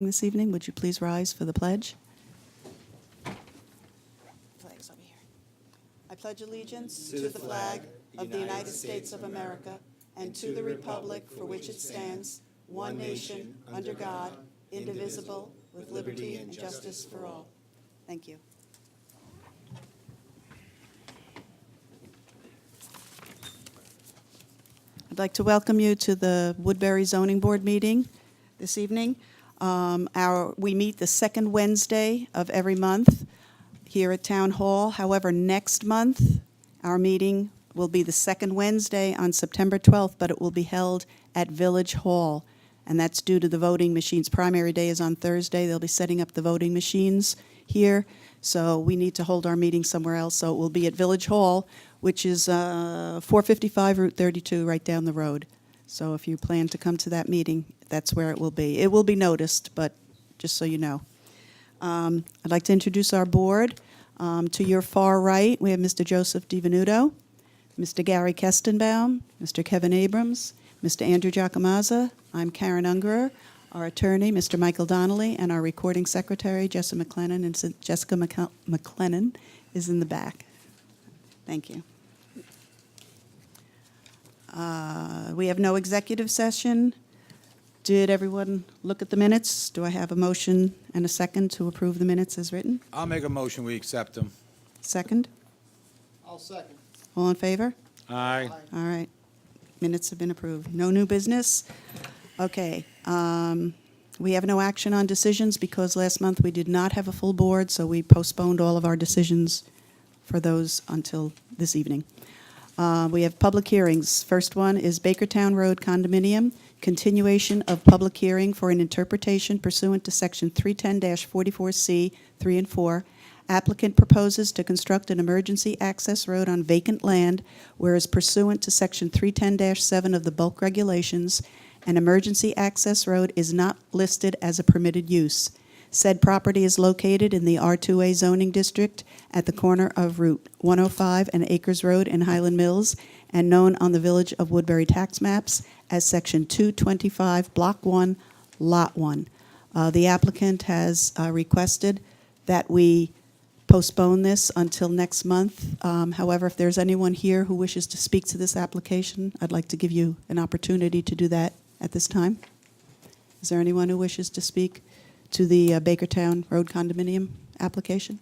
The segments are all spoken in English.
This evening, would you please rise for the pledge? Flags over here. I pledge allegiance to the flag of the United States of America and to the republic for which it stands, one nation, under God, indivisible, with liberty and justice for all. Thank you. I'd like to welcome you to the Woodbury Zoning Board meeting this evening. We meet the second Wednesday of every month here at Town Hall. However, next month, our meeting will be the second Wednesday on September 12th, but it will be held at Village Hall. And that's due to the voting machines. Primary day is on Thursday. They'll be setting up the voting machines here. So we need to hold our meeting somewhere else. So it will be at Village Hall, which is 455 Route 32, right down the road. So if you plan to come to that meeting, that's where it will be. It will be noticed, but just so you know. I'd like to introduce our board. To your far right, we have Mr. Joseph DiVenuto, Mr. Gary Kestenbaum, Mr. Kevin Abrams, Mr. Andrew Giacomazza. I'm Karen Ungerer, our attorney, Mr. Michael Donnelly, and our recording secretary, Jessica McLennan, and Jessica McLennan is in the back. Thank you. We have no executive session. Did everyone look at the minutes? Do I have a motion and a second to approve the minutes as written? I'll make a motion, we accept them. Second? I'll second. All in favor? Aye. All right. Minutes have been approved. No new business? Okay. We have no action on decisions because last month we did not have a full board, so we postponed all of our decisions for those until this evening. We have public hearings. First one is Bakertown Road condominium, continuation of public hearing for an interpretation pursuant to Section 310-44C, 3 and 4. Applicant proposes to construct an emergency access road on vacant land, whereas pursuant to Section 310-7 of the bulk regulations, an emergency access road is not listed as a permitted use. Said property is located in the R2A zoning district at the corner of Route 105 and Acres Road in Highland Mills, and known on the Village of Woodbury tax maps as Section 225, Block 1, Lot 1. The applicant has requested that we postpone this until next month. However, if there's anyone here who wishes to speak to this application, I'd like to give you an opportunity to do that at this time. Is there anyone who wishes to speak to the Bakertown Road condominium application?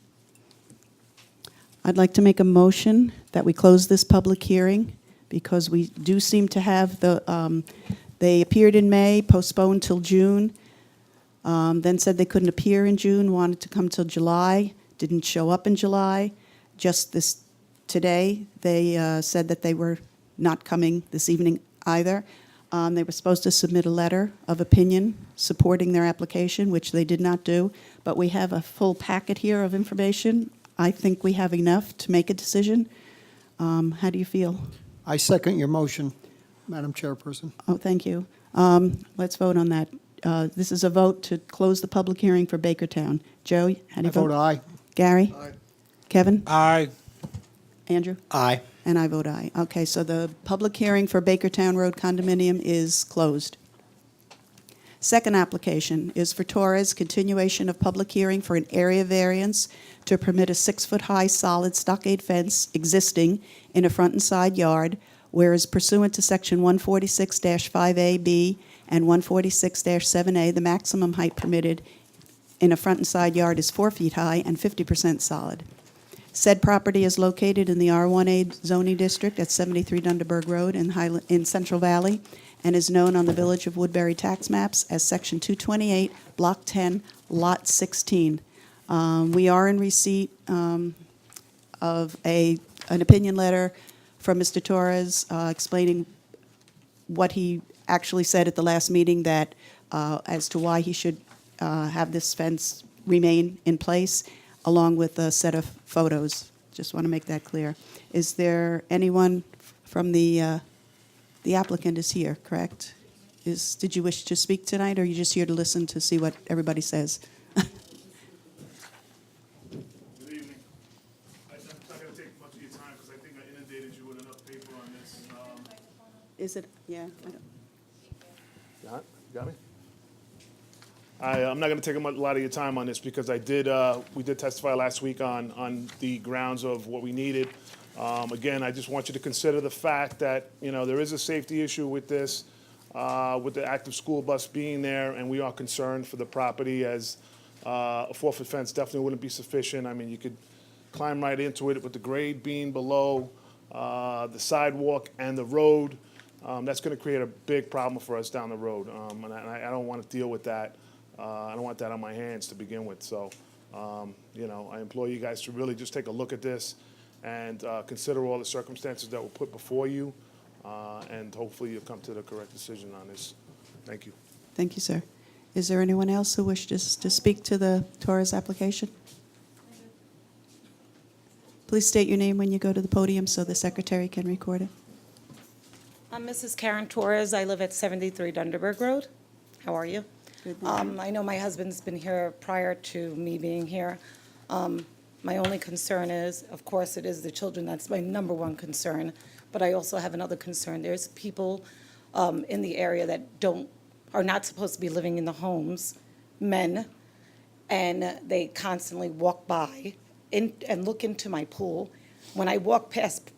I'd like to make a motion that we close this public hearing because we do seem to have they appeared in May, postponed till June, then said they couldn't appear in June, wanted to come till July, didn't show up in July. Just today, they said that they were not coming this evening either. They were supposed to submit a letter of opinion supporting their application, which they did not do. But we have a full packet here of information. I think we have enough to make a decision. How do you feel? I second your motion, Madam Chairperson. Oh, thank you. Let's vote on that. This is a vote to close the public hearing for Bakertown. Joe, how do you I vote aye. Gary? Aye. Kevin? Aye. Andrew? Aye. And I vote aye. Okay, so the public hearing for Bakertown Road condominium is closed. Second application is for Torres, continuation of public hearing for an area variance to permit a 6-foot-high solid stockade fence existing in a front and side yard, whereas pursuant to Section 146-5A-B and 146-7A, the maximum height permitted in a front and side yard is 4 feet high and 50% solid. Said property is located in the R1A zoning district at 73 Dunderberg Road in Central Valley and is known on the Village of Woodbury tax maps as Section 228, Block 10, Lot 16. We are in receipt of an opinion letter from Mr. Torres explaining what he actually said at the last meeting that as to why he should have this fence remain in place, along with a set of photos. Just want to make that clear. Is there anyone from the applicant is here, correct? Did you wish to speak tonight, or are you just here to listen to see what everybody says? Good evening. I'm not going to take much of your time because I think I inundated you with enough paper on this. Is it? Yeah. I don't. Got me? I'm not going to take a lot of your time on this because we did testify last week on the grounds of what we needed. Again, I just want you to consider the fact that, there is a safety issue with this, with the active school bus being there, and we are concerned for the property as a 4-foot fence definitely wouldn't be sufficient. I mean, you could climb right into it with the grade being below the sidewalk and the road. That's going to create a big problem for us down the road, and I don't want to deal with that. I don't want that on my hands to begin with. So, I implore you guys to really just take a look at this and consider all the circumstances that were put before you, and hopefully you'll come to the correct decision on this. Thank you. Thank you, sir. Is there anyone else who wishes to speak to the Torres application? Please state your name when you go to the podium so the secretary can record it. I'm Mrs. Karen Torres. I live at 73 Dunderberg Road. How are you? Good. I know my husband's been here prior to me being here. My only concern is, of course, it is the children. That's my number one concern. But I also have another concern. There's people in the area that are not supposed to be living in the homes, men, and they constantly walk by and look into my pool. When I walk past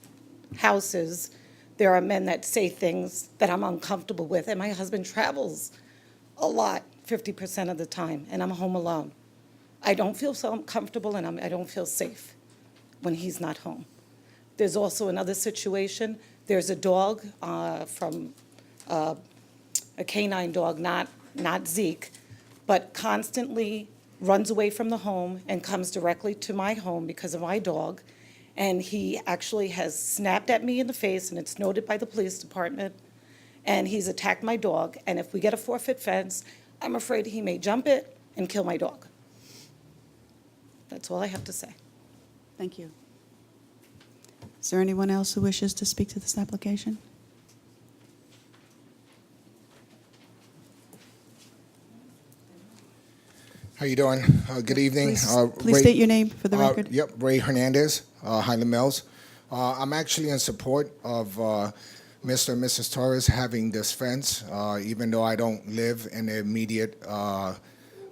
houses, there are men that say things that I'm uncomfortable with, and my husband travels a lot, 50% of the time, and I'm home alone. I don't feel so comfortable, and I don't feel safe when he's not home. There's also another situation. There's a dog from a canine dog, not Zeke, but constantly runs away from the home and comes directly to my home because of my dog. And he actually has snapped at me in the face, and it's noted by the police department, and he's attacked my dog. And if we get a 4-foot fence, I'm afraid he may jump it and kill my dog. That's all I have to say. Thank you. Is there anyone else who wishes to speak to this application? How you doing? Good evening. Please state your name for the record. Yep, Ray Hernandez, Highland Mills. I'm actually in support of Mr. and Mrs. Torres having this fence, even though I don't live in the immediate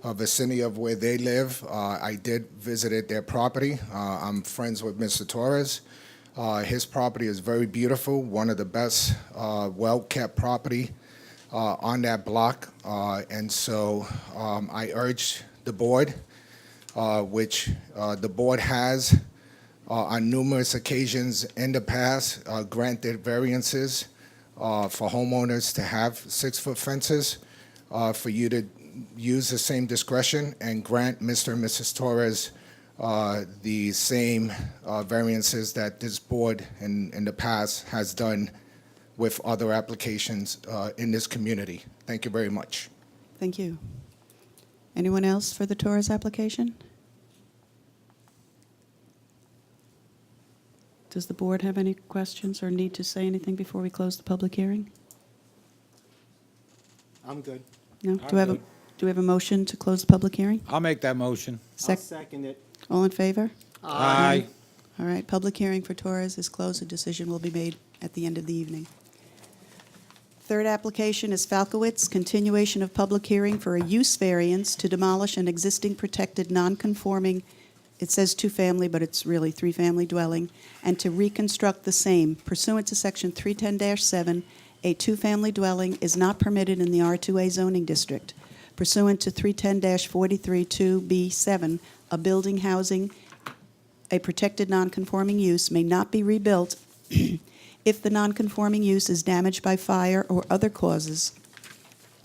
vicinity of where they live. I did visit their property. I'm friends with Mr. Torres. His property is very beautiful, one of the best well-kept property on that block. And so I urge the board, which the board has on numerous occasions in the past granted variances for homeowners to have 6-foot fences, for you to use the same discretion and grant Mr. and Mrs. Torres the same variances that this board in the past has done with other applications in this community. Thank you very much. Thank you. Anyone else for the Torres application? Does the board have any questions or need to say anything before we close the public hearing? I'm good. No? I'm Do good. we have a motion to close the public hearing? I'll make that motion. Second it. All in favor? Aye. All right, public hearing for Torres is closed. A decision will be made at the end of the evening. Third application is Falkowitz, continuation of public hearing for a use variance to demolish an existing protected non-conforming, it says two-family, but it's really three-family dwelling, and to reconstruct the same. Pursuant to Section 310-7, a two-family dwelling is not permitted in the R2A zoning district. Pursuant to 310-432B7, a building housing a protected non-conforming use may not be rebuilt if the non-conforming use is damaged by fire or other causes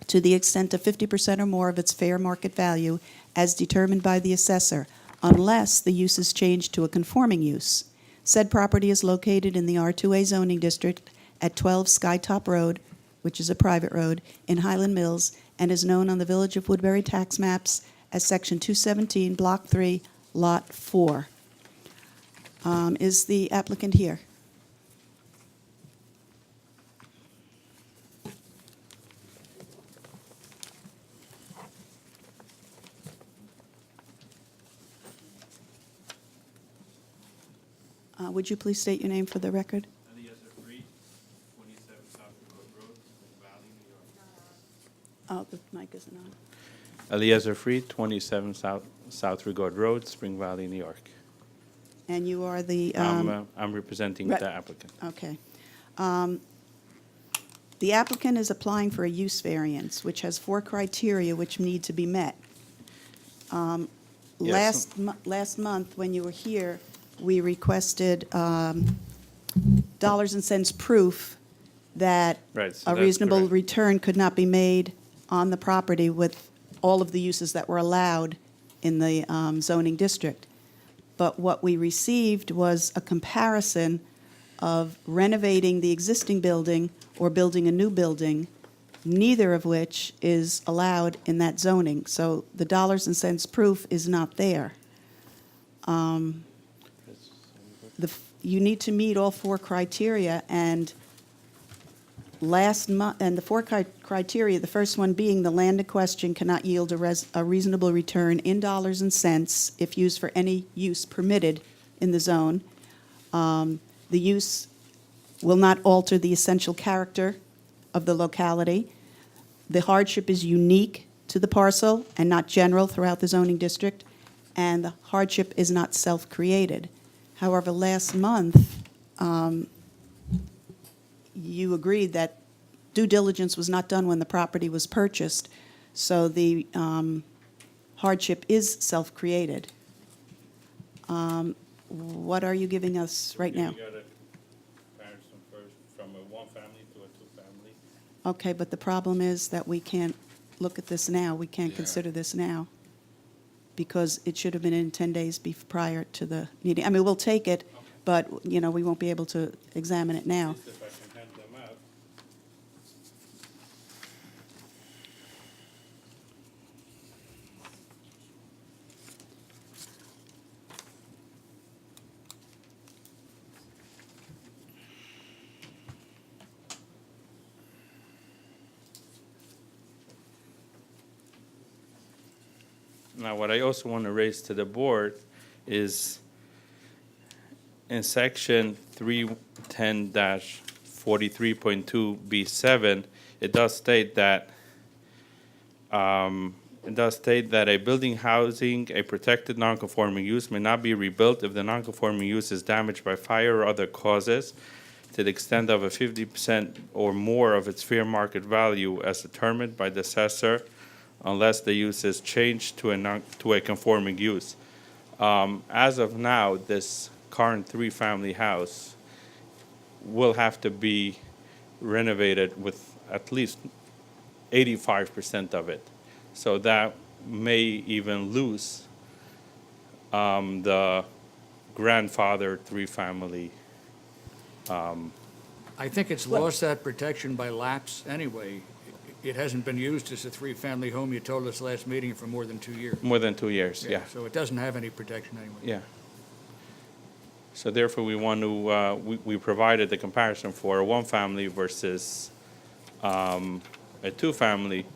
to the extent of 50% or more of its fair market value as determined by the assessor, unless the use is changed to a conforming use. Said property is located in the R2A zoning district at 12 Skytop Road, which is a private road, in Highland Mills, and is known on the Village of Woodbury tax maps as Section 217, Block 3, Lot 4. Is the applicant here? Would you please state your name for the record? Eliezer Reed, 27 South Dakota Road, Valley, New York. Oh, the mic isn't Eliezer Freed, 27 South Regard Road, Spring Valley, New York. And you are the, I'm representing Re- the applicant. okay. The applicant is applying for a use variance, which has 4 criteria which need to be met. Yes. Last month, when you were here, we requested dollars and cents proof that Right, so a that's reasonable correct. return could not be made on the property with all of the uses that were allowed in the zoning district. But what we received was a comparison of renovating the existing building or building a new building, neither of which is allowed in that zoning. So the dollars and cents proof is not there. You need to meet all 4 criteria, and the 4 criteria, the first one being the land in question cannot yield a reasonable return in dollars and cents if used for any use permitted in the zone. The use will not alter the essential character of the locality. The hardship is unique to the parcel and not general throughout the zoning district, and the hardship is not self-created. However, last month, you agreed that due diligence was not done when the property was purchased, so the hardship is self-created. What are you giving us right now? We got a comparison first from a 1-family to a 2-family. Okay, but the problem is that we can't look at this now, we can't Yeah. consider this now, because it should have been in 10 days prior to the meeting. I mean, we'll take it, but, we won't be able to examine it now. If I can hand them out. Now, what I also want to raise to the board is in section 310-43.2B7, it does state that a building housing a protected nonconforming use may not be rebuilt if the nonconforming use is damaged by fire or other causes to the extent of a 50% or more of its fair market value as determined by the assessor, unless the use is changed to a conforming use. As of now, this current 3-family house will have to be renovated with at least 85% of it. So that may even lose the grandfather 3-family. I think it's lost that protection by lapse anyway. It hasn't been used as a 3-family home, you told us last meeting, for more than 2 years. More than 2 years, yeah. So it doesn't have any protection anyway. Yeah. So therefore, we want to, we provided the comparison for a 1-family versus a 2-family.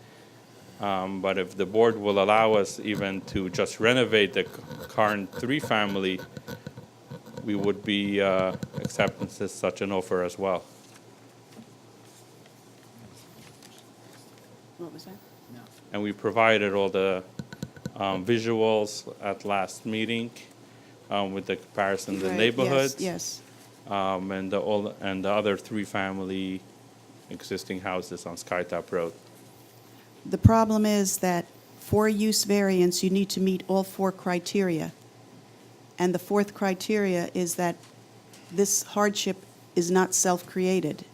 But if the board will allow us even to just renovate the current 3-family, we would be accepting such an offer as well. What was that? And we provided all the visuals at last meeting with the comparison of the Right, neighborhoods. Yes, And the other 3-family existing houses on Skytop Road. The problem is that for a use variance, you need to meet all 4 criteria. And the 4th criteria is that this hardship is not self-created.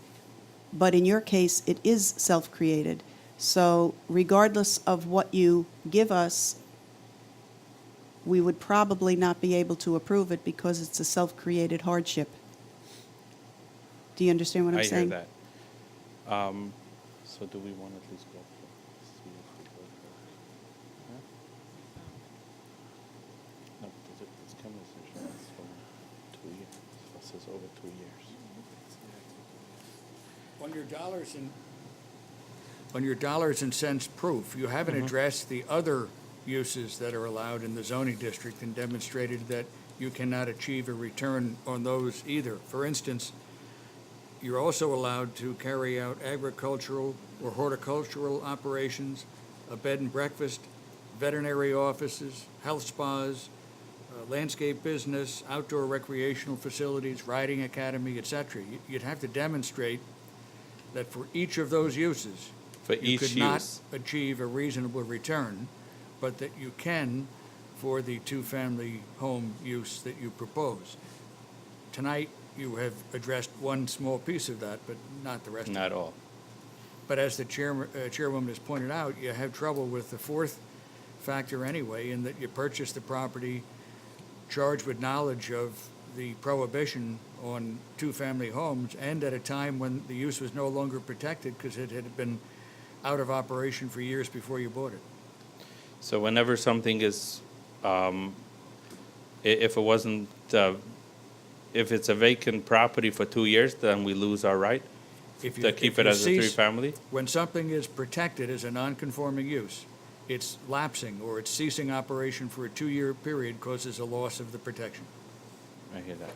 But in your case, it is self-created. So regardless of what you give us, we would probably not be able to approve it because it's a self-created hardship. Do you understand what I'm I saying? hear that. So do we want to at least go for, see if we go for, huh? No, because it's coming insurance for 2 years. This is over 2 years. On your dollars and cents proof, you haven't Mm-hmm. addressed the other uses that are allowed in the zoning district and demonstrated that you cannot achieve a return on those either. For instance, you're also allowed to carry out agricultural or horticultural operations, a bed and breakfast, veterinary offices, health spas, landscape business, outdoor recreational facilities, riding academy, et cetera. You'd have to demonstrate that for each of those uses, For you each could not use. achieve a reasonable return, but that you can for the two-family home use that you propose. Tonight, you have addressed one small piece of that, but not the rest of it. Not all. But as the chairwoman has pointed out, you have trouble with the fourth factor anyway, in that you purchased the property charged with knowledge of the prohibition on two-family homes, and at a time when the use was no longer protected because it had been out of operation for years before you bought it. So whenever something is, if it wasn't, if it's a vacant property for 2 years, then we lose our right If you- to if keep it you as a cease- three-family? When something is protected as a non-conforming use, it's lapsing or it's ceasing operation for a 2-year period causes a loss of the protection. I hear that.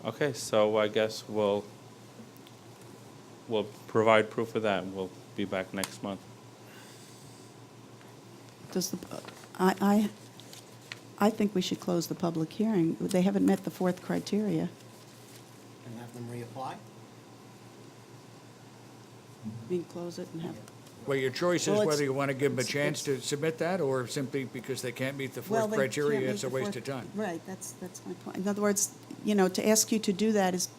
Okay, so I guess we'll provide proof of that, and we'll be back next month. Does the, I think we should close the public hearing. They haven't met the fourth criteria. And have them reapply? We can close it and have. Well, your choice Well, is it's- whether you want to give them a it's- chance to submit that, or simply because they can't meet the Well, fourth they criteria, can't it's a make the waste fourth- of time. Right, that's my point. In other words, you know, to ask you to do that is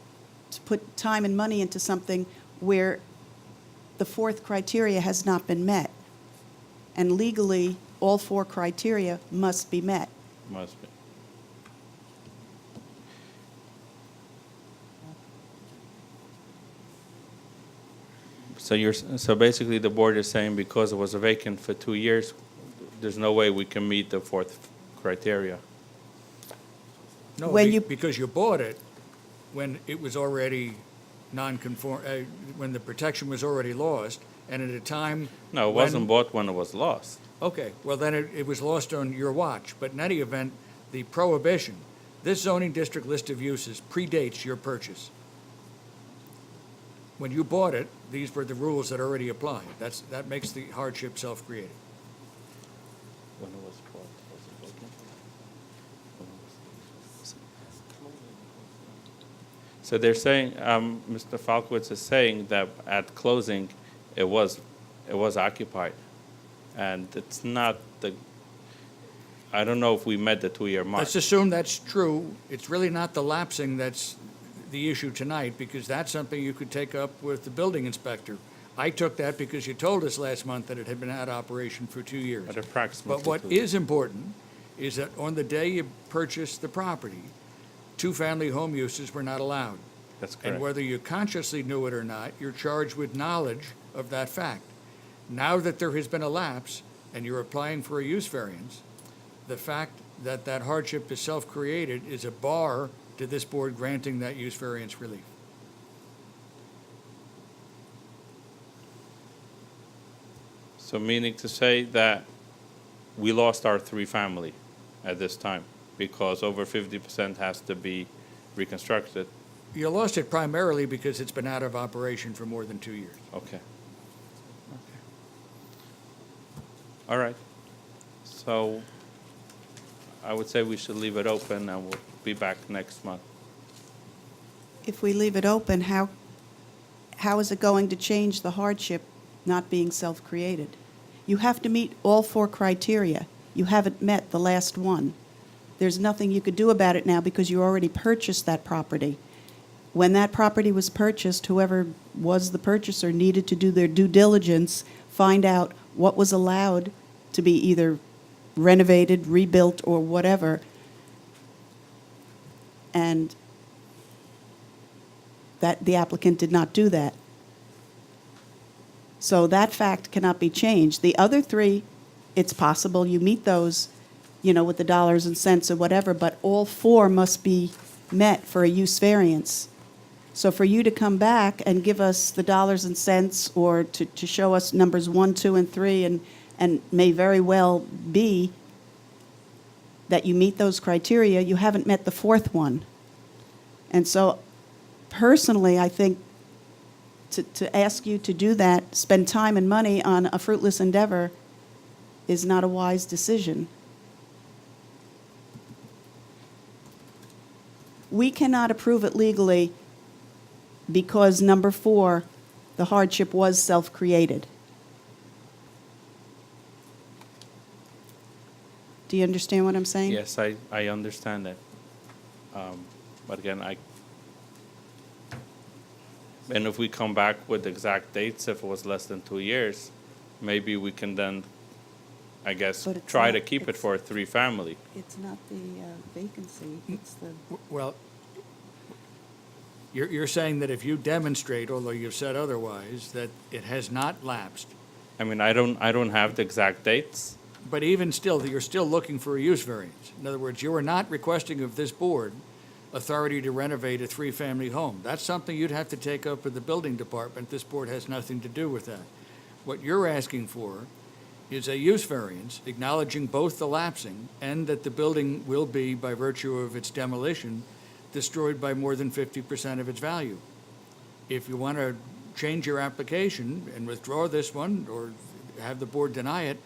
to put time and money into something where the fourth criteria has not been met. And legally, all four criteria must be met. Must be. So basically, the board is saying because it was vacant for 2 years, there's no way we can meet the fourth criteria. No, When you- because you bought it when it was already non-conform, when the protection was already lost, and at a time. No, it when- wasn't bought when it was lost. Okay, well, then it was lost on your watch, but in any event, the prohibition, this zoning district list of uses predates your purchase. When you bought it, these were the rules that already apply. That makes the hardship self-created. When it was bought, was it vacant? So they're saying, Mr. Falkowitz is saying that at closing, it was occupied. And it's not I don't know if we met the 2-year mark. Let's assume that's true. It's really not the lapsing that's the issue tonight, because that's something you could take up with the building inspector. I took that because you told us last month that it had been out of operation for 2 years. At approximately. But what 2 is important is that on the day you purchased the property, two-family home uses were not allowed. That's And correct. whether you consciously knew it or not, you're charged with knowledge of that fact. Now that there has been a lapse and you're applying for a use variance, the fact that that hardship is self-created is a bar to this board granting that use variance relief. So meaning to say that we lost our three-family at this time because over 50% has to be reconstructed. You lost it primarily because it's been out of operation for more than 2 years. Okay. All right. So I would say we should leave it open and we'll be back next month. If we leave it open, how is it going to change the hardship not being self-created? You have to meet all four criteria. You haven't met the last one. There's nothing you could do about it now because you already purchased that property. When that property was purchased, whoever was the purchaser needed to do their due diligence, find out what was allowed to be either renovated, rebuilt, or whatever. And that the applicant did not do that. So that fact cannot be changed. The other three, it's possible you meet those, you know, with the dollars and cents or whatever, but all four must be met for a use variance. So for you to come back and give us the dollars and cents or to show us numbers 1, 2, and 3 and may very well be that you meet those criteria, you haven't met the fourth one. And so personally, I think to ask you to do that, spend time and money on a fruitless endeavor, is not a wise decision. We cannot approve it legally because, number 4, the hardship was self-created. Do you understand what I'm saying? Yes, I understand that. But again, and if we come back with exact dates, if it was less than 2 years, maybe we can then, I guess, But it's try not- to keep it it's- for a 3-family. It's not the vacancy, it's the... Well, you're saying that if you demonstrate, although you've said otherwise, that it has not lapsed, I mean, I don't have the exact dates. but even still, you're still looking for a use variance. In other words, you are not requesting of this board authority to renovate a 3-family home. That's something you'd have to take up with the building department. This board has nothing to do with that. What you're asking for is a use variance, acknowledging both the lapsing and that the building will be, by virtue of its demolition, destroyed by more than 50% of its value. If you want to change your application and withdraw this one, or have the board deny it,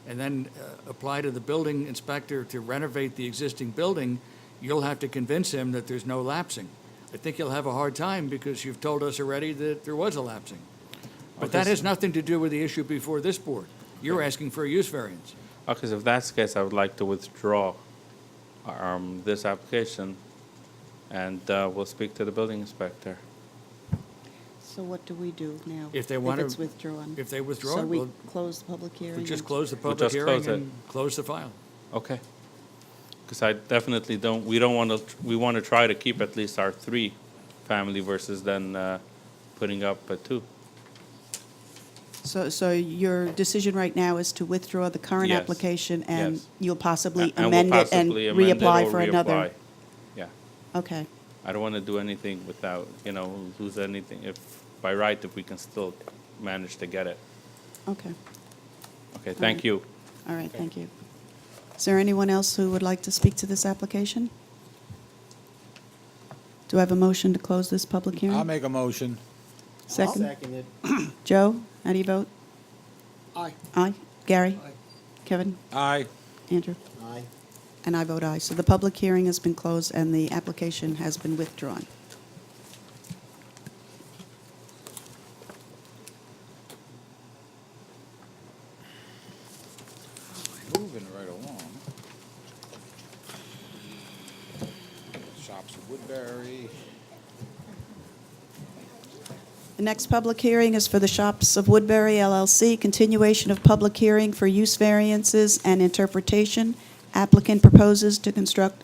and then apply to the building inspector to renovate the existing building, you'll have to convince him that there's no lapsing. I think you'll have a hard time because you've told us already that there was a lapsing. But that Okay, has nothing to do with the issue before this board. You're asking for a use variance. Okay, so if that's the case, I would like to withdraw this application, and we'll speak to the building inspector. So what do we do now? If they want If it's to- withdrawn? If they withdraw So it, we we'll close the public hearing? we'll just and- close the We'll public just close hearing it. and close the file. Okay. Because I definitely we don't want to, we want to try to keep at least our 3-family versus then putting up a 2. So your decision right now is to withdraw the current Yes, application, and yes. you'll possibly And we'll amend it and possibly amend it reapply or for another? reapply. Yeah. Okay, I don't want to do anything without, lose anything, if, by right, if we can still manage to get it. okay. Okay, thank right. you. All right, thank you. Is there anyone else who would like to speak to this application? Do I have a motion to close this public hearing? I'll make a motion. Second? Second it. Joe, how do you vote? Aye. Aye. Gary? Kevin? Aye. Andrew? Aye. And I vote aye. So the public hearing has been closed and the application has been withdrawn. Moving right along. Shops of Woodbury. The next public hearing is for the Shops of Woodbury LLC, continuation of public hearing for use variances and interpretation. Applicant proposes to construct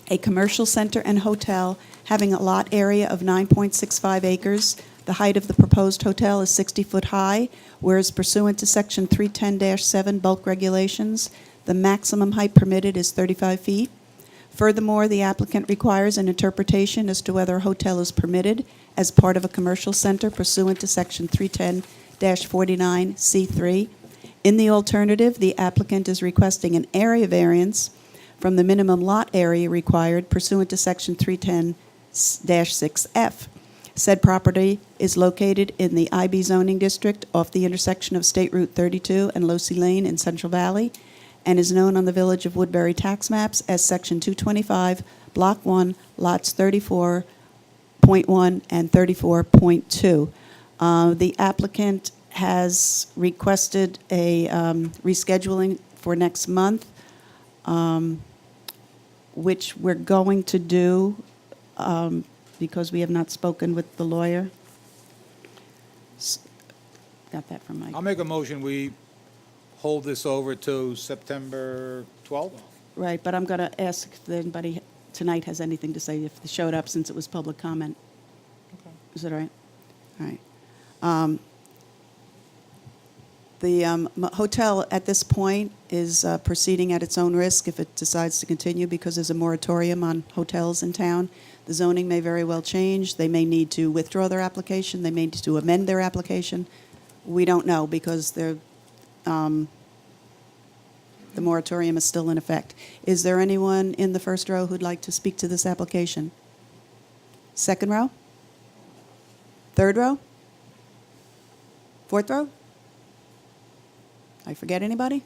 a commercial center and hotel having a lot area of 9.65 acres. The height of the proposed hotel is 60 foot high, whereas pursuant to Section 310-7 bulk regulations, the maximum height permitted is 35 feet. Furthermore, the applicant requires an interpretation as to whether a hotel is permitted as part of a commercial center pursuant to Section 310-49C3. In the alternative, the applicant is requesting an area variance from the minimum lot area required pursuant to Section 310-6F. Said property is located in the IB zoning district off the intersection of State Route 32 and Locy Lane in Central Valley, and is known on the Village of Woodbury tax maps as Section 225, Block 1, Lots 34.1 and 34.2. The applicant has requested a rescheduling for next month, which we're going to do because we have not spoken with the lawyer. Got that from Mike. I'll make a motion, we hold this over to September 12th? Right, but I'm going to ask if anybody tonight has anything to say, if they showed up, since it was public comment. Is that all right? All right. The hotel at this point is proceeding at its own risk if it decides to continue, because there's a moratorium on hotels in town. The zoning may very well change. They may need to withdraw their application. They may need to amend their application. We don't know, because the moratorium is still in effect. Is there anyone in the first row who'd like to speak to this application? Second row? Third row? Fourth row? I forget anybody?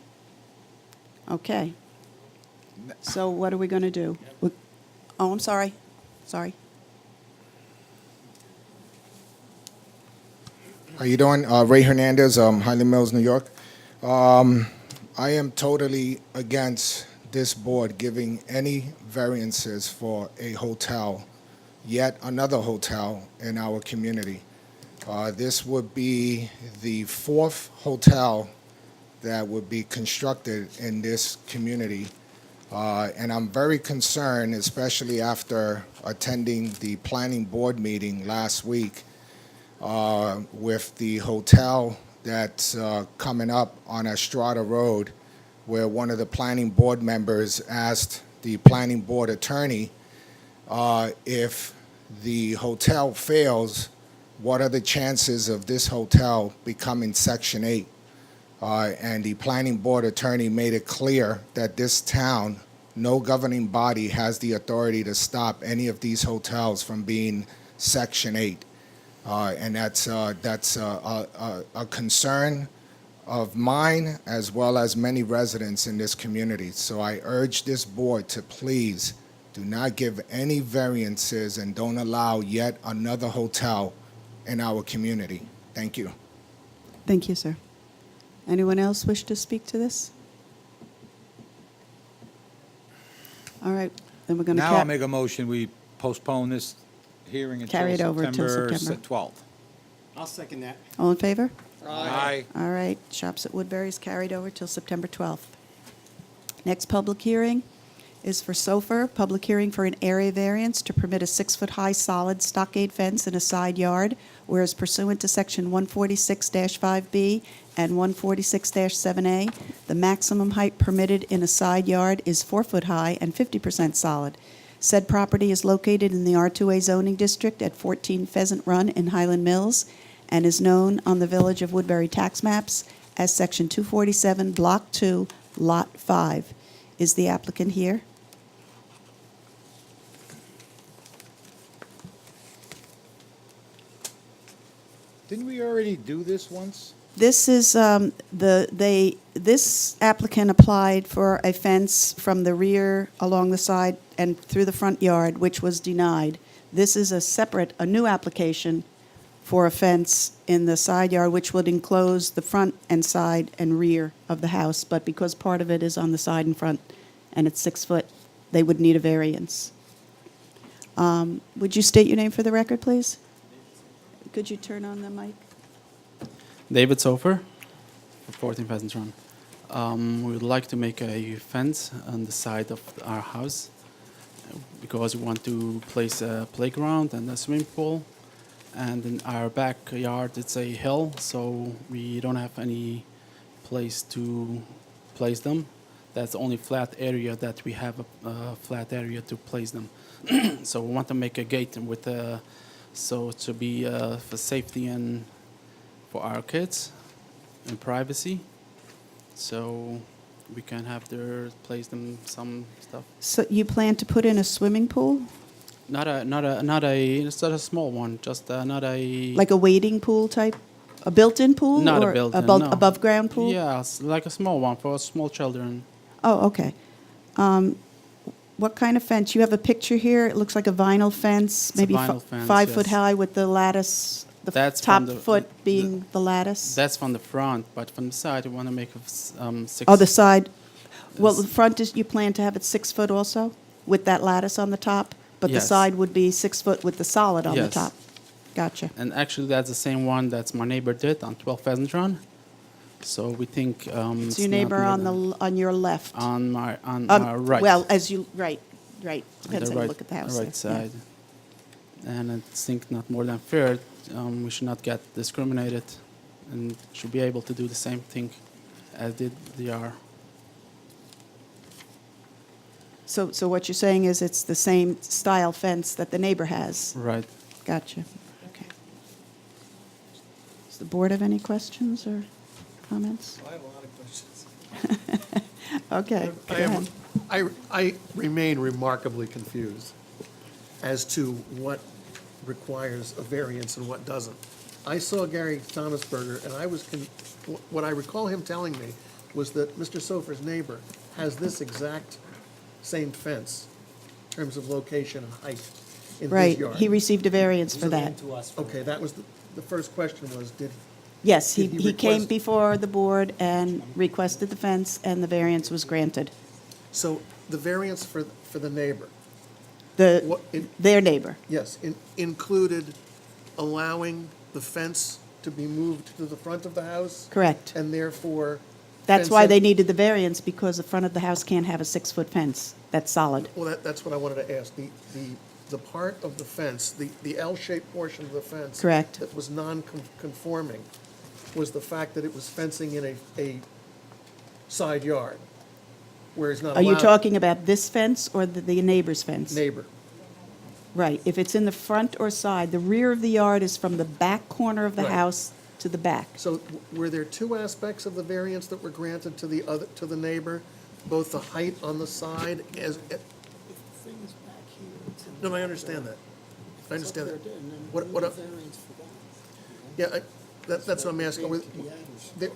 Okay. So what are we going to do? Oh, I'm sorry. Sorry. How you doing? Ray Hernandez, Highland Mills, New York. I am totally against this board giving any variances for a hotel, yet another hotel in our community. This would be the fourth hotel that would be constructed in this community. And I'm very concerned, especially after attending the planning board meeting last week, with the hotel that's coming up on Estrada Road, where one of the planning board members asked the planning board attorney if the hotel fails, what are the chances of this hotel becoming Section 8? And the planning board attorney made it clear that this town, no governing body has the authority to stop any of these hotels from being Section 8. And that's a concern of mine as well as many residents in this community. So I urge this board to please do not give any variances and don't allow yet another hotel in our community. Thank you. Thank you, sir. Anyone else wish to speak to this? All right, then we're going to Now I'll make a motion, we postpone this hearing until Carry it over till September September. 12th. I'll second that. All in favor? Aye. All right, Shops at Woodbury is carried over till September 12th. Next public hearing is for SOFR, public hearing for an area variance to permit a 6-foot-high solid stockade fence in a side yard, whereas pursuant to Section 146-5B and 146-7A, the maximum height permitted in a side yard is 4 foot high and 50% solid. Said property is located in the R2A zoning district at 14 Pheasant Run in Highland Mills and is known on the Village of Woodbury tax maps as Section 247, Block 2, Lot 5. Is the applicant here? Didn't we already do this once? This is, this applicant applied for a fence from the rear along the side and through the front yard, which was denied. This is a new application for a fence in the side yard, which would enclose the front and side and rear of the house, but because part of it is on the side and front, and it's 6 foot, they would need a variance. Would you state your name for the record, please? Could you turn on the mic? David Sofer, 14 Pheasants Run. We would like to make a fence on the side of our house because we want to place a playground and a swimming pool. And in our backyard, it's a hill, so we don't have any place to place them. That's the only flat area that we have, a flat area to place them. So we want to make a gate with so to be for safety and for our kids and privacy, so we can have their place them some stuff. So you plan to put in a swimming pool? It's not a small one, just not a. Like a wading pool type? A built-in pool? Not a or built-in, above, no. above-ground pool? Yeah, like a small one for small children. Oh, okay. What kind of fence? You have a picture here. It looks like a vinyl fence, It's a maybe vinyl fence, 5 foot yes. high with the lattice, the That's top from the- foot being the lattice? That's from the front, but from the side we want to make a 6. Oh, the side. Well, Yes. the front is, you plan to have it 6 foot also, with that lattice on the top? But the Yes. side would be 6 foot with the solid on the Yes. top? Gotcha. And actually, that's the same one that my neighbor did on 12 Pheasant Run. So we think It's your neighbor on your left? on our right. Well, as you, right. the Depends how you look at the house. right there. Yeah. side. And I think not more than fair. We should not get discriminated, and should be able to do the same thing as did they are. So what you're saying is it's the same style fence that the neighbor has? Right. Gotcha. Okay. Does the board have any questions or comments? I have a lot of questions. Okay, go ahead. I remain remarkably confused as to what requires a variance and what doesn't. I saw Gary Thomasberger, and what I recall him telling me was that Mr. Sofer's neighbor has this exact same fence in terms of location and height in his Right, yard. he received a variance for that. Okay, that was, the first question was, Yes, Did he he came request- before the board and requested the fence, and the variance was granted. so the variance for the neighbor, The, their neighbor, yes, included allowing the fence to be moved to the front of the house? correct. And therefore. That's why fencing- they needed the variance, because the front of the house can't have a 6-foot fence. That's solid. Well, that's what I wanted to ask. The part of the fence, the L-shaped portion of the fence. Correct. That was non-conforming was the fact that it was fencing in a side yard, where it's not Are allowed. you talking about this fence or the neighbor's fence? Neighbor. Right. If it's in the front or side, the rear of the yard is from the back corner of the Right. house to the back. So were there two aspects of the variance that were granted to the neighbor? Both the height on the side as. No, I understand that. I understand that. Yeah, that's what I'm asking.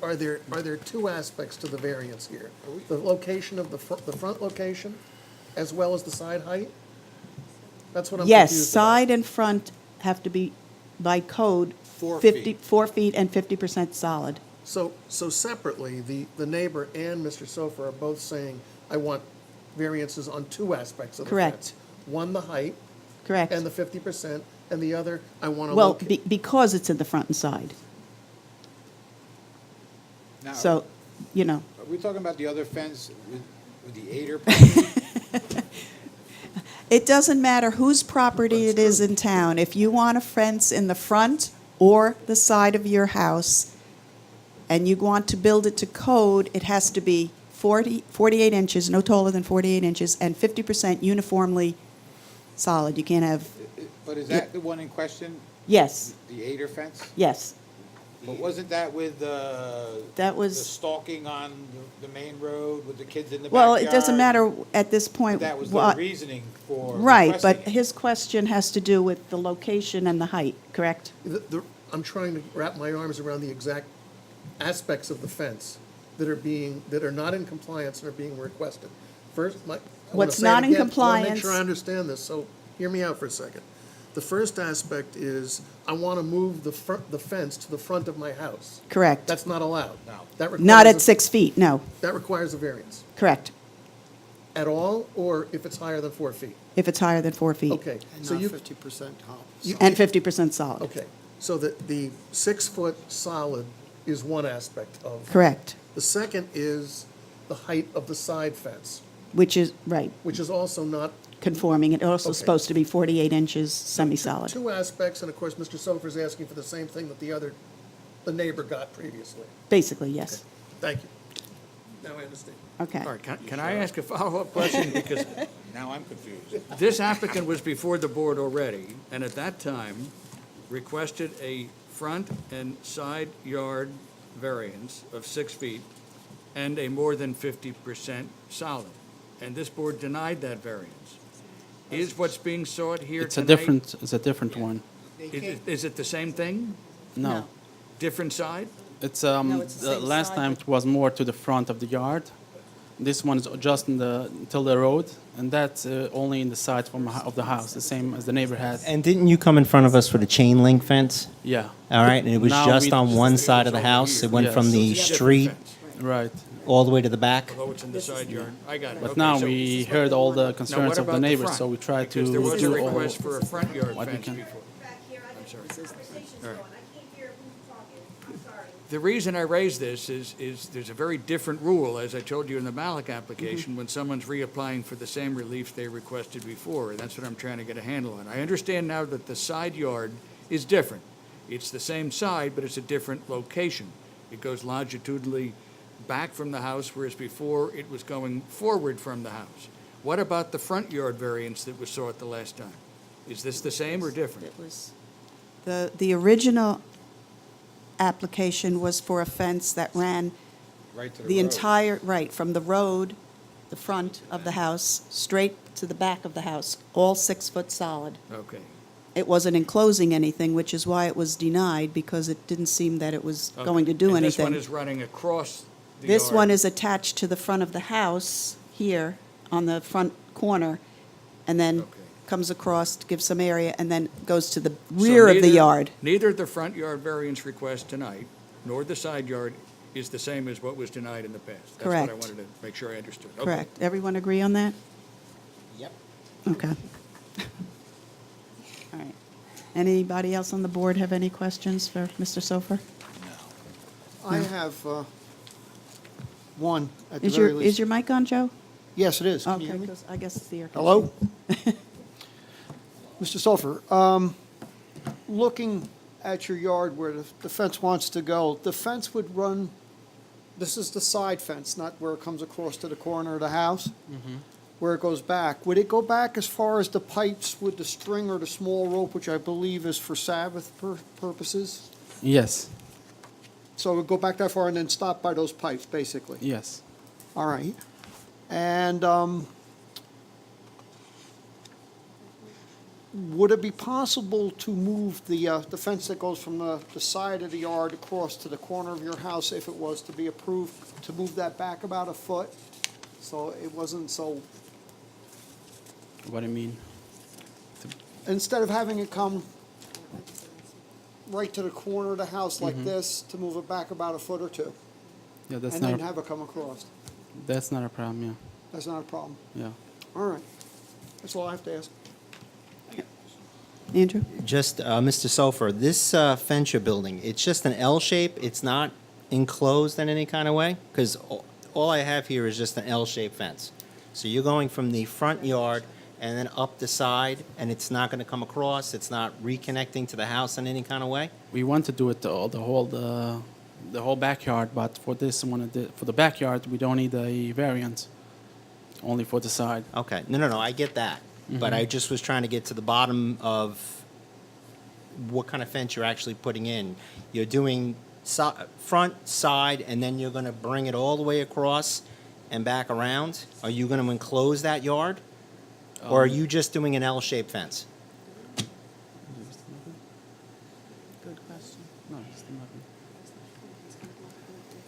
Are there two aspects to the variance here? The location of the front location, as well as the side height? That's what I'm Yes, confused about. side and front have to be, by code, 4 4 feet and 50% solid. So separately, the neighbor and Mr. Sofer are both saying, I want variances on two aspects of the Correct. fence. One, the height, Correct. and the 50%, and the other, I want to Well, locate. because it's in the front and side. Now, So, you know, are we talking about the other fence with the aider property? it doesn't matter whose property it is in town. If you want a fence in the front or the side of your house, and you want to build it to code, it has to be 48 inches, no taller than 48 inches, and 50% uniformly solid. You can't have, But is that the one in question, yes, the aider fence? yes. But wasn't that with That the was, stalking on the main road with the kids in the well, backyard? it doesn't matter at this point. That was the what- reasoning for Right, but requesting it. his question has to do with the location and the height, correct? I'm trying to wrap my arms around the exact aspects of the fence that are not in compliance and are being requested. First, I wanna What's say it not in again. I wanna compliance- make sure I understand this, so hear me out for a second. The first aspect is, I want to move the fence to the front of my house. Correct. That's not allowed. No. That requires Not at a- 6 feet, no, That requires a variance. correct, At all, or if it's higher than 4 feet? if it's higher than 4 feet. Okay, so you. 50% top. And 50% solid, Okay, so the 6-foot solid is one aspect of. correct, The second is the height of the side fence, which is, right, which is also not. conforming. It also Okay. supposed to be 48 inches, semi-solid. Two aspects, and of course, Mr. Sofer's asking for the same thing that the neighbor got previously. Basically, yes. Thank you. Now I understand. Okay. All right, can I ask a follow-up question? Because Now I'm confused. this applicant was before the board already, and at that time requested a front and side yard variance of 6 feet and a more than 50% solid. And this board denied that variance. Is what's being sought here It's a tonight? it's a different one. Is it the same thing? No. Different side? It's, No, it's the the same last side, time but- it was more to the front of the yard. This one is just till the road, and that's only in the side of the house, the same as the neighbor has. And didn't you come in front of us for the chain link fence? Yeah, All right, and it was Now just we- on one side of the house? It went Yes. from the It's a different street fence, right. all the way to the back? Although it's in the side yard. I got it. But Okay, now so- we heard all the Now, concerns what of the about neighbors, front? so we try to Because there was a do all. request for a front yard what we fence can. before. I'm sorry. All right. hear who's talking. I'm sorry. The reason I raise this is there's a very different rule, as I told you in the Malik application, when someone's reapplying for the same relief they requested before, and that's what I'm trying to get a handle on. I understand now that the side yard is different. It's the same side, but it's a different location. It goes longitudinally back from the house, whereas before it was going forward from the house. What about the front yard variance that was sought the last time? Is this the same or different? It was, the original application was for a fence that ran Right to the the road. entire, right, from the road, the front of the house, straight to the back of the house, all 6 foot solid. Okay. it wasn't enclosing anything, which is why it was denied, because it didn't seem that it was going to do And this one anything. is running across the This yard. one is attached to the front of the house here on the front corner, and then Okay. comes across, gives some area, and then goes to the So rear of the neither- yard. Neither the front yard variance request tonight, nor the side yard is the same as what was denied in the past. That's what I Correct. wanted to make sure I understood. Okay. Correct. Everyone agree on that? Yep. Okay. All right. Anybody else on the board have any questions for Mr. Sofer? I have one at the Is very your, least. is your mic on, Joe? Yes, it is. Can you Okay, hear me? 'cause I guess it's the air Hello? conditioning. Mr. Sulfer, looking at your yard where the fence wants to go, the fence would run, this is the side fence, not where it comes across to the corner of the house, where it goes back. Would it go back as far as the pipes with the string or the small rope, which I believe is for Sabbath purposes? Yes, So it would go back that far and then stop by those pipes, basically? yes. All right. And would it be possible to move the fence that goes from the side of the yard across to the corner of your house, if it was to be approved, to move that back about a foot? So it wasn't so, What do you mean? instead of having it come right to the corner of the house like this, to move it back about a foot or two? Yeah, that's And not then a, have it come across? that's not a problem. That's not a problem? Yeah. All right. That's all I have to ask. Andrew? Just, Mr. Sofer, this fence you're building, it's just an L shape? It's not enclosed in any kind of way? Because all I have here is just an L-shaped fence. So you're going from the front yard and then up the side, and it's not going to come across? It's not reconnecting to the house in any kind of way? We want to do it the whole backyard, but for this one, for the backyard, we don't need a variance. Only for the side. Okay, no, I get that. But I just was trying to get to the bottom of what kind of fence you're actually putting in. You're doing front, side, and then you're going to bring it all the way across and back around? Are you going to enclose that yard? Or are you just doing an L-shaped fence? Good question. No, it's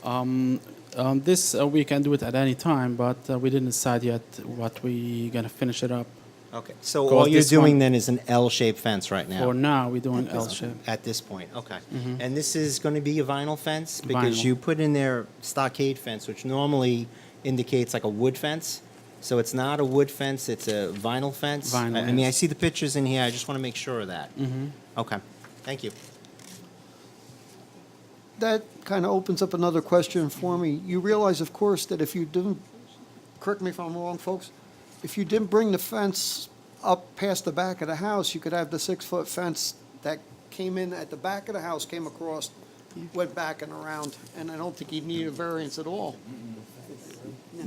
not. This we can do it at any time, but we didn't decide yet what we gonna finish it up. Okay, so Because all you're this one- doing then is an L-shaped fence right now? For now, we're doing L shape. At this point, okay. And this is going to be a vinyl fence? Because Vinyl. you put in there stockade fence, which normally indicates like a wood fence. So it's not a wood fence, it's a vinyl fence? Vinyl, I mean, I yes. see the pictures in here, I just want to make sure of that. Okay, thank you. That kind of opens up another question for me. You realize, of course, that if you didn't, correct me if I'm wrong, folks, if you didn't bring the fence up past the back of the house, you could have the 6-foot fence that came in at the back of the house, came across, went back and around, and I don't think you'd need a variance at all.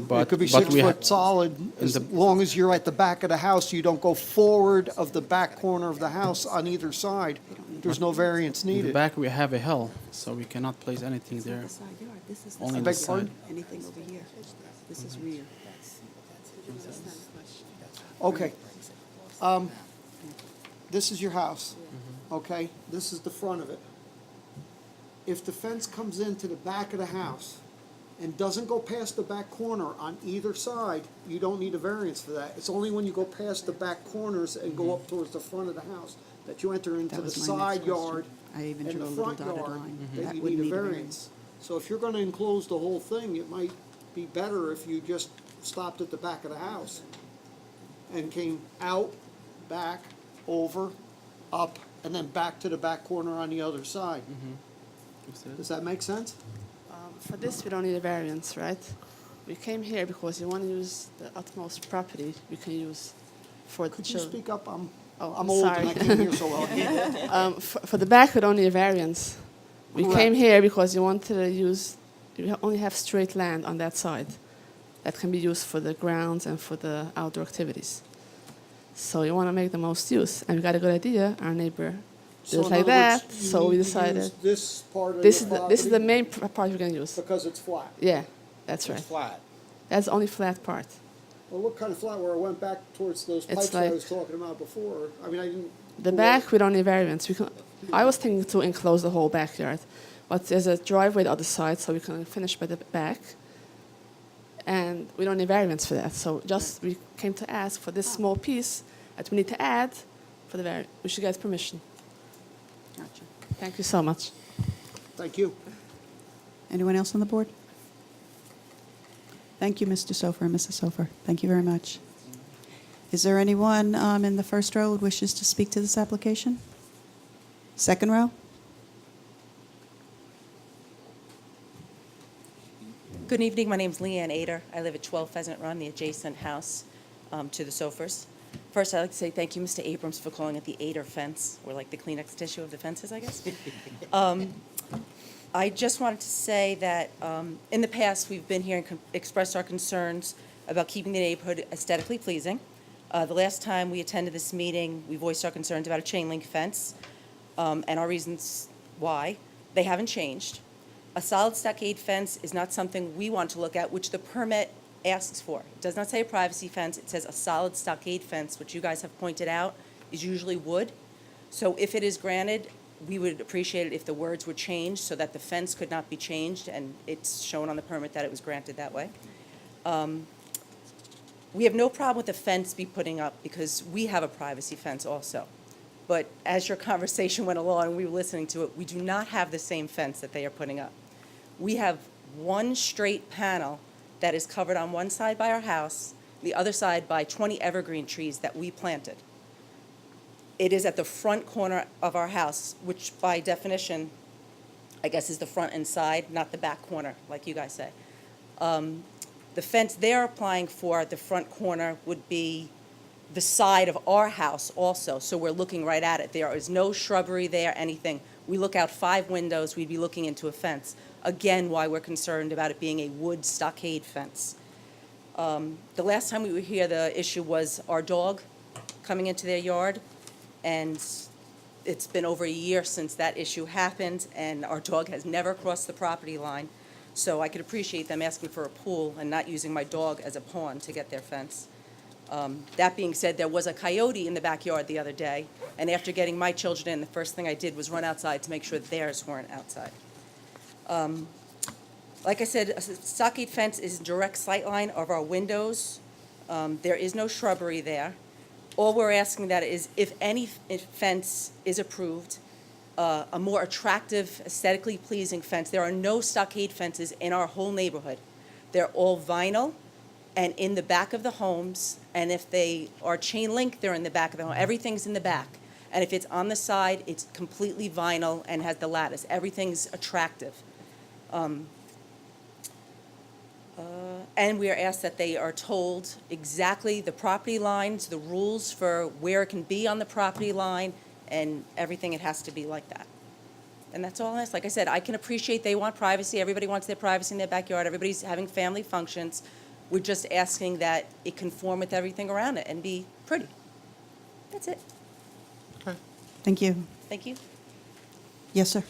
But It could be but 6 we ha- foot solid, as the- long as you're at the back of the house, you don't go forward of the back corner of the house on either side. There's no variance In the needed. back, we have a hill, so we cannot place anything there. This is Only I the beg side. pardon? Anything over here. This is rear. Okay. This is your house, okay? This is the front of it. If the fence comes into the back of the house and doesn't go past the back corner on either side, you don't need a variance for that. It's only when you go past the back corners and go up towards the front of the house that you enter into That the was my next side yard question. I even and drew the a little front dotted yard line. that That you would need a need a variance. So if you're gonna enclose the whole thing, it might be better if you just stopped at the back of the house and came out, back, over, up, and then back to the back corner on the other side. Does that make sense? For this, we don't need a variance, right? We came here because you want to use the utmost property we can use for the Could you children. speak up? I'm I'm old and I sorry. can't hear so well. For the back, we don't need a variance. We Correct. came here because you want to use, you only have straight land on that side that can be used for the grounds and for the outdoor activities. So you want to make the most use, and we got a good idea. Our neighbor So did it in like other that, words, you so need we to use decided this part of this your is the property main part we're gonna use. because it's flat. Yeah, that's It's right. flat. That's the only flat part. Well, what kind of flat where I went back towards those pipes It's that I like- was talking about before? I mean, I didn't The back, we don't need variance. I was thinking to enclose the whole backyard, but there's a driveway the other side, so we can finish by the back. And we don't need variance for that. So just we came to ask for this small piece that we need to add for the variance. We should get permission. Gotcha. Thank you so much. Thank you. Anyone else on the board? Thank you, Mr. Sofer and Mrs. Sofer. Thank you very much. Is there anyone in the first row who wishes to speak to this application? Second row? Good evening, my name's Leanne Ader. I live at 12 Pheasant Run, the adjacent house to the Sofers. First, I'd like to say thank you, Mr. Abrams, for calling it the Ader fence, or like the Kleenex tissue of the fences, I guess. I just wanted to say that in the past, we've been here and expressed our concerns about keeping the neighborhood aesthetically pleasing. The last time we attended this meeting, we voiced our concerns about a chain link fence and our reasons why. They haven't changed. A solid stockade fence is not something we want to look at, which the permit asks for. It does not say a privacy fence, it says a solid stockade fence, which you guys have pointed out is usually wood. So if it is granted, we would appreciate it if the words were changed so that the fence could not be changed, and it's shown on the permit that it was granted that way. We have no problem with the fence be putting up because we have a privacy fence also. But as your conversation went along and we were listening to it, we do not have the same fence that they are putting up. We have one straight panel that is covered on one side by our house, the other side by 20 evergreen trees that we planted. It is at the front corner of our house, which by definition, I guess is the front and side, not the back corner, like you guys say. The fence they're applying for at the front corner would be the side of our house also, so we're looking right at it. There is no shrubbery there, anything. We look out 5 windows, we'd be looking into a fence. Again, why we're concerned about it being a wood stockade fence. The last time we were here, the issue was our dog coming into their yard, and it's been over a year since that issue happened, and our dog has never crossed the property line. So I could appreciate them asking for a pool and not using my dog as a pawn to get their fence. That being said, there was a coyote in the backyard the other day, and after getting my children in, the first thing I did was run outside to make sure theirs weren't outside. Like I said, a stockade fence is direct sight line of our windows. There is no shrubbery there. All we're asking that is if any fence is approved, a more attractive, aesthetically pleasing fence. There are no stockade fences in our whole neighborhood. They're all vinyl and in the back of the homes, and if they are chain link, they're in the back of the home. Everything's in the back. And if it's on the side, it's completely vinyl and has the lattice. Everything's attractive. And we are asked that they are told exactly the property lines, the rules for where it can be on the property line, and everything, it has to be like that. And that's all I ask. Like I said, I can appreciate they want privacy. Everybody wants their privacy in their backyard. Everybody's having family functions. We're just asking that it conform with everything around it and be pretty. That's it. Thank you. Thank you. Yes, sir.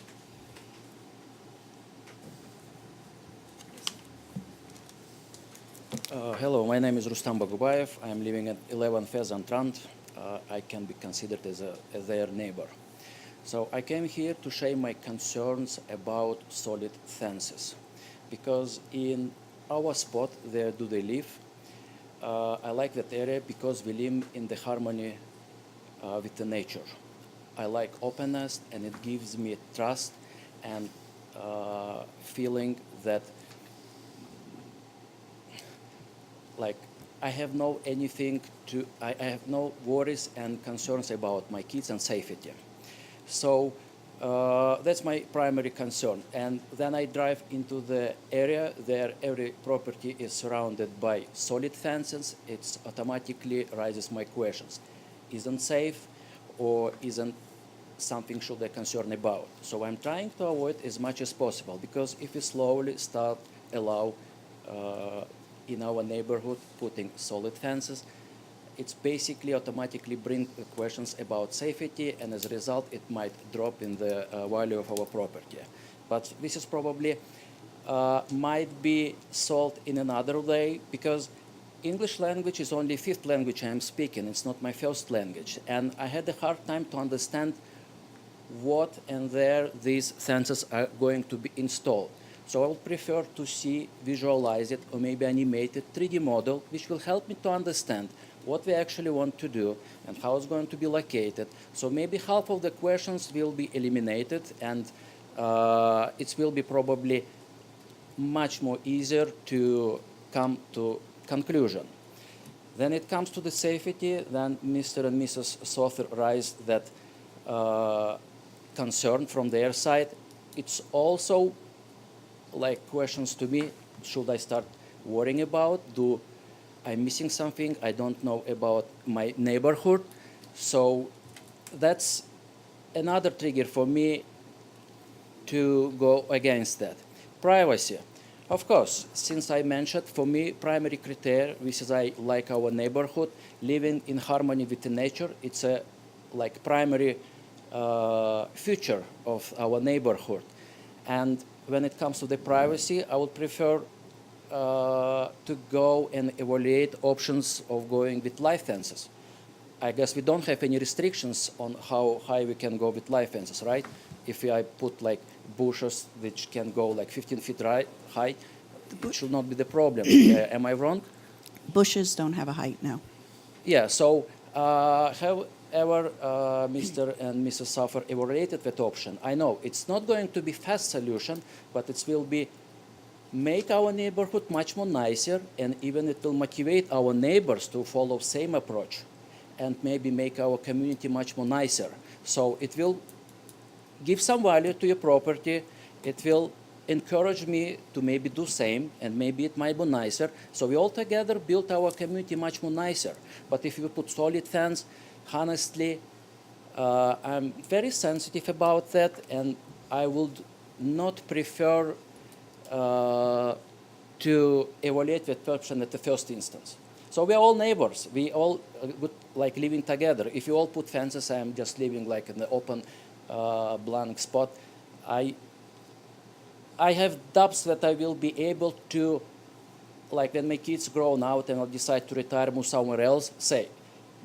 Hello, my name is Rustam Bagubayev. I'm living at 11 Pheasant Run. I can be considered as their neighbor. So I came here to share my concerns about solid fences, because in our spot, there do they live, I like that area because we live in the harmony with the nature. I like openness, and it gives me trust and feeling that like I have no anything to, I have no worries and concerns about my kids and safety. So that's my primary concern. And then I drive into the area there. Every property is surrounded by solid fences. It automatically raises my questions. Isn't safe, or isn't something should I concern about? So I'm trying to avoid as much as possible, because if we slowly start allow in our neighborhood putting solid fences, it's basically automatically bring questions about safety, and as a result, it might drop in the value of our property. But this is probably might be solved in another way, because English language is only fifth language I'm speaking. It's not my first language. And I had a hard time to understand what and where these fences are going to be installed. So I would prefer to see, visualize it, or maybe animated 3D model, which will help me to understand what we actually want to do and how it's going to be located. So maybe half of the questions will be eliminated, and it will be probably much more easier to come to conclusion. Then it comes to the safety, then Mr. and Mrs. Sofer raised that concern from their side. It's also like questions to me, should I start worrying about? Do I'm missing something I don't know about my neighborhood? So that's another trigger for me to go against that. Privacy. Of course, since I mentioned, for me, primary criteria, which is I like our neighborhood, living in harmony with the nature, it's a like primary feature of our neighborhood. And when it comes to the privacy, I would prefer to go and evaluate options of going with live fences. I guess we don't have any restrictions on how high we can go with live fences, right? If I put like bushes which can go like 15 feet high, it should not be the problem. Am I wrong? Bushes don't have a height, no. Yeah, so however, Mr. and Mrs. Suffer evaluated that option. I know it's not going to be fast solution, but it will be make our neighborhood much more nicer, and even it will motivate our neighbors to follow same approach, and maybe make our community much more nicer. So it will give some value to your property. It will encourage me to maybe do same, and maybe it might be nicer. So we all together build our community much more nicer. But if you put solid fence, honestly, I'm very sensitive about that, and I would not prefer to evaluate that option at the first instance. So we are all neighbors. We all like living together. If you all put fences, I'm just living like in the open, blank spot. I have doubts that I will be able to, like when my kids grow out and I'll decide to retire, move somewhere else, say,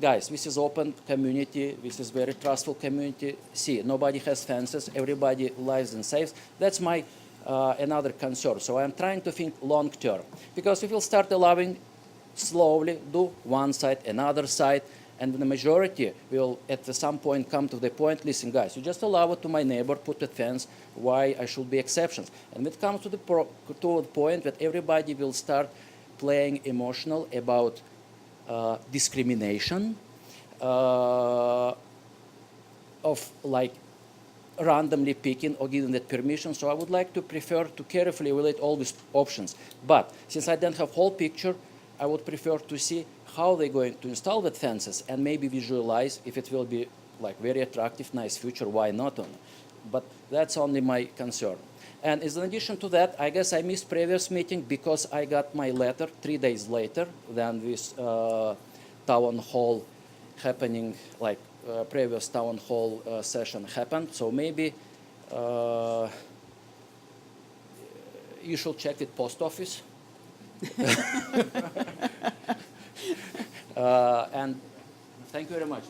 guys, this is open community, this is very trustful community. See, nobody has fences, everybody lives and saves. That's my another concern. So I'm trying to think long term. Because if we'll start allowing slowly, do one side, another side, and the majority will at some point come to the point, listen guys, you just allow it to my neighbor, put a fence, why I should be exceptions. And it comes to the point that everybody will start playing emotional about discrimination, of like randomly picking or giving that permission. So I would like to prefer to carefully evaluate all these options. But since I don't have whole picture, I would prefer to see how they're going to install the fences and maybe visualize if it will be like very attractive, nice future, why not on. But that's only my concern. And as an addition to that, I guess I missed previous meeting because I got my letter 3 days later than this town hall happening, like previous town hall session happened. So maybe you should check with post office. And thank you very much.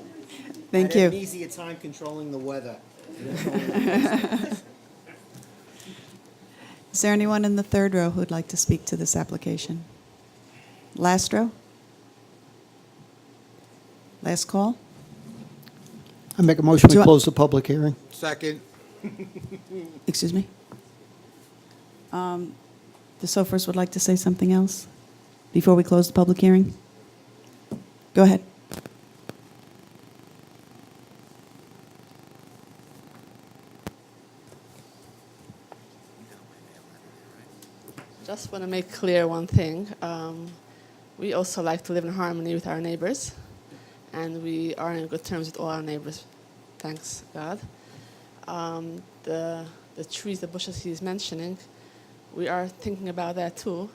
Thank I had an you. easier time controlling the weather. Is there anyone in the third row who would like to speak to this application? Last row? Last call? I make a motion Do to I- close the public hearing. Second. Excuse me? The Sofers would like to say something else before we close the public hearing? Go ahead. Just want to make clear one thing. We also like to live in harmony with our neighbors, and we are in good terms with all our neighbors, thanks God. The trees, the bushes he's mentioning, we are thinking about that too.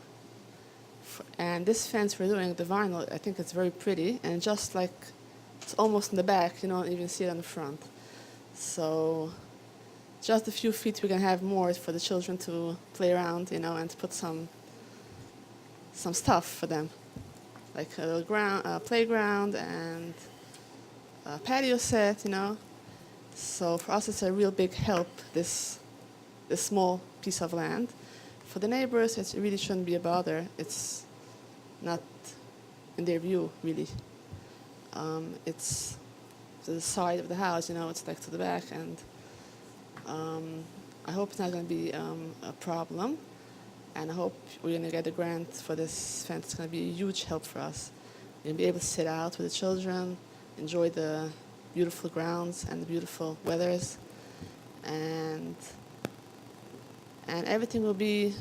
And this fence we're doing, the vinyl, I think it's very pretty, and just like it's almost in the back, you don't even see it on the front. So just a few feet we can have more for the children to play around, and to put some stuff for them. like a playground and a patio set, you know. So for us, it's a real big help, this small piece of land. For the neighbors, it really shouldn't be a bother. It's not in their view, really. It's to the side of the house, you know, it's like to the back, and I hope it's not going to be a problem, and I hope we're going to get a grant for this fence. It's going to be a huge help for us. We're going to be able to sit out with the children, enjoy the beautiful grounds and the beautiful weathers, and everybody will be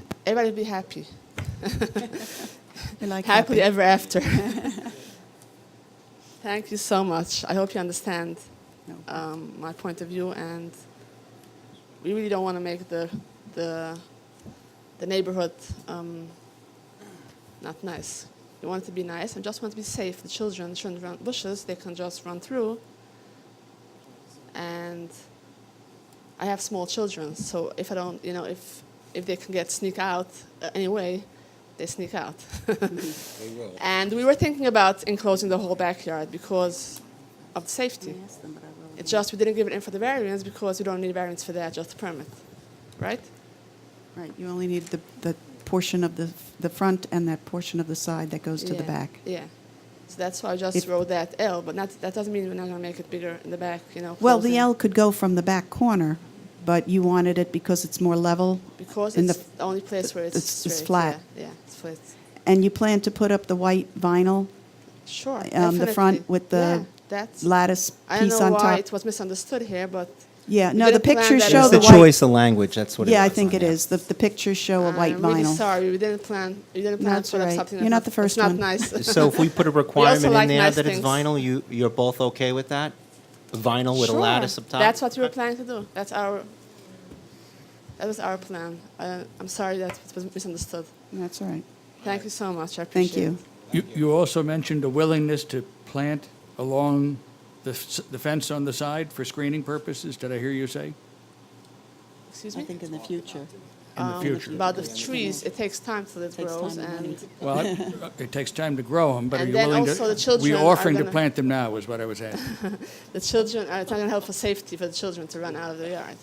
happy. We like Happily happy. ever after. Thank you so much. I hope you understand my point of view, and we really don't want to make the neighborhood not nice. We want it to be nice and just want to be safe. The children shouldn't run bushes; they can just run through. And I have small children, so if I don't, you know, if they can sneak out anyway, they sneak out. They will. And we were thinking about enclosing the whole backyard because of the safety. It's just we didn't give it in for the variance because we don't need a variance for that, just a permit, right? Right, you only need the portion of the front and that portion of the side that goes to the Yeah, back. Yeah. So that's why I just If- wrote that L, but that doesn't mean we're not going to make it bigger in the back, you know. Well, close the in. L could go from the back corner, but you wanted it because it's more level, Because in it's the- the only place where it's it's straight. flat. Yeah, it's flat. and you plan to put up the white vinyl, Sure, the definitely. front with the Yeah, that's, lattice I don't piece know on why top? it was misunderstood here, but Yeah, we no, the didn't plan pictures that show as the It's a the white. choice of language, that's what it was. Yeah, I think on it there. is. The pictures show a white I'm really vinyl. sorry, we didn't plan No, to it's put all up right. something You're not the that's first not one. nice. So if we put a requirement in like there nice that it's things. vinyl, you're both okay with that? Vinyl with a Sure, lattice up top? that's what we were planning to do. That was our plan. I'm sorry that it was misunderstood. That's all right. Thank you so much, I Thank appreciate you. it. You also mentioned a willingness to plant along the fence on the side for screening purposes, did I hear you say? Excuse I me? think in the future. In the future? About the trees, it takes time till it Takes grows, time and money. and Well, it takes time to grow them, but are And you then willing to? also the children We're are offering to gonna- plant them now, is what I was asking. the children, it's not going to help for safety for the children to run out of the yard.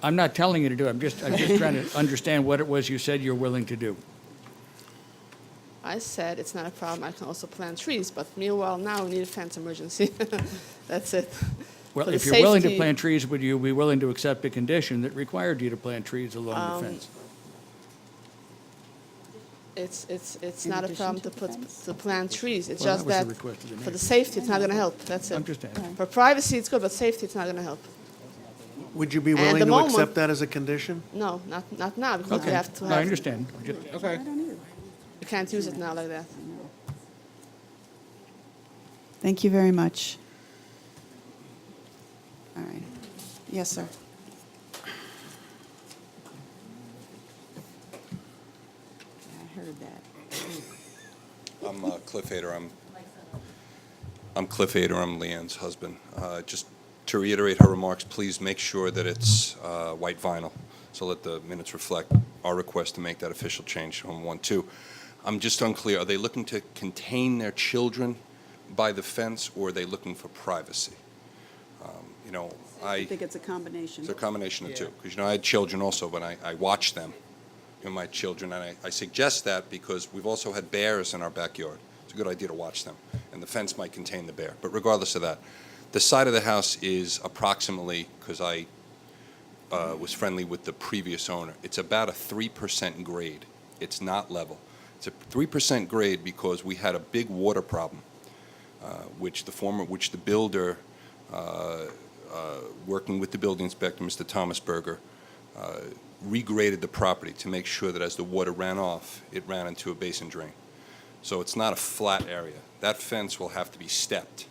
I'm not telling you to do it, I'm just trying to understand what it was you said you're willing to do. I said it's not a problem, I can also plant trees, but meanwhile, now we need a fence emergency. That's it. Well, For the if you're willing to safety- plant trees, would you be willing to accept a condition that required you to plant trees along the fence? It's In not a addition problem to to the put, fence? to plant trees, it's Well, just that that was the request of the for the neighbors. safety, it's not going to help, that's I'm it. just asking. For privacy, it's good, but safety, it's not going to help. Would you be And willing the to moment- accept that as a condition? No, not now, because we Okay, have to No, I have, understand. Okay. we can't use it now like that. Thank you very much. All right. Yes, sir. I heard that. I'm Cliff Hader. I'm Cliff Hader. I'm Leanne's husband. Just to reiterate her remarks, please make sure that it's white vinyl. So let the minutes reflect our request to make that official change on 1-2. I'm just unclear. Are they looking to contain their children by the fence, or are they looking for privacy? You know, I think it's a combination. it's a combination of two. Because, you know, I had children also, but I watched them, you know, my children, and I suggest that because we've also had bears in our backyard. It's a good idea to watch them, and the fence might contain the bear. But regardless of that, the side of the house is approximately, because I was friendly with the previous owner, it's about a 3% grade. It's not level. It's a 3% grade because we had a big water problem, which the builder, working with the building inspector, Mr. Thomas Berger, regraded the property to make sure that as the water ran off, it ran into a basin drain. So it's not a flat area. That fence will have to be stepped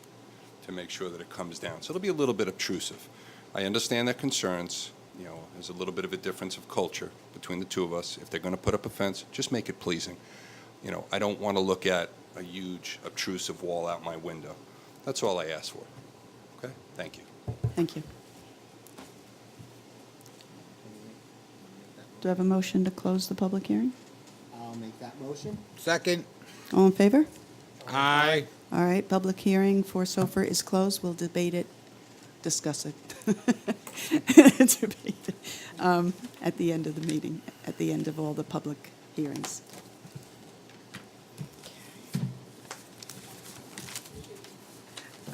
to make sure that it comes down. So it'll be a little bit obtrusive. I understand their concerns. You know, there's a little bit of a difference of culture between the two of us. If they're going to put up a fence, just make it pleasing. You know, I don't want to look at a huge obtrusive wall out my window. That's all I ask for. Okay? Thank you. Thank you. Do I have a motion to close the public hearing? I'll make that Motion? Second. All in favor? Aye. All right, public hearing for SOFR is closed. We'll debate it, discuss it. Debate it, at the end of the meeting, at the end of all the public hearings.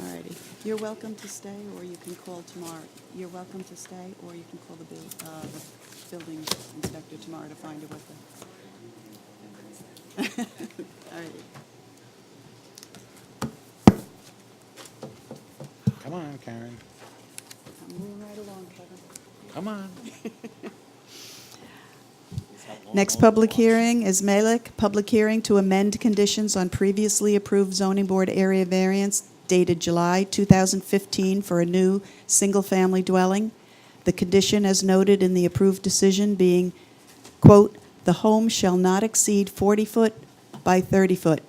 All righty. You're welcome to stay, or you can call tomorrow. You're welcome to stay, or you can call the building inspector tomorrow to find out what the... All righty. Come on, Karen. I'm moving right along, Kevin. Come on. Next public hearing is Malik, public hearing to amend conditions on previously approved zoning board area variance dated July 2015 for a new single-family dwelling. The condition as noted in the approved decision being, quote, "The home shall not exceed 40 foot by 30 foot.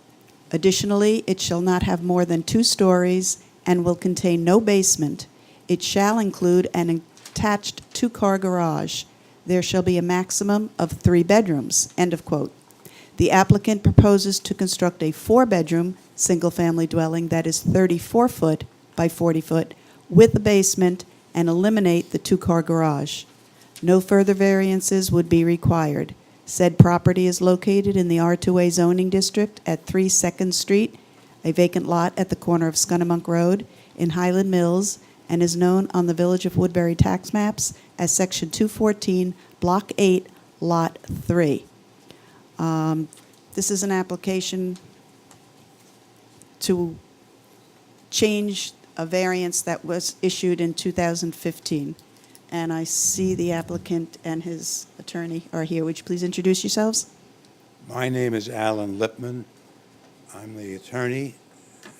Additionally, it shall not have more than 2 stories and will contain no basement. It shall include an attached 2-car garage. There shall be a maximum of 3 bedrooms," end of quote. The applicant proposes to construct a 4-bedroom, single-family dwelling that is 34 foot by 40 foot with a basement and eliminate the 2-car garage. No further variances would be required. Said property is located in the R2A zoning district at 3 2nd Street, a vacant lot at the corner of Scunamunk Road in Highland Mills, and is known on the Village of Woodbury tax maps as Section 214, Block 8, Lot 3. This is an application to change a variance that was issued in 2015. And I see the applicant and his attorney are here. Would you please introduce yourselves? My name is Alan Lipman. I'm the attorney,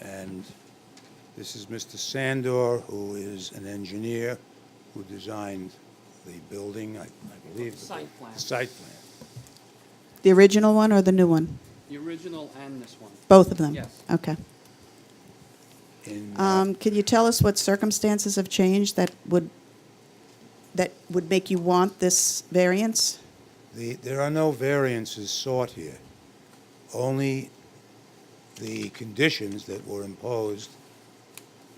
and this is Mr. Sandor, who is an engineer who designed the building, I believe. Site plan. The site plan. The original one or the new one? The original and this one. Both of them? Yes. Okay. In, Can you tell us what circumstances have changed that would make you want this variance? there are no variances sought here, only the conditions that were imposed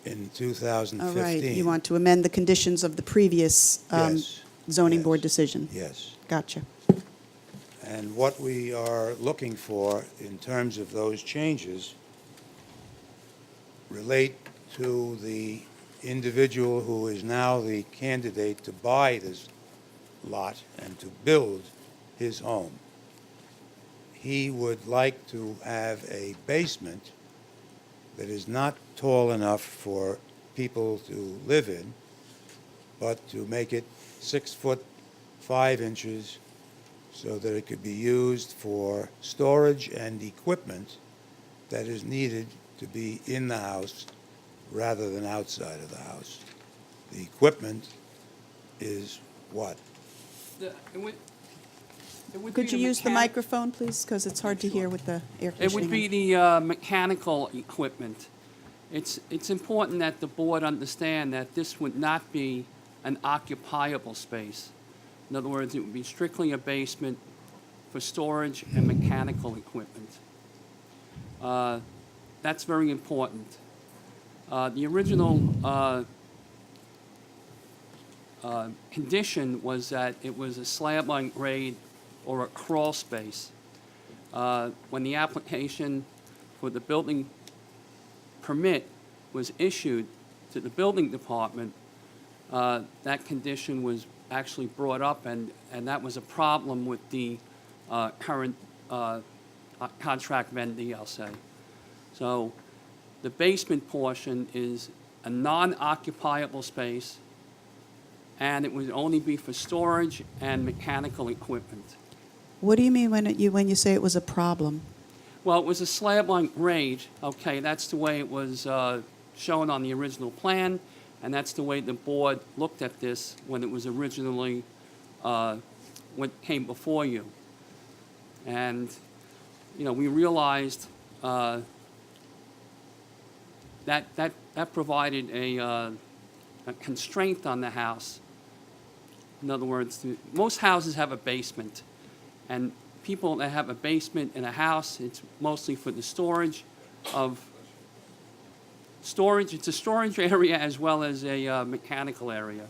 in 2015. All right, you want to amend the conditions of the previous Yes, zoning yes, board decision? Yes. Gotcha. And what we are looking for in terms of those changes relate to the individual who is now the candidate to buy this lot and to build his home. He would like to have a basement that is not tall enough for people to live in, but to make it 6 foot 5 inches so that it could be used for storage and equipment that is needed to be in the house rather than outside of the house. The equipment is what? Could you use the microphone, please? Because it's hard to hear with the air It conditioning. would be the mechanical equipment. It's important that the board understand that this would not be an occupiable space. In other words, it would be strictly a basement for storage and mechanical equipment. That's very important. The original condition was that it was a slab-on grade or a crawl space. When the application for the building permit was issued to the building department, that condition was actually brought up, and that was a problem with the current contract vendor, I'll say. So the basement portion is a non-occupiable space, and it would only be for storage and mechanical equipment. What do you mean when you say it was a problem? Well, it was a slab-on grade, okay, that's the way it was shown on the original plan, and that's the way the board looked at this when it was originally, came before you. And, you know, we realized that provided a constraint on the house. In other words, most houses have a basement, and people that have a basement in a house, it's mostly for the storage of storage. It's a storage area as well as a mechanical area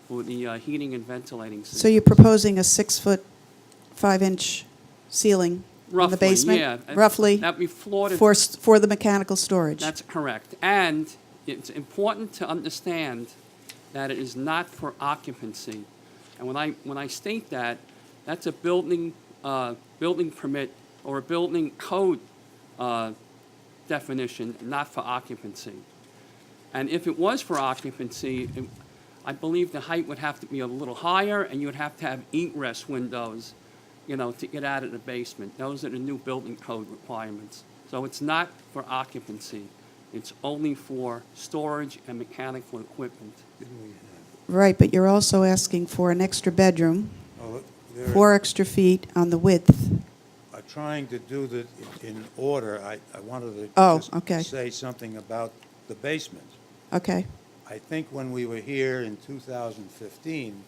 for the heating and ventilating system. So you're proposing a 6-foot, 5-inch ceiling on the Roughly, basement? yeah. Roughly? That'd be floored. For the mechanical storage? That's correct. And it's important to understand that it is not for occupancy. And when I state that, that's a building permit or a building code definition, not for occupancy. And if it was for occupancy, I believe the height would have to be a little higher, and you would have to have egress windows, to get out of the basement. Those are the new building code requirements. So it's not for occupancy. It's only for storage and mechanical equipment. Right, but you're also asking for an extra bedroom, Well, there- 4 extra feet on the width. Trying to do that in order, I wanted to Oh, just okay. say something about the basement. Okay. I think when we were here in 2015,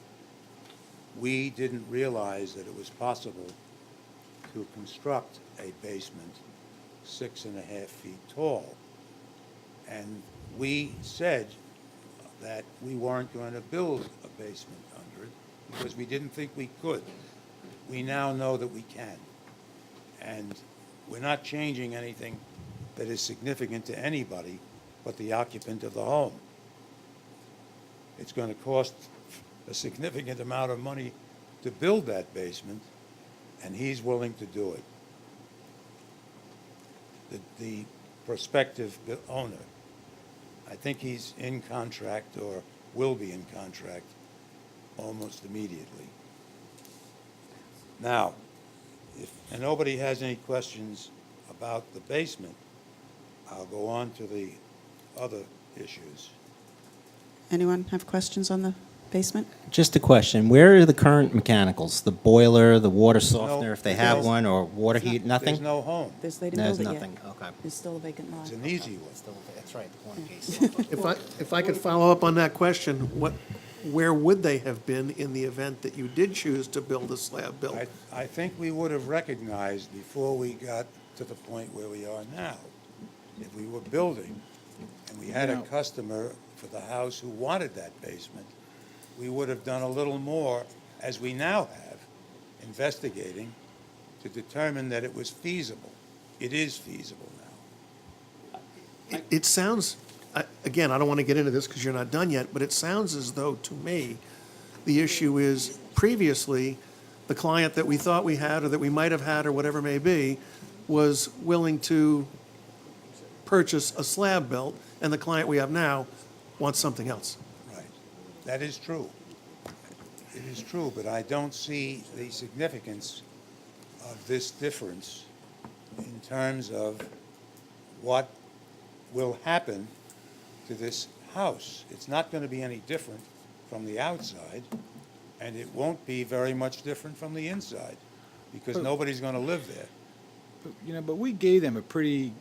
we didn't realize that it was possible to construct a basement 6.5 feet tall. And we said that we weren't going to build a basement under it because we didn't think we could. We now know that we can. And we're not changing anything that is significant to anybody but the occupant of the home. It's going to cost a significant amount of money to build that basement, and he's willing to do it. The prospective owner, I think he's in contract or will be in contract almost immediately. Now, if nobody has any questions about the basement, I'll go on to the other issues. Anyone have questions on the basement? Just a question, where are the current mechanicals? The boiler, the water softener, if they there's have no- one, or water heat, nothing? There's no home. They didn't There's build it yet. nothing, okay. It's still a vacant lot. It's an easy one. That's right, the corner case. If I could follow up on that question, where would they have been in the event that you did choose to build a slab built? I think we would have recognized before we got to the point where we are now, if we were building and we had a customer for the house who wanted that basement, we would have done a little more, as we now have, investigating to determine that it was feasible. It is feasible now. It sounds, again, I don't want to get into this because you're not done yet, but it sounds as though, to me, the issue is previously, the client that we thought we had or that we might have had or whatever may be was willing to purchase a slab built, and the client we have now wants something else. Right. That is true. It is true, but I don't see the significance of this difference in terms of what will happen to this house. It's not going to be any different from the outside, and it won't be very much different from the inside, because nobody's going to live there. But we gave them a pretty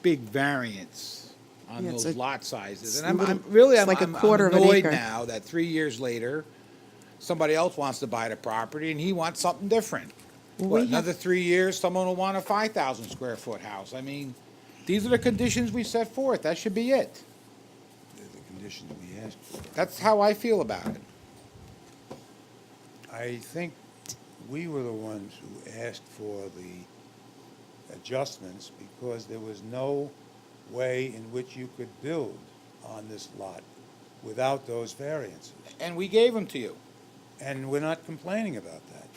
big variance on Yeah, it's those a- lot sizes. it's And I'm little- really, it's I'm like a I'm quarter of an annoyed acre. now that 3 years later, somebody else wants to buy the property and he wants something different. Well, What, we have- another 3 years, someone will want a 5,000 square foot house. I mean, these are the conditions we set forth. That should be it. The conditions we asked for. That's how I feel about it. I think we were the ones who asked for the adjustments because there was no way in which you could build on this lot without those variances. And we gave them to you. And we're not complaining about that.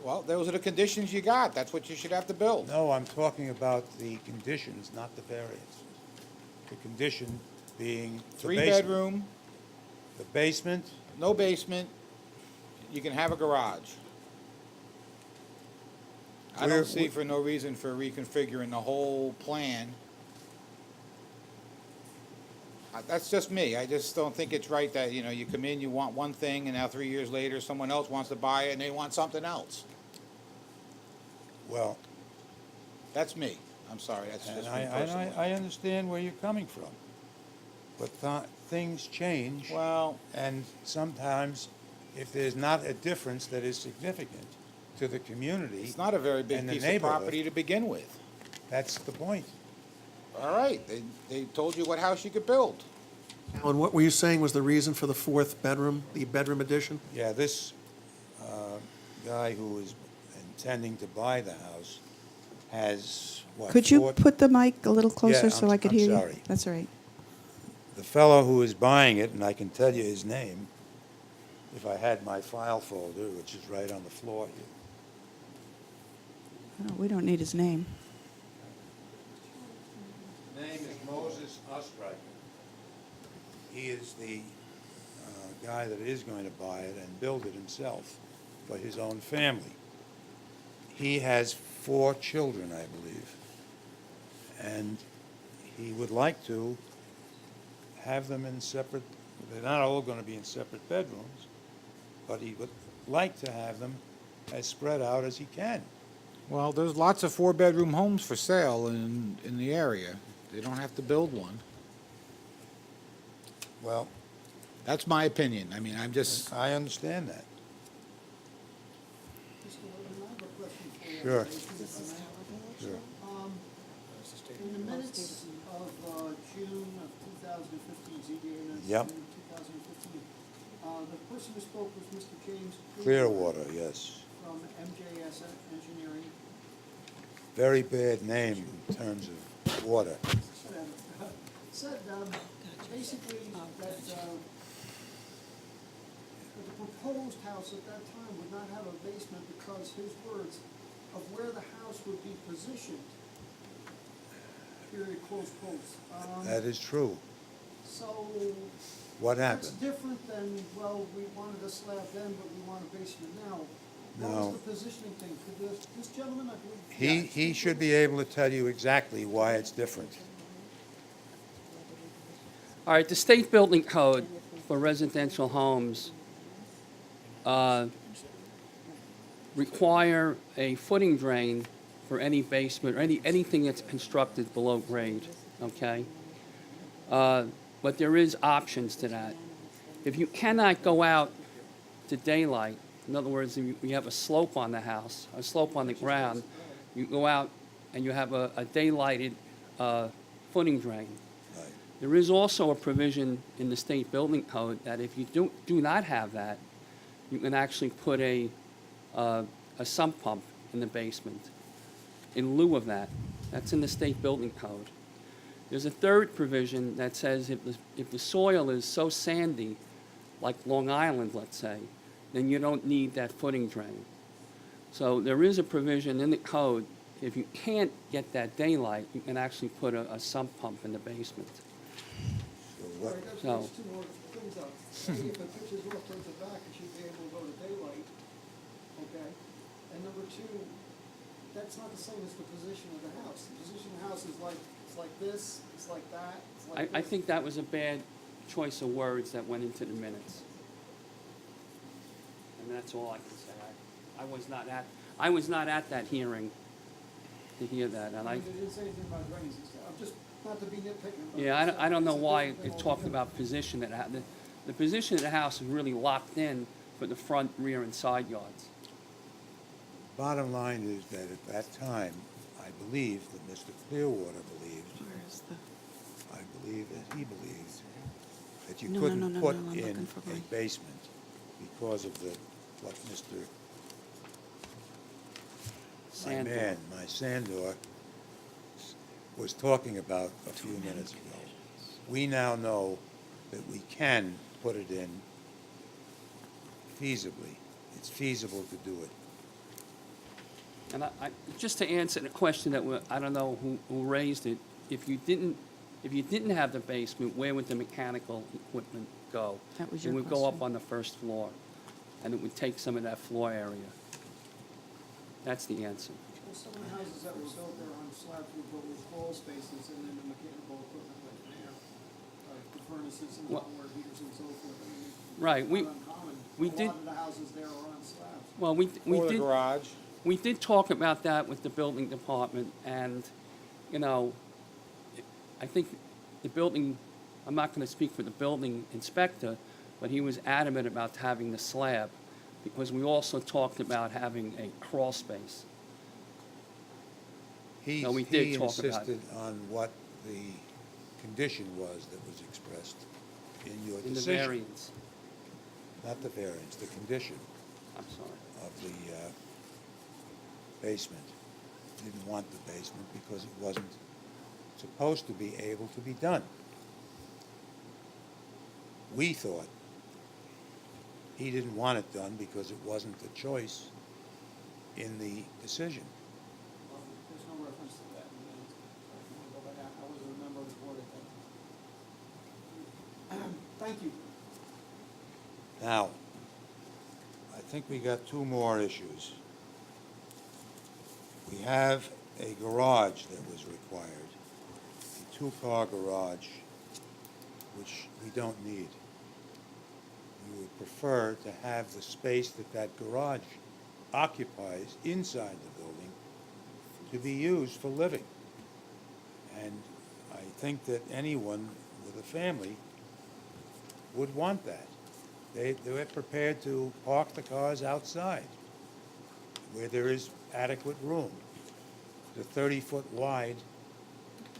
Well, those are the conditions you got. That's what you should have to build. No, I'm talking about the conditions, not the variances. The condition being the Three basement. bedroom, The basement, no basement, you can have a garage. I Where- don't see for no reason for reconfiguring the whole plan. That's just me. I just don't think it's right that, you come in, you want one thing, and now 3 years later, someone else wants to buy it, and they want something else. well, That's me. I'm sorry, that's and just me personally. I understand where you're coming from. But things change. Well, And sometimes, if there's not a difference that is significant, to the community. It's not a very big and the piece of neighborhood. property to begin with. That's the point. All right, they told you what house you could build. Alan, what were you saying was the reason for the fourth bedroom, the bedroom addition? Yeah, this guy who is intending to buy the house has, what, Could you four- put the mic a little closer Yeah, so I'm- I could I'm hear you? sorry. That's all right. The fellow who is buying it, and I can tell you his name, if I had my file folder, which is right on the floor here. Oh, we don't need his name. His name is Moses Ostreicher. He is the guy that is going to buy it and build it himself for his own family. He has 4 children, I believe, and he would like to have them in separate, they're not all going to be in separate bedrooms, but he would like to have them as spread out as he can. Well, there's lots of 4-bedroom homes for sale in the area. They don't have to build one. Well, That's my opinion. I mean, I'm just, I understand that. Sure. Sure. Sure. In the minutes of June of 2015, ZBA minutes Yep. June of 2015, the person who spoke was Mr. James Clearwater, yes. from MJS Engineering. Very bad name in terms of water. Said basically that the proposed house at that time would not have a basement because his words of where the house would be positioned, period, close quotes. That is true. So What that's happened? different than, well, we wanted a slab then, but we want a basement now. What No. was the positioning thing? Could this gentleman, I believe? He should be able to tell you exactly why it's different. All right, the state building code for residential homes require a footing drain for any basement or anything that's constructed below grade, okay? But there is options to that. If you cannot go out to daylight, in other words, if you have a slope on the house, a slope on the ground, you go out and you have a daylighted footing drain. There is also a provision in the state building code that if you do not have that, you can actually put a sump pump in the basement in lieu of that. That's in the state building code. There's a third provision that says if the soil is so sandy, like Long Island, let's say, then you don't need that footing drain. So there is a provision in the code, if you can't get that daylight, you can actually put a sump pump in the basement. All right, that's So- those 2 more things out. If it pitches off towards the back, it should be able to go to daylight, okay? And number 2, that's not the same as the position of the house. The position of the house is like, it's like this, it's like that, it's like I this. think that was a bad choice of words that went into the minutes. And that's all I can say. I was not at that hearing to hear that, and They didn't say anything about drains and stuff. I'm just, not to be nitpicking. but yeah, I don't know it's a why different it thing talked altogether. about position of the house. The position of the house is really locked in for the front, rear, and side yards. Bottom line is that at that time, I believe that Mr. Clearwater believed, I believe that he believed that you No, no, couldn't no, no, put no, I'm in looking for a mine. basement because of what Mr. My Sandor. man, my Sandor, was talking about a few minutes ago. We now know that we can put it in feasibly. It's feasible to do it. And just to answer the question that I don't know who raised it, if you didn't have the basement, where would the mechanical equipment go? That was your It would go up question. on the first floor, and it would take some of that floor area. That's the answer. Well, some of the houses that were built there on slabs were built with crawl spaces and then the mechanical equipment went in there. The furnaces and Well- hot water heaters and so forth. I mean, Right, it's we- not uncommon. we A did- lot of the houses there are on slabs. Well, we or the did. garage. We did talk about that with the building department, and, you know, I think the building, I'm not gonna speak for the building inspector, but he was adamant about having the slab. because we also talked about having a crawl space. He No, we did talk about it. insisted on what the condition was that was expressed in your In the decision. variance, Not the variance, the condition I'm sorry. of the basement. Didn't want the basement because it wasn't supposed to be able to be done. We thought he didn't want it done because it wasn't the choice in the decision. There's no reference to that in the minutes. I wasn't a member of the board at that time. Thank you. Now, I think we got two more issues. We have a garage that was required, a two-car garage, which we don't need. We would prefer to have the space that that garage occupies inside the building to be used for living. And I think that anyone with a family would want that. They're prepared to park the cars outside where there is adequate room. The 30-foot wide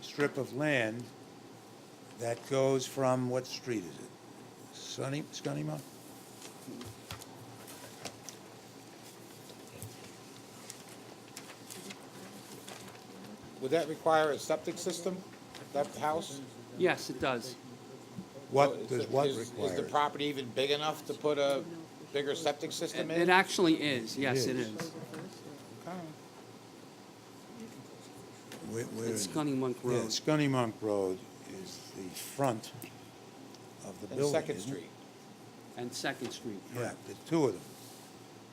strip of land that goes from, what street is it? Scunnamunk? Would that require a septic system, that house? Yes, it does. What does what Is the require? property even big enough to put a bigger septic system in? It actually is, yes, it is. It's Scunnamunk Yeah, Road. Scunnamunk Road is the front of the And building. Second isn't it? Street. And Second Street. Yeah, there's two of them.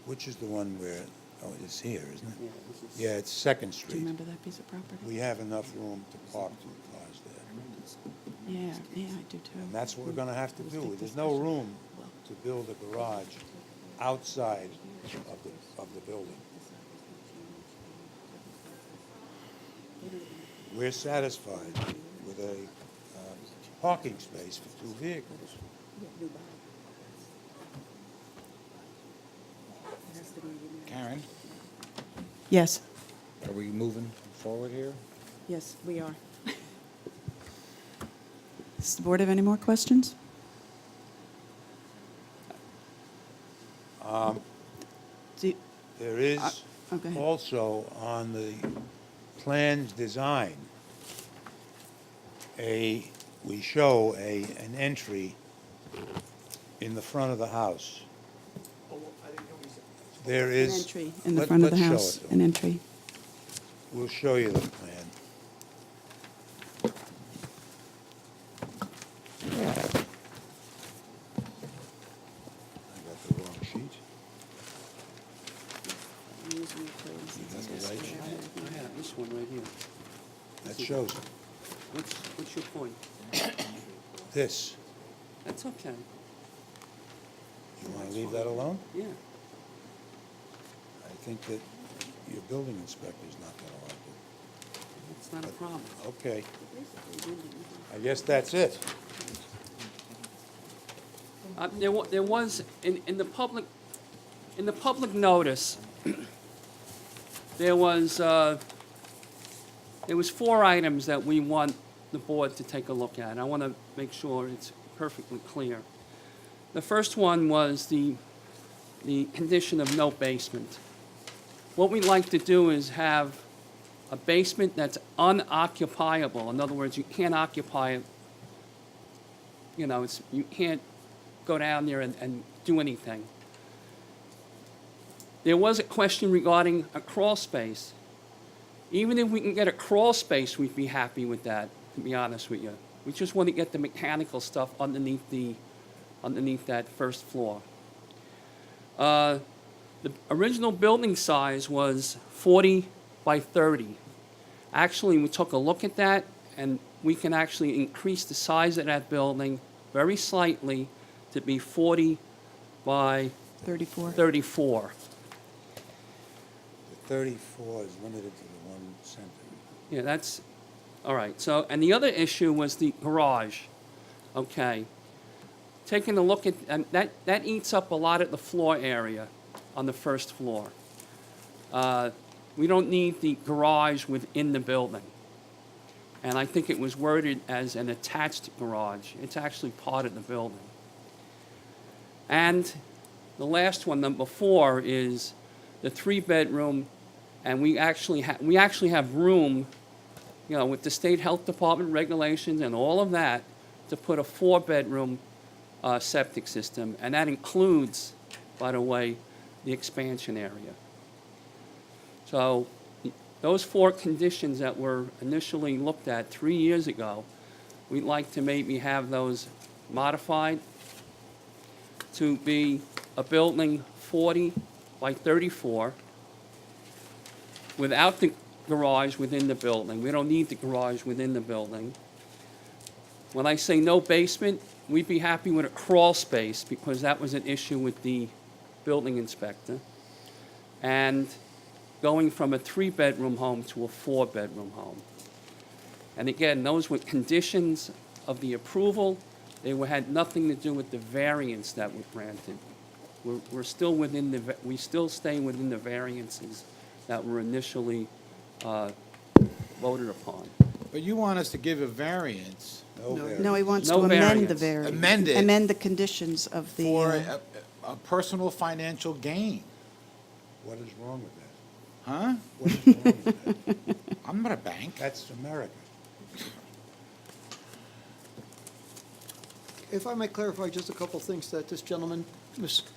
Which is the one where, oh, it's here, isn't it? Yeah, this is- Yeah, it's Second Do you Street. remember that piece of property? We have enough room to park two cars there. Yeah, yeah, I do too. And that's what we're gonna have to do. There's no room to build a garage outside of the building. We're satisfied with a parking space for two vehicles. Karen, Yes, are we moving forward here? yes, we are. Does the board have any more questions? Do- There is oh, go ahead. also on the plans design, we show an entry in the front of the house. There An is. entry in the let- front of the let's show house, it. an entry. We'll show you the plan. I got the wrong sheet. You got the right sheet? I have this one right here. That shows it. What's your point? This. That's okay. You want to leave that alone? Yeah. I think that your building inspector's not going to like it. It's not a problem. Okay. I guess that's it. There was, in the public notice, there was 4 items that we want the board to take a look at. I want to make sure it's perfectly clear. The first one was the condition of no basement. What we'd like to do is have a basement that's unoccupiable. In other words, you can't occupy it. You know, you can't go down there and do anything. There was a question regarding a crawl space. Even if we can get a crawl space, we'd be happy with that, to be honest with you. We just want to get the mechanical stuff underneath that first floor. The original building size was 40 by 30. Actually, we took a look at that, and we can actually increase the size of that building very slightly to be 40 by 34. 34. The 34 is limited to the one center. Yeah, that's, all right. So, and the other issue was the garage. Okay. Taking a look at, and that eats up a lot of the floor area. on the first floor. We don't need the garage within the building. And I think it was worded as an attached garage. It's actually part of the building. And the last one, number 4, is the 3-bedroom, and we actually have room, you know, with the state health department regulations and all of that, to put a 4-bedroom septic system, and that includes, by the way, the expansion area. So those 4 conditions that were initially looked at 3 years ago, we'd like to maybe have those modified to be a building 40 by 34 without the garage within the building. We don't need the garage within the building. When I say no basement, we'd be happy with a crawl space because that was an issue with the building inspector. And going from a 3-bedroom home to a 4-bedroom home. And again, those were conditions of the approval. They had nothing to do with the variance that was granted. We still stay within the variances that were initially voted upon. But you want us to give a variance No, he wants to No amend the variance. variance. Amend it. Amend the conditions of the. for a personal financial gain. What is wrong with that? Huh? What is wrong with that? I'm not a bank. That's America. If I might clarify just a couple things that this gentleman,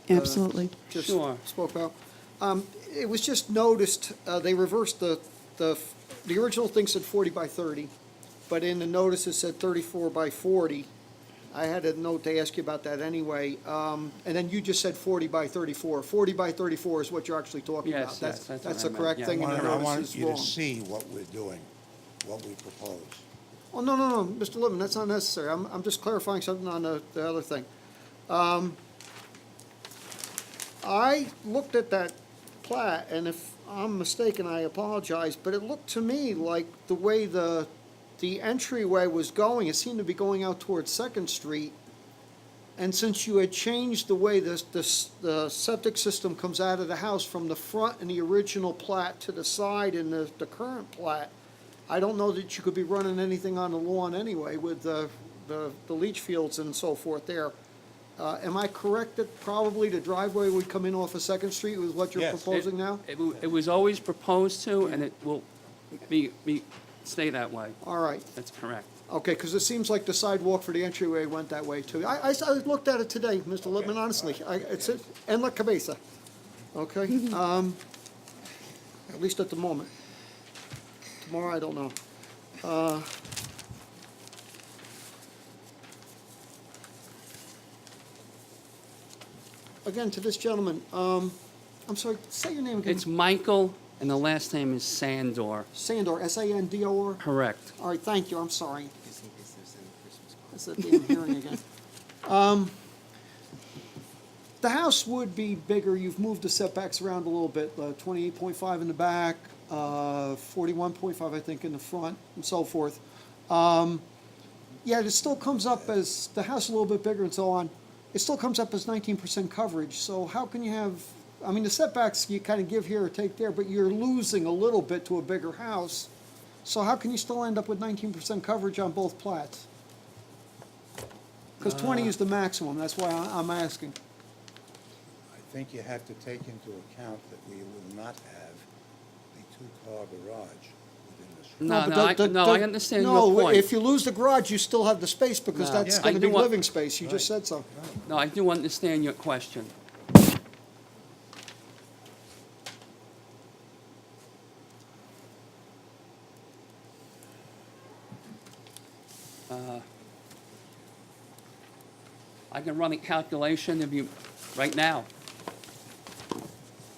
Absolutely. just Sure. spoke about. It was just noticed, they reversed the original thing said 40 by 30, but in the notice it said 34 by 40. I had a note to ask you about that anyway. And then you just said 40 by 34. 40 by 34 is what you're actually talking Yes, about. yes, that's what That's I the meant, correct yeah. thing, and the I notice want is you to wrong. see what we're doing, what we propose. Oh, no, Mr. Lippman, that's not necessary. I'm just clarifying something on the other thing. I looked at that plat, and if I'm mistaken, I apologize, but it looked to me like the way the entryway was going, it seemed to be going out towards Second Street. And since you had changed the way the septic system comes out of the house from the front in the original plat to the side in the current plat, I don't know that you could be running anything on the lawn anyway with the leach fields and so forth there. Am I correct that probably the driveway would come in off of Second Street with what you're Yes. proposing now? It was always proposed to, and it will stay that way. All right, That's correct. okay, because it seems like the sidewalk for the entryway went that way too. I looked at it today, Mr. Lippman, honestly. It's en la cabeza, okay? At least at the moment. Tomorrow, I don't know. Again, to this gentleman, I'm sorry, say your name again. It's Michael, and the last name is Sandor. Sandor, S-A-N-D-O-R? Correct. All right, thank you, I'm sorry. That's a damn hearing again. The house would be bigger, you've moved the setbacks around a little bit, 28.5 in the back, 41.5, I think, in the front, and so forth. Yeah, it still comes up as, the house a little bit bigger and so on, it still comes up as 19% coverage, so how can you have, I mean, the setbacks you kind of give here or take there, but you're losing a little bit to a bigger house, so how can you still end up with 19% coverage on both plats? Because 20 is the maximum, that's why I'm asking. I think you have to take into account that we will not have the two-car garage within this. No, I understand your No, point. if you lose the garage, you still have the space, because No. that's Yeah. going to I do be want- living space, you just said so. No, I do understand your question. I can run a calculation if you, right now.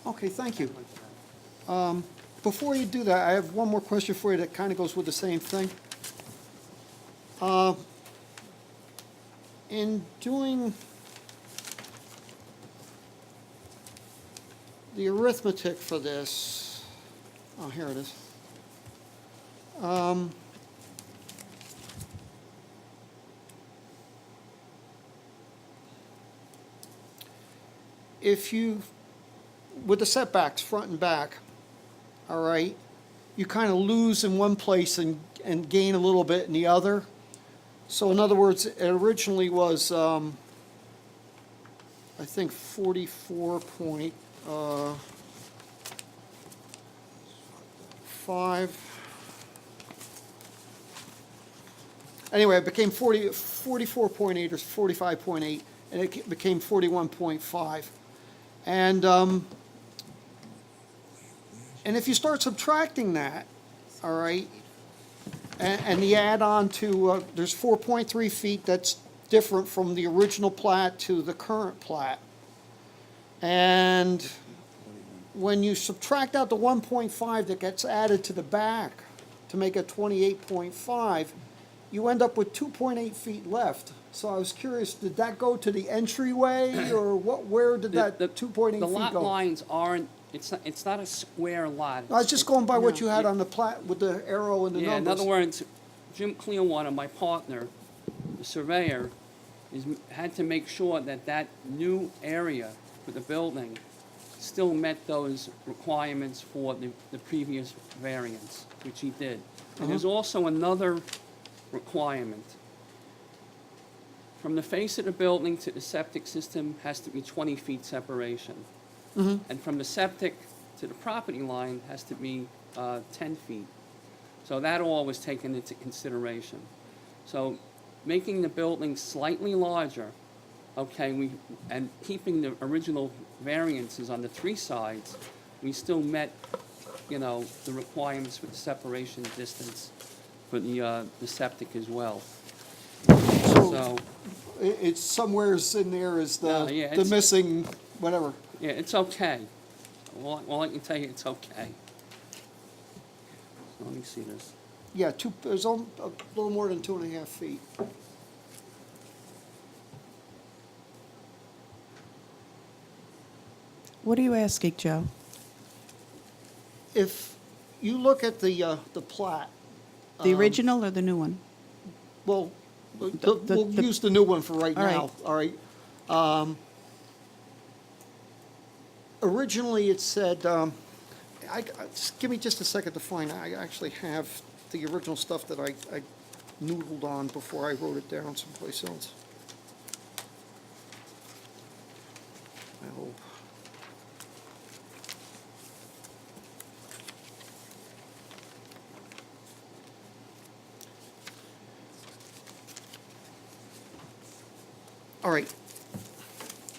Okay, thank you. Before you do that, I have one more question for you that kind of goes with the same thing. In doing the arithmetic for this, oh, here it is. If you with the setbacks, front and back, all right, you kind of lose in one place and gain a little bit in the other. So in other words, it originally was, I think 44.5. Anyway, it became 44.8 or 45.8, and it became 41.5. And if you start subtracting that, all right, and the add-on to, there's 4.3 feet that's different from the original plat to the current plat. And when you subtract out the 1.5 that gets added to the back to make it 28.5, you end up with 2.8 feet left. So I was curious, did that go to the entryway, or what, where did that 2.8 feet go? The lot lines aren't, it's not a square lot. I was just going by what you had on the plat with the arrow and the Yeah, numbers. in other words, Jim Clearwater, my partner, the surveyor, had to make sure that that new area for the building still met those requirements for the previous variance, which he did. And there's also another requirement. From the face of the building to the septic system has to be 20 feet separation. And from the septic to the property line has to be 10 feet. So that all was taken into consideration. So making the building slightly larger, okay, and keeping the original variances on the three sides, we still met, you know, the requirements for the separation distance for the septic as well. So, It's somewheres in there is Yeah, the it's- missing, whatever. yeah, it's okay. Well, I can tell you it's okay. Let me see this. Yeah, there's a little more than 2.5 feet. What are you asking, Joe? If you look at the plat. The original or the new one? Well, The- we'll use the new one for right All right. now, all right? Originally, it said, just give me just a second to find, I actually have the original stuff that I noodled on before I wrote it down someplace else. I hope. All right.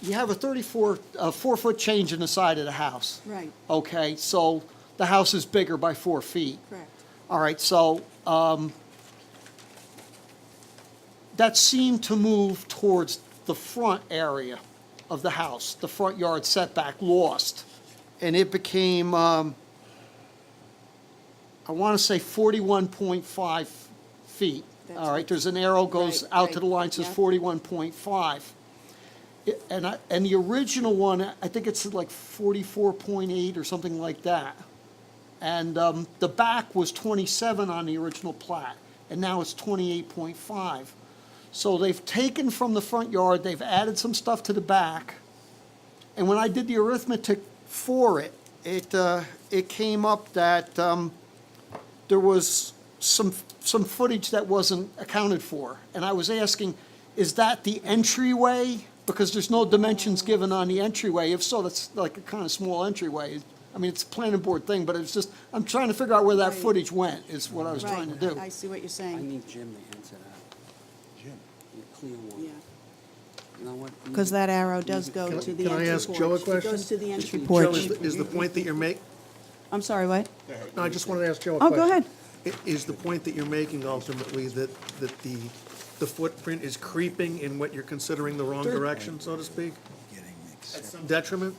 You have a 4-foot change in the side of the house. Right, Okay, so the house is bigger by 4 feet. correct. All right, so that seemed to move towards the front area of the house, the front yard setback lost. And it became, I want to say 41.5 feet. That's All right, what- there's an arrow goes right, out to right, the line, says yeah. 41.5. And the original one, I think it's like 44.8 or something like that. And the back was 27 on the original plat, and now it's 28.5. So they've taken from the front yard, they've added some stuff to the back. And when I did the arithmetic for it, it came up that there was some footage that wasn't accounted for. And I was asking, is that the entryway? Because there's no dimensions given on the entryway. If so, that's like a kind of small entryway. I mean, it's a planning board thing, but it's just, I'm trying to figure out where that Right. footage went, is what I was trying to do. Right, I see what you're I saying, need Jim to answer that. Jim. Clearwater. yeah. You know what? Because that arrow does go Can I- to the can I entry ask porch. Joe a It question? goes to the entry Joe, porch. is the point that you're making, I'm sorry, what? no, I just wanted to ask Joe a Oh, question. go ahead. Is the point that you're making ultimately that the footprint is creeping in what you're considering the wrong direction, so to speak? At some detriment?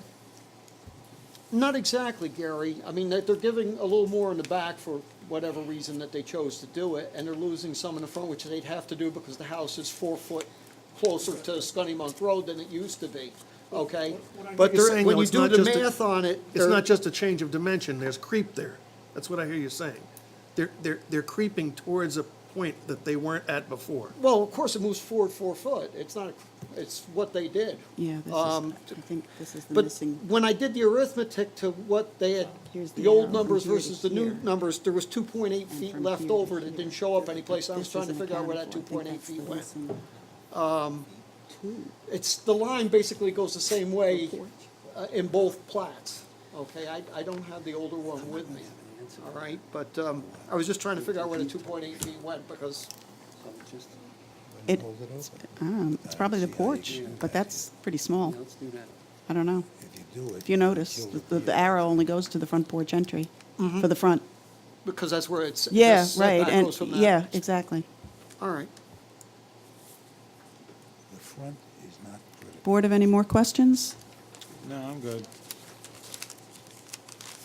Not exactly, Gary. I mean, they're giving a little more in the back for whatever reason that they chose to do it, and they're losing some in the front, which they'd have to do because the house is 4 foot closer to Scunnamunk Road than it used to be, okay? But You're they're- saying, when though, you it's do not the just a- math on it, It's not just a change of dimension, there's creep there. That's what I hear you saying. They're creeping towards a point that they weren't at before. Well, of course, it moves forward 4 foot. It's not, it's what they did. Yeah, this is, Um, I think this is the But missing, when I did the arithmetic to what they had, Here's the the old arrow from numbers here to versus the new here. numbers, there was 2.8 And feet from left here to over that here. didn't show up anyplace. I was this trying to isn't figure out where that accounted for. I 2.8 think feet that's the went. missing two. It's, the line basically goes the same way Porch. in both plats, okay? I don't have the older one with me, all right? But I was just trying to figure out where the 2.8 feet went, because It, it's probably the porch, but that's pretty small. Let's do that. I don't know. If you do it. If you notice, the arrow only goes to the front porch entry for the front. because that's where it's, Yeah, this right, setback and, goes from that. yeah, exactly. All right. The front is not critical. Board have any more questions? No, I'm good.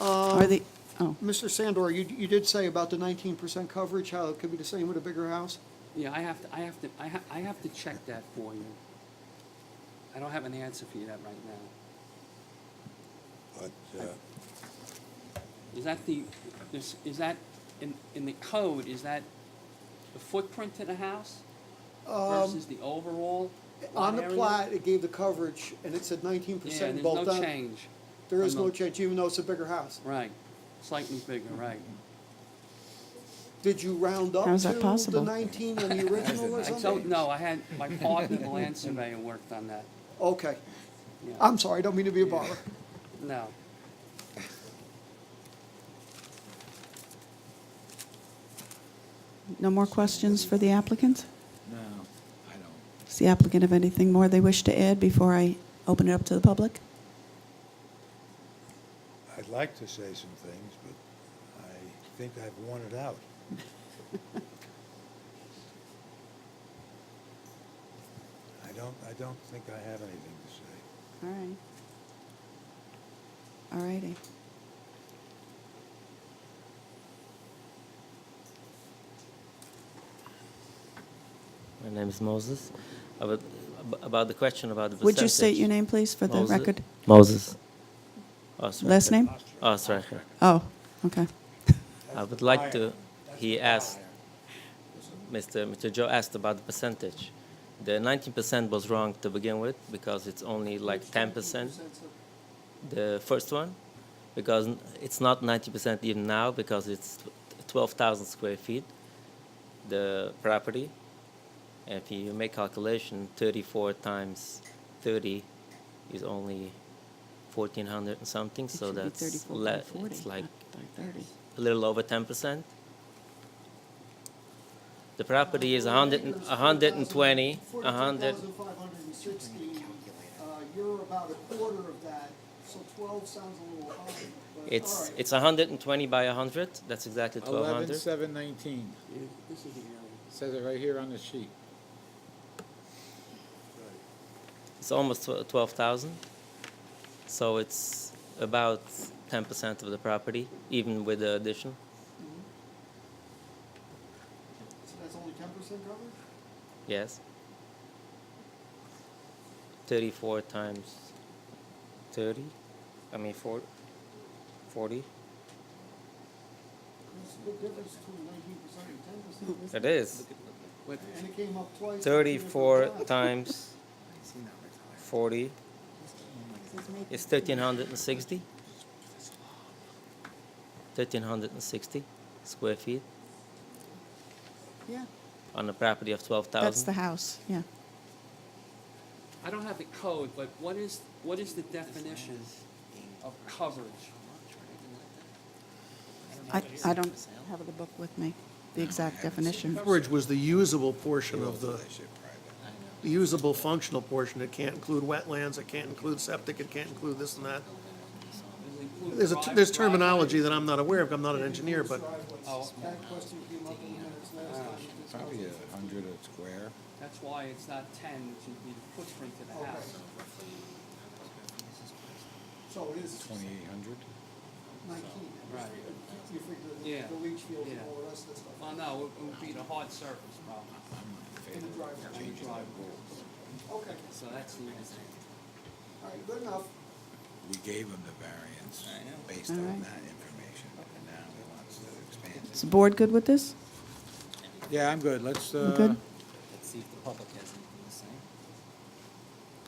Are the, oh, Mr. Sandor, you did say about the 19% coverage, how it could be the same with a bigger house? Yeah, I have to check that for you. I don't have an answer for you that right now. But Is that is that, in the code, is that the footprint of the house versus the overall lot On the area? plat, it gave the coverage, and it said Yeah, 19% there's both no done. change. There is on no the- change, even though it's a bigger house. Right, slightly bigger, right. Did you round up How's to that possible? the 19 on the original or I something? don't know, I had, my partner, the land surveyor, worked on that. Okay. Yeah. I'm sorry, I don't mean to be a bother. No. no more questions for the applicant? No, I don't. Does the applicant have anything more they wish to add before I open it up to the public? I'd like to say some things, but I think I've worn it out. I don't think I have anything to say. All right. All righty. My name is Moses. About the question about the Would you state percentage. your name, please, for the Moses- record? Moses. Ostreicher. Last name? Ostreicher. Oh, okay. I would like to, he asked, Mr. Joe asked about the percentage. The 19% was wrong to begin with because it's only like 10%. The first one, because it's not 90% even now because it's 12,000 square feet, the property. And if you make calculation, 34 times 30 is only 1,400 and something, It so should be that's 34 by 40, it's like not by 30. a little over 10%. The property is 120, 100. 14,560, you're about a quarter of that, so 12 sounds a little high. but all right. It's 120 by 100. That's exactly 1,200. 11,719. Says it right here on the sheet. It's almost 12,000. So it's about 10% of the property, even with the addition. So that's only 10% coverage? Yes. 34 times 30. I mean 40. That's a big difference between 19% and 10%. It is. And it came up twice. 34 times 40 is 1,360. 1,360 square feet Yeah, on a property of 12,000. that's the house, yeah. I don't have the code, but what is the definition of coverage? I don't have the book with me, the exact definition. Coverage was the usable portion of the usable functional portion. It can't include wetlands, it can't include septic, it can't include this and that. There's terminology that I'm not aware of, I'm not an engineer, but That question came up in the minutes last time. Probably 100 a square. That's why it's not 10, which would be the footprint of the house. So it is 2,800. 19. Right. You figure Yeah. the leach field and Yeah. all the rest of that stuff. Well, no, it would be the hard surface problem. In the driveway. Okay, So that's the answer. all right, good enough. We gave him the variance based All on right. that information, and now he wants to expand Is it. the board good with this? Yeah, I'm good. Let's, You good? Let's see if the public has anything to say.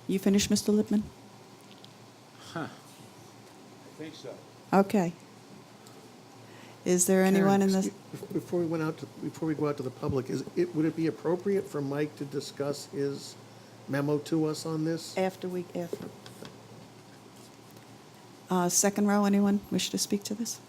You finished, Mr. Lippman? I think so. Okay. Is there anyone in the, Before we go out to the public, would it be appropriate for Mike to discuss his memo to us on this? after. Second row, anyone wish to speak to this?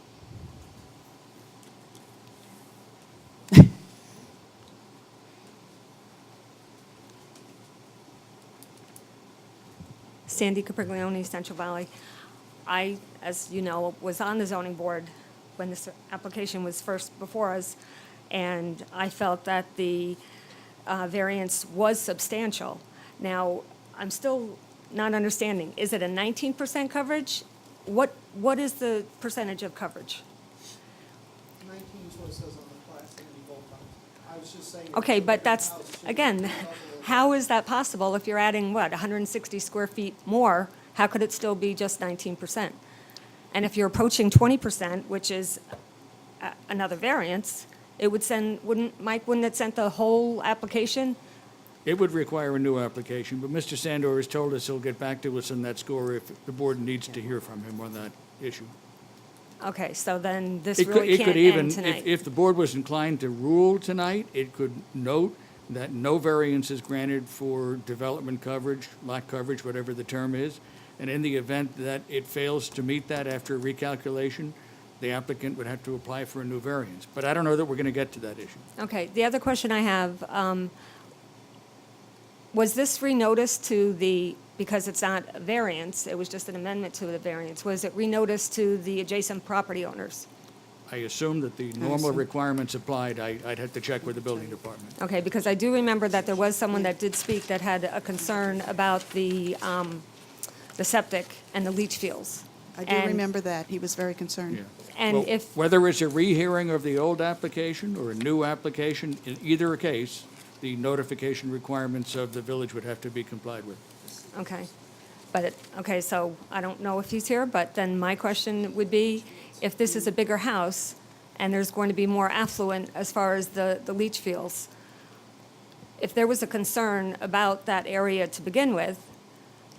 Sandy Capriglione, Central Valley. I, as you know, was on the zoning board when this application was first before us, and I felt that the variance was substantial. Now, I'm still not understanding, is it a 19% coverage? What is the percentage of coverage? 19 is what it says on the plat, Sandy Goldberg. I was just saying. Okay, but that's, again, how is that possible if you're adding, what, 160 square feet more? How could it still be just 19%? And if you're approaching 20%, which is another variance, it would send, Mike, wouldn't it send the whole application? It would require a new application, but Mr. Sandor has told us he'll get back to us on that score if the board needs to hear from him on that issue. Okay, so then this It could- really it can't could even, end tonight. if the board was inclined to rule tonight, it could note that no variance is granted for development coverage, lot coverage, whatever the term is. And in the event that it fails to meet that after recalculation, the applicant would have to apply for a new variance. But I don't know that we're going to get to that issue. Okay, the other question I have, was this renoticed to the, because it's not a variance, it was just an amendment to the variance, was it renoticed to the adjacent property owners? I assume that the normal requirements applied. I'd have to check with the building department. Okay, because I do remember that there was someone that did speak that had a concern about the septic and the leach fields. I do And- remember that. He was very concerned. Yeah. And Well, if, whether it's a rehearing of the old application or a new application, in either case, the notification requirements of the village would have to be complied with. okay, okay, so I don't know if he's here, but then my question would be, if this is a bigger house and there's going to be more affluent as far as the leach fields, if there was a concern about that area to begin with,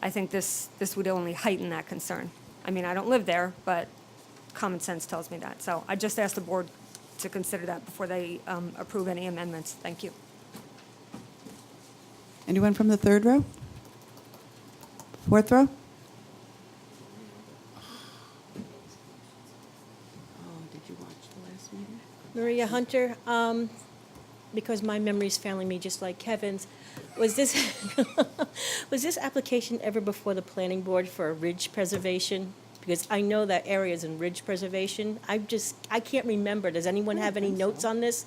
I think this would only heighten that concern. I mean, I don't live there, but common sense tells me that. So I just asked the board to consider that before they approve any amendments. Thank you. Anyone from the third row? Fourth row? Did you watch the last meeting? Maria Hunter, because my memory's failing me just like Kevin's, was this, was this application ever before the planning board for a ridge preservation? Because I know that area is in ridge preservation. I can't remember. Does anyone have any notes on this?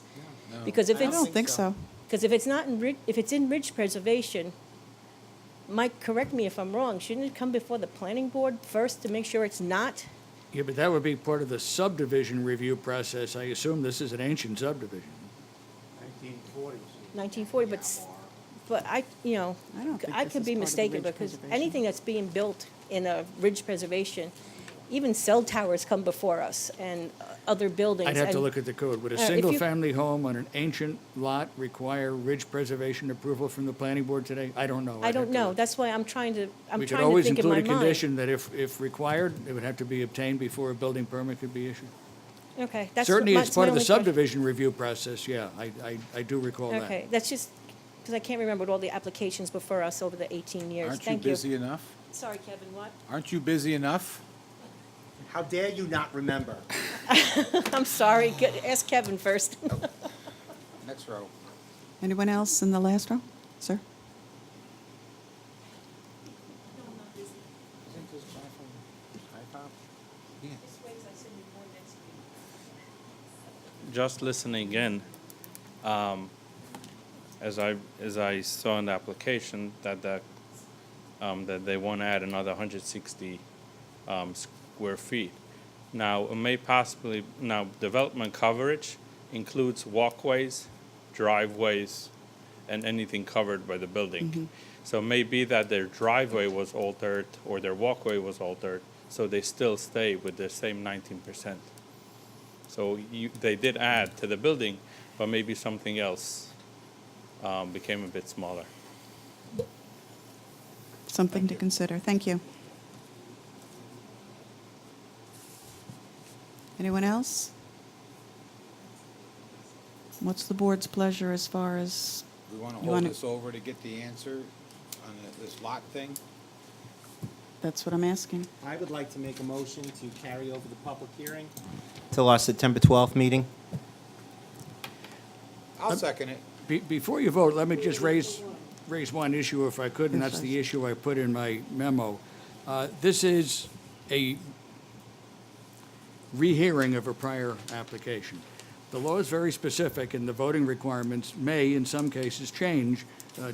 Because if I it's. don't think so. Because if it's not if it's in ridge preservation, Mike, correct me if I'm wrong, shouldn't it come before the planning board first to make sure it's not? Yeah, but that would be part of the subdivision review process. I assume this is an ancient subdivision. 1940, but I, you know, I don't think I this could is be part of the mistaken ridge because preservation. anything that's being built in a ridge preservation, even cell towers come before us and other buildings. I'd have to and- look at the code. Would a if you- single-family home on an ancient lot require ridge preservation approval from the planning board today? I don't know. I I'd have don't to know. look. That's why I'm trying to We could think always in my include a mind. condition that if required, it would have to be obtained before a building permit could be issued. Okay, that's. Certainly, my- it's part my of the only question. subdivision review process, yeah. I do recall that. Okay, that's just, because I can't remember all the applications before us over the 18 years. Aren't you Thank you. busy enough? Sorry, Kevin, what? Aren't you busy enough? How dare you not remember? I'm sorry, ask Kevin first. Next row. Anyone else in the last row? Sir? Just listening in, as I saw in the application that that they want to add another 160 square feet. Now, it may possibly, now, development coverage includes walkways, driveways, and anything covered by the building. So it may be that their driveway was altered or their walkway was altered, so they still stay with the same 19%. So they did add to the building, but maybe something else became a bit smaller. Something to consider. Thank you. Anyone else? What's the board's pleasure as far as, We want to You hold wanna- this over to get the answer on this lot thing? that's what I'm asking. I would like to make a motion to carry over the public hearing till our September 12th meeting. I'll second it. Before you vote, let me just raise one issue if I could, and that's the issue I put in my memo. This is a rehearing of a prior application. The law is very specific, and the voting requirements may, in some cases, change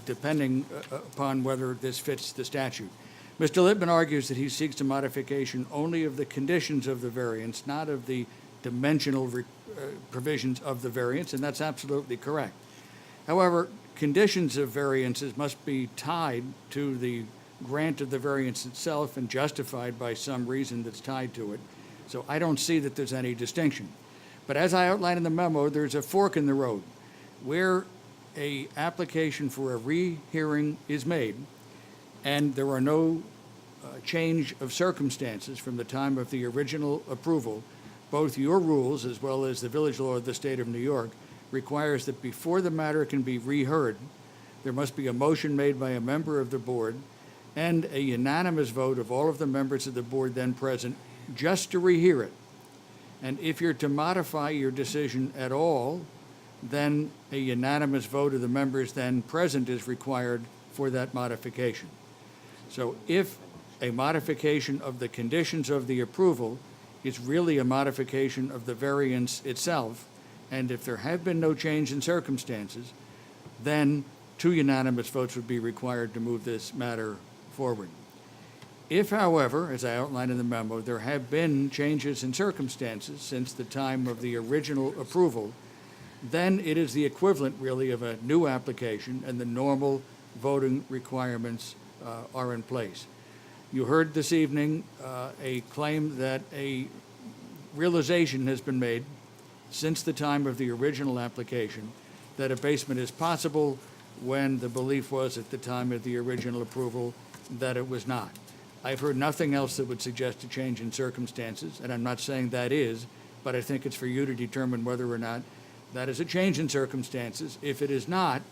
depending upon whether this fits the statute. Mr. Lippman argues that he seeks a modification only of the conditions of the variance, not of the dimensional provisions of the variance, and that's absolutely correct. However, conditions of variances must be tied to the grant of the variance itself and justified by some reason that's tied to it. So I don't see that there's any distinction. But as I outlined in the memo, there's a fork in the road. Where a application for a rehearing is made, and there are no change of circumstances from the time of the original approval, both your rules as well as the village law of the state of New York requires that before the matter can be reheard, there must be a motion made by a member of the board and a unanimous vote of all of the members of the board then present just to rehear it. And if you're to modify your decision at all, then a unanimous vote of the members then present is required for that modification. So if a modification of the conditions of the approval is really a modification of the variance itself, and if there have been no change in circumstances, then 2 unanimous votes would be required to move this matter forward. If, however, as I outlined in the memo, there have been changes in circumstances since the time of the original approval, then it is the equivalent really of a new application, and the normal voting requirements are in place. You heard this evening a claim that a realization has been made since the time of the original application that a basement is possible when the belief was at the time of the original approval that it was not. I've heard nothing else that would suggest a change in circumstances, and I'm not saying that is, but I think it's for you to determine whether or not that is a change in circumstances. If it is not,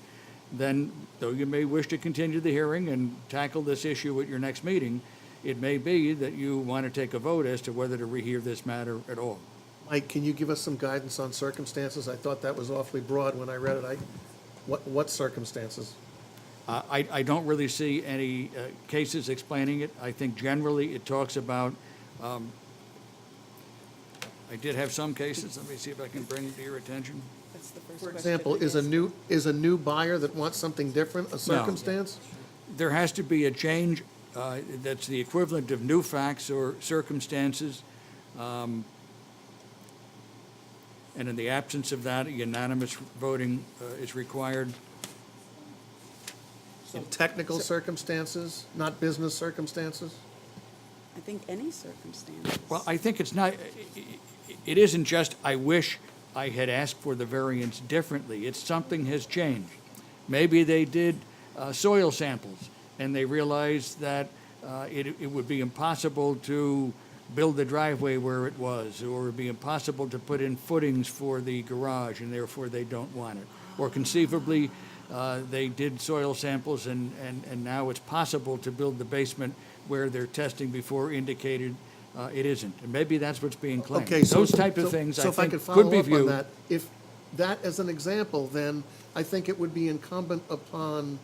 then though you may wish to continue the hearing and tackle this issue at your next meeting, it may be that you want to take a vote as to whether to rehear this matter at all. Mike, can you give us some guidance on circumstances? I thought that was awfully broad when I read it. What circumstances? I don't really see any cases explaining it. I think generally it talks about, I did have some cases, let me see if I can bring it to your attention. That's the first For question. example, is a new buyer that wants something different a circumstance? There has to be a change that's the equivalent of new facts or circumstances. And in the absence of that, unanimous voting is required. Some technical circumstances, not business circumstances? I think any circumstance. Well, I think it's not, it isn't just, I wish I had asked for the variance differently. It's something has changed. Maybe they did soil samples, and they realized that it would be impossible to build the driveway where it was, or it would be impossible to put in footings for the garage, and therefore they don't want it. Or conceivably, they did soil samples, and now it's possible to build the basement where their testing before indicated it isn't. And maybe that's what's being claimed. Okay, so. Those type of things, I So if I think, could could follow be up on viewed. that, if that as an example, then I think it would be incumbent upon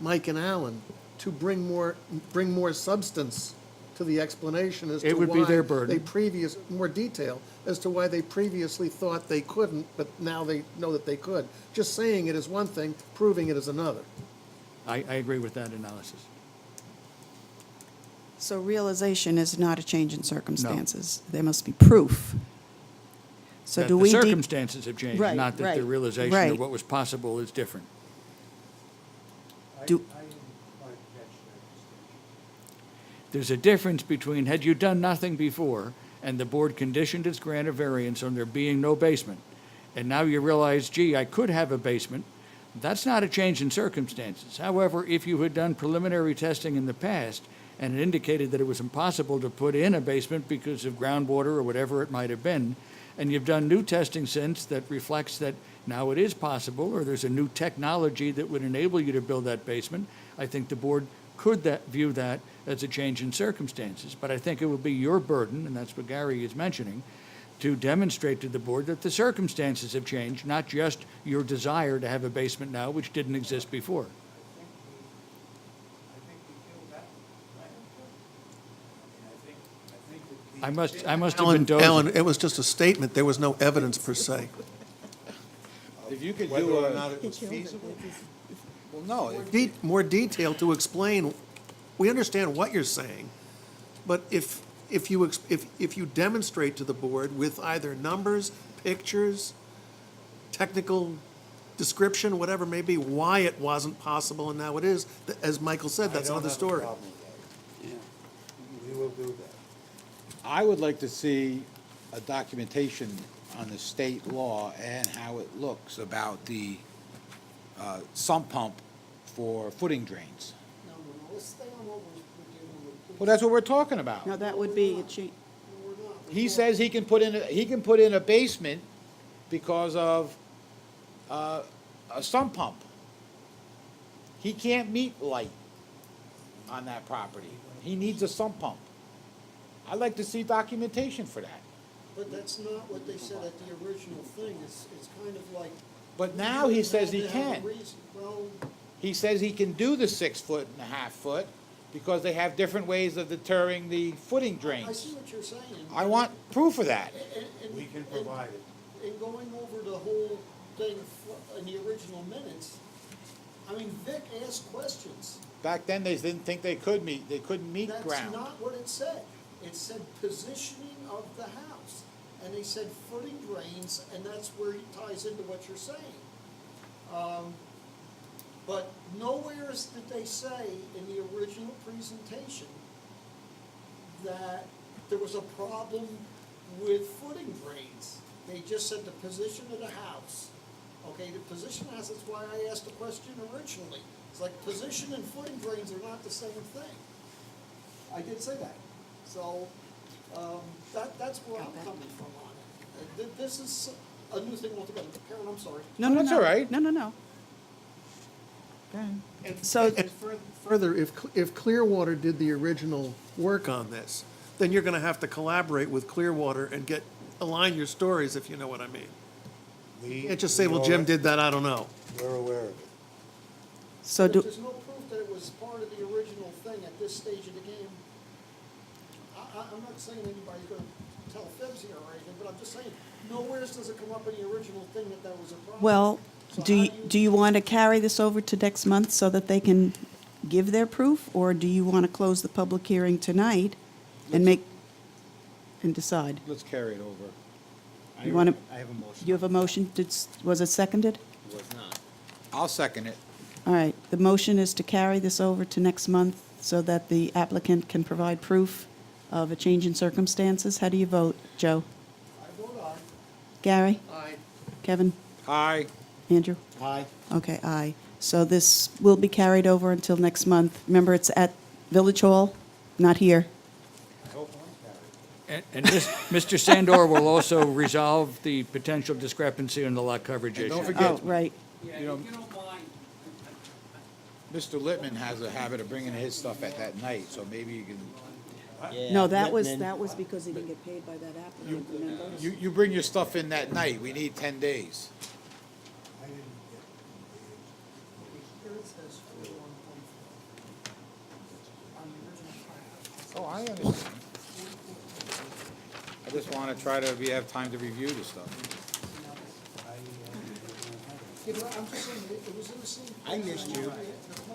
Mike and Alan to bring more substance to the explanation as to why. It would be their burden. More detail as to why they previously thought they couldn't, but now they know that they could. Just saying it is one thing, proving it is another. I agree with that analysis. So realization is not a change in circumstances. There must be proof. So That do the we? circumstances have changed, Right, not that the right, realization right. of what was possible is different. Do- There's a difference between, had you done nothing before, and the board conditioned its grant of variance on there being no basement, and now you realize, gee, I could have a basement, that's not a change in circumstances. However, if you had done preliminary testing in the past and it indicated that it was impossible to put in a basement because of groundwater or whatever it might have been, and you've done new testing since that reflects that now it is possible, or there's a new technology that would enable you to build that basement, I think the board could view that as a change in circumstances. But I think it would be your burden, and that's what Gary is mentioning, to demonstrate to the board that the circumstances have changed, not just your desire to have a basement now, which didn't exist before. I must have been dozing. Alan, it was just a statement. There was no evidence per se. If you could Whether do or a, not it was feasible? well, no, if- More detail to explain, we understand what you're saying, but if you demonstrate to the board with either numbers, pictures, technical description, whatever it may be, why it wasn't possible and now it is, as Michael said, that's I don't another have a story. problem with that. We will do that. I would like to see a documentation on the state law and how it looks about the sump pump for footing drains. No, let's stay on what we're dealing with. Well, that's what we're talking about. No, that would be a change. We're not. He says he can put in a basement because of a sump pump. He can't meet light on that property. He needs a sump pump. I'd like to see documentation for that. But that's not what they said at the original thing. It's kind of like. But now he says he They have a can. reason. Well, He says he can do the 6.5 foot because they have different ways of deterring the footing I drains. see what you're saying. I want proof of that. We can provide it. In going over the whole thing in the original minutes, I mean, Vic asked questions. Back then, they didn't think they couldn't meet That's ground. not what it said. It said positioning of the house. And they said footing drains, and that's where it ties into what you're saying. But nowhere did they say in the original presentation that there was a problem with footing drains. They just said the position of the house. Okay, the position of the house, that's why I asked the question originally. It's like position and footing drains are not the same thing. I did say that. So, that's where I'm coming from on it. This is a new thing altogether. Karen, I'm sorry. No, no, that's no. all right. No, no, no. So, And further, if Clearwater did the original work on this, then you're gonna have to collaborate with Clearwater and align your stories, if you know what I mean. You can't just say, well, Jim did that, I don't know. We're aware of it. so But if do, there's no proof that it was part of the original thing at this stage of the game, I'm not saying anybody's gonna tell fibs here or anything, but I'm just saying, nowhere does it come up in the original thing that was a problem. well, So do you want to carry this over to next month so that they can give their proof? Or do you want to close the public hearing tonight and decide? Let's carry it over. You want to, I have a motion. you have a motion? Was it seconded? Was not. I'll second it. All right, the motion is to carry this over to next month so that the applicant can provide proof of a change in circumstances. How do you vote, Joe? I vote aye. Gary? Aye. Kevin? Aye. Andrew? Aye. Okay, aye. So this will be carried over until next month. Remember, it's at Village Hall, not here. And Mr. Sandor will also resolve the potential discrepancy in the lot coverage And issue. don't forget, Oh, right. you know, Mr. Littman has a habit of bringing his stuff at that night, so maybe you can, No, that was Whitman. because he didn't get paid by that applicant, remember? you bring your stuff in that night. We need 10 days. Here it says 41.4 on the original plan. Oh, I understand. I just want to try to have time to review the stuff. Yeah, but I'm just saying, it was in the same. I missed you.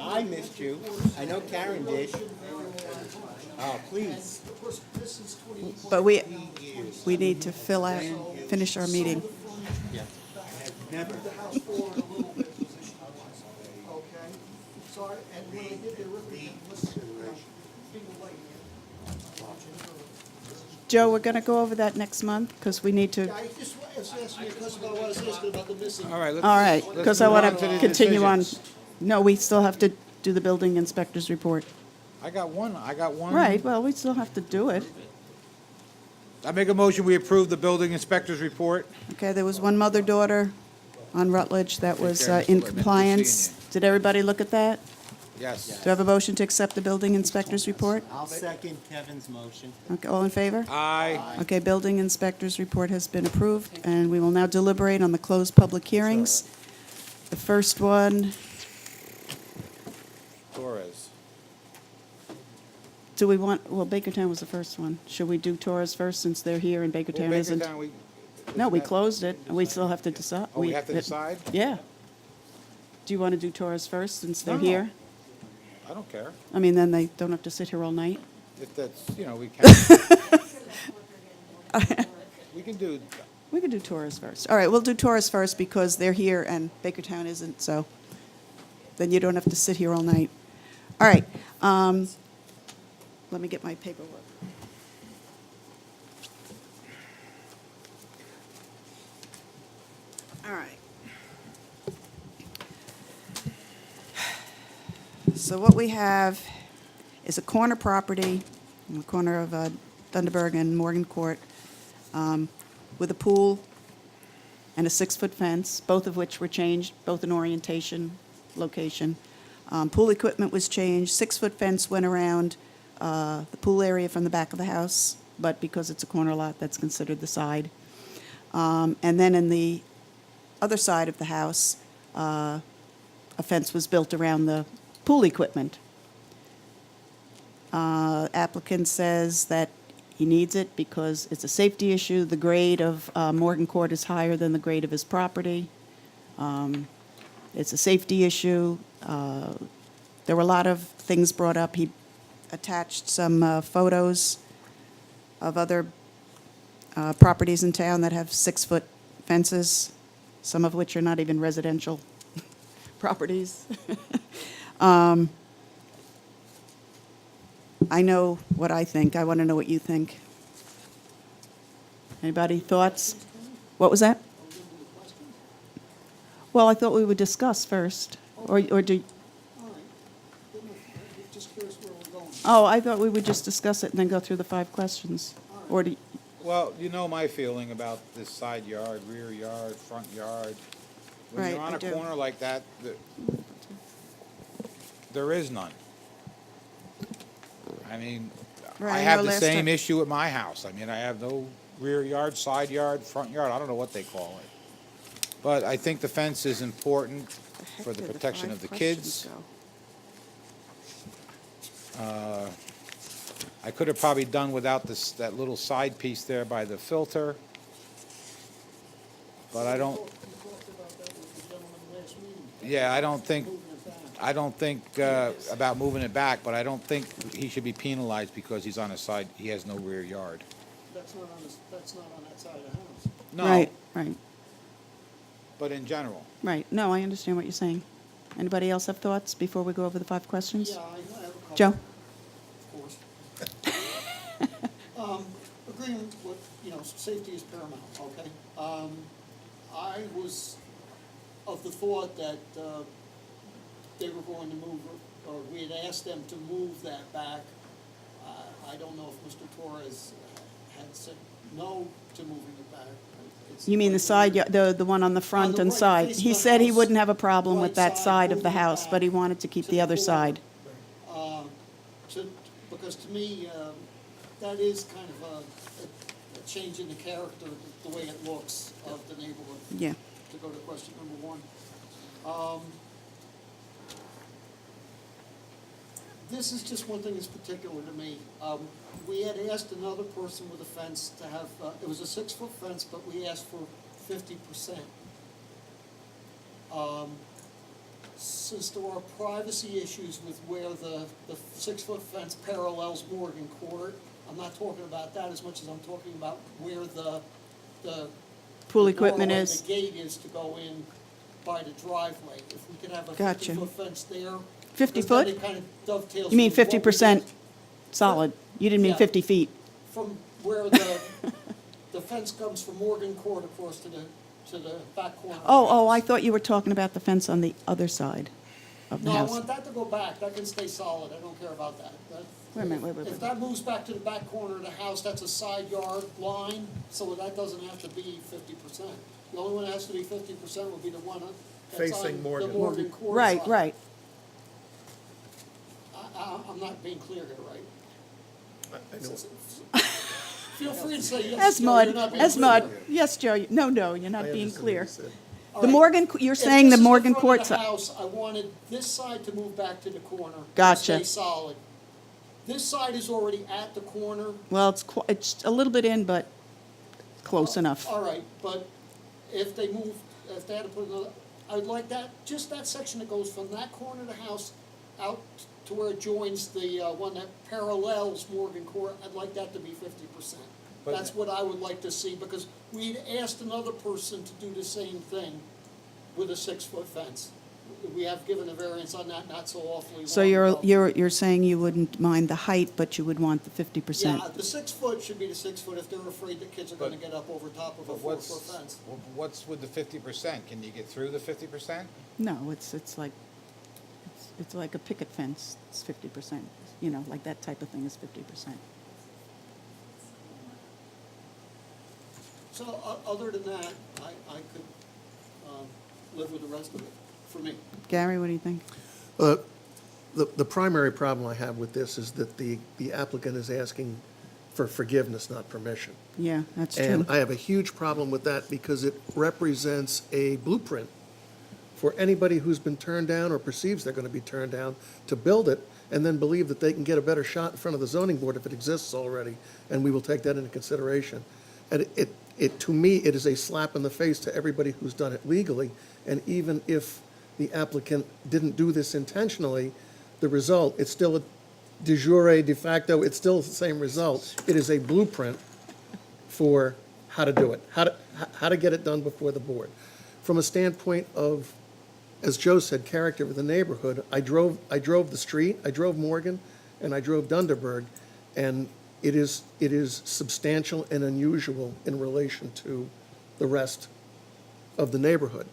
I missed you. I know Karen did. Oh, please. Of course, this is 20. But we need to finish our meeting. Never. The house floor in a little bit position. Okay? So, and when I did the arithmetic, listen, people like Joe, we're going to go over that next month, because we need to, Yeah, I just was asking you a question about what I was asking about the missing. All right, all right, let's because I move want on to to the continue on. decisions. No, we still have to do the building inspector's report. I got one. Right, well, we still have to do it. I make a motion, we approve the building inspector's report. Okay, there was one mother-daughter on Rutledge that was care, Mr. in Whitman. Good seeing compliance. Did everybody look at that? Yes. Do I have a motion to accept the building inspector's report? I'll second Kevin's motion. Okay, all in favor? Aye. Okay, building inspector's report has been approved, and we will now deliberate on the closed public hearings. The first one, Torres. do we want, well, Bakertown was the first one. Should we do Torres first, since they're here and Bakertown Well, isn't? Bakertown, we- No, we isn't that- closed it, and we still have to decide. Oh, we have to decide? Yeah. Do you want to do Torres first, since they're No. here? I don't care. I mean, then they don't have to sit here all night. If that's, we can. We can do, We could do Torres first. All right, we'll do Torres first because they're here and Bakertown isn't, so then you don't have to sit here all night. All right, let me get my paperwork. All right. So what we have is a corner property on the corner of Thunderburg and Morgan Court, with a pool and a 6-foot fence, both of which were changed, both in orientation, location. Pool equipment was changed, 6-foot fence went around the pool area from the back of the house, but because it's a corner lot, that's considered the side. And then in the other side of the house, a fence was built around the pool equipment. Applicant says that he needs it because it's a safety issue. The grade of Morgan Court is higher than the grade of his property. It's a safety issue. There were a lot of things brought up. He attached some photos of other properties in town that have 6-foot fences, some of which are not even residential properties. I know what I think. I want to know what you think. Anybody thoughts? What was that? Well, I thought we would discuss first, or do, All right. Just curious where we're going. oh, I thought we would just discuss it and then go through the 5 questions. Or do, well, you know my feeling about this side yard, rear yard, front yard. When Right, you're on I a do. corner like that, there is none. I mean, Right, I I have know the last same time- issue at my house. I mean, I have no rear yard, side yard, front yard, I don't know what they call it. But I think the fence is important for the did protection 5 of the questions kids. go? I could have probably done without this, that little side piece there by the filter. But I don't, You talked about that with the gentleman last meeting. yeah, I don't think, Moving it back. I don't think about moving it back, but I don't think he should be penalized because he's on a side, he has no rear yard. That's not on that side of the house. No, Right, right, but in general. right. No, I understand what you're saying. Anybody else have thoughts before we go over the 5 questions? Yeah, I have a couple. Joe? Of course. Agreeing with, safety is paramount, okay? I was of the thought that they were going to move, or we had asked them to move that back. I don't know if Mr. Torres had said no to moving it back. It's You mean the side, the one on the front the and right side? facing He the said he house, wouldn't have a problem with right that side, side of the moving it house, back but he wanted to keep to the other border. side. Because to me, that is kind of a change in the character, the way it looks of the neighborhood. Yeah. To go to question number 1. This is just one thing that's particular to me. We had asked another person with a fence to have, it was a 6-foot fence, but we asked for 50%. Since there are privacy issues with where the 6-foot fence parallels Morgan Court, I'm not talking about that as much as I'm talking about where the Pool the equipment doorway, is. the gate is to go in by the driveway. If we could have a Gotcha. 50-foot fence there. 50 because then foot? it kind of dovetails You mean with what we 50% did solid? You didn't mean Yeah. 50 feet? From where the fence comes from Morgan Court across to the back corner. of the Oh, I house. thought you were talking about the fence on the other side of the No, I house. want that to go back, that can stay solid, I don't care about that. Wait a minute, wait. If that moves back to the back corner of the house, that's a side yard line, so that doesn't have to be 50%. The only one that has to be 50% would be the one that's Facing on Morgan. the Morgan Court Right, side. right. I'm not being clear here, right? I know. Feel free to say yes, As Joe, mud, you're not being as clear. mud. Yes, Joe, no, you're I not being understand what clear. you said. All The right. Morgan, you're If saying the this is Morgan front Court of the side. house, I wanted this side to move back to the corner. and Gotcha. Stay solid. This side is already at the corner. Well, it's a little bit in, but close enough. All right, but if they move, if they had to put another, I'd like that, just that section that goes from that corner of the house out to where it joins the one that parallels Morgan Court, I'd like that to be 50%. But- That's what I would like to see, because we'd asked another person to do the same thing with a 6-foot fence. We have given a variance on that not so awfully long So ago. you're saying you wouldn't mind the height, but you would want the 50%? Yeah, the 6 foot should be the 6 foot if they're afraid that kids are gonna get up over top of a But 4-foot fence. what's with the 50%? Can you get through the 50%? No, it's like a picket fence, it's 50%, like that type of thing is 50%. So, other than that, I could, live with the rest of it, for me. Gary, what do you think? The primary problem I have with this is that the applicant is asking for forgiveness, not permission. Yeah, that's true. And I have a huge problem with that because it represents a blueprint for anybody who's been turned down or perceives they're going to be turned down to build it and then believe that they can get a better shot in front of the zoning board if it exists already, and we will take that into consideration. And to me, it is a slap in the face to everybody who's done it legally, and even if the applicant didn't do this intentionally, the result, it's still a de jure, de facto, it's still the same result. It is a blueprint for how to do it, how to get it done before the board. From a standpoint of, as Joe said, character of the neighborhood, I drove the street, I drove Morgan, and I drove Dunderberg, and it is substantial and unusual in relation to the rest of the neighborhood.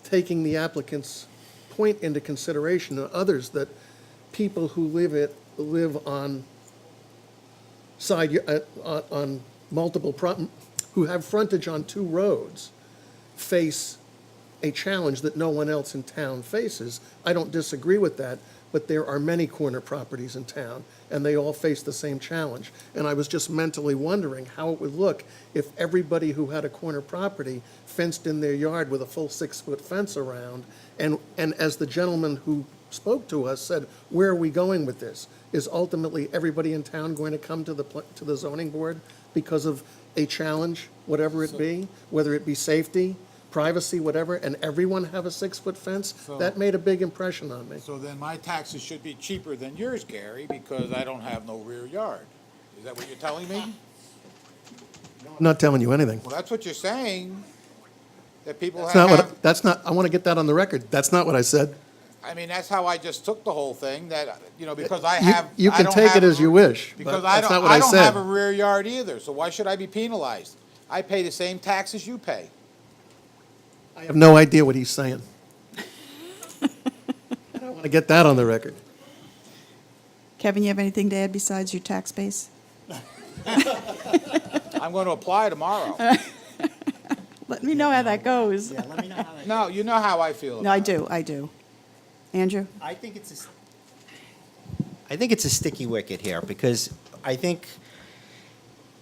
Taking the applicant's point into consideration and others that people who live on on multiple, who have frontage on 2 roads, face a challenge that no one else in town faces. I don't disagree with that, but there are many corner properties in town, and they all face the same challenge. And I was just mentally wondering how it would look if everybody who had a corner property fenced in their yard with a full 6-foot fence around, and as the gentleman who spoke to us said, where are we going with this? Is ultimately everybody in town going to come to the zoning board because of a challenge, whatever it be, whether it be safety, privacy, whatever, and everyone have a 6-foot fence? So- That made a big impression on me. So then my taxes should be cheaper than yours, Gary, because I don't have no rear yard. Is that what you're telling me? I'm not telling you anything. Well, that's what you're saying, that people That's not have, what, that's not, I want to get that on the record. That's not what I said. I mean, that's how I just took the whole thing, that, because I You- have. you I can don't take have it a as you re- wish, but Because that's not what I don't said. have a rear yard either, so why should I be penalized? I pay the same taxes you pay. I have no idea what he's saying. I don't want to get that on the record. Kevin, you have anything to add besides your tax base? I'm going to apply tomorrow. Let me know how that goes. Let me know how that. No, you know how I feel No, about it. I do. Andrew? I think it's a sticky wicket here, because I think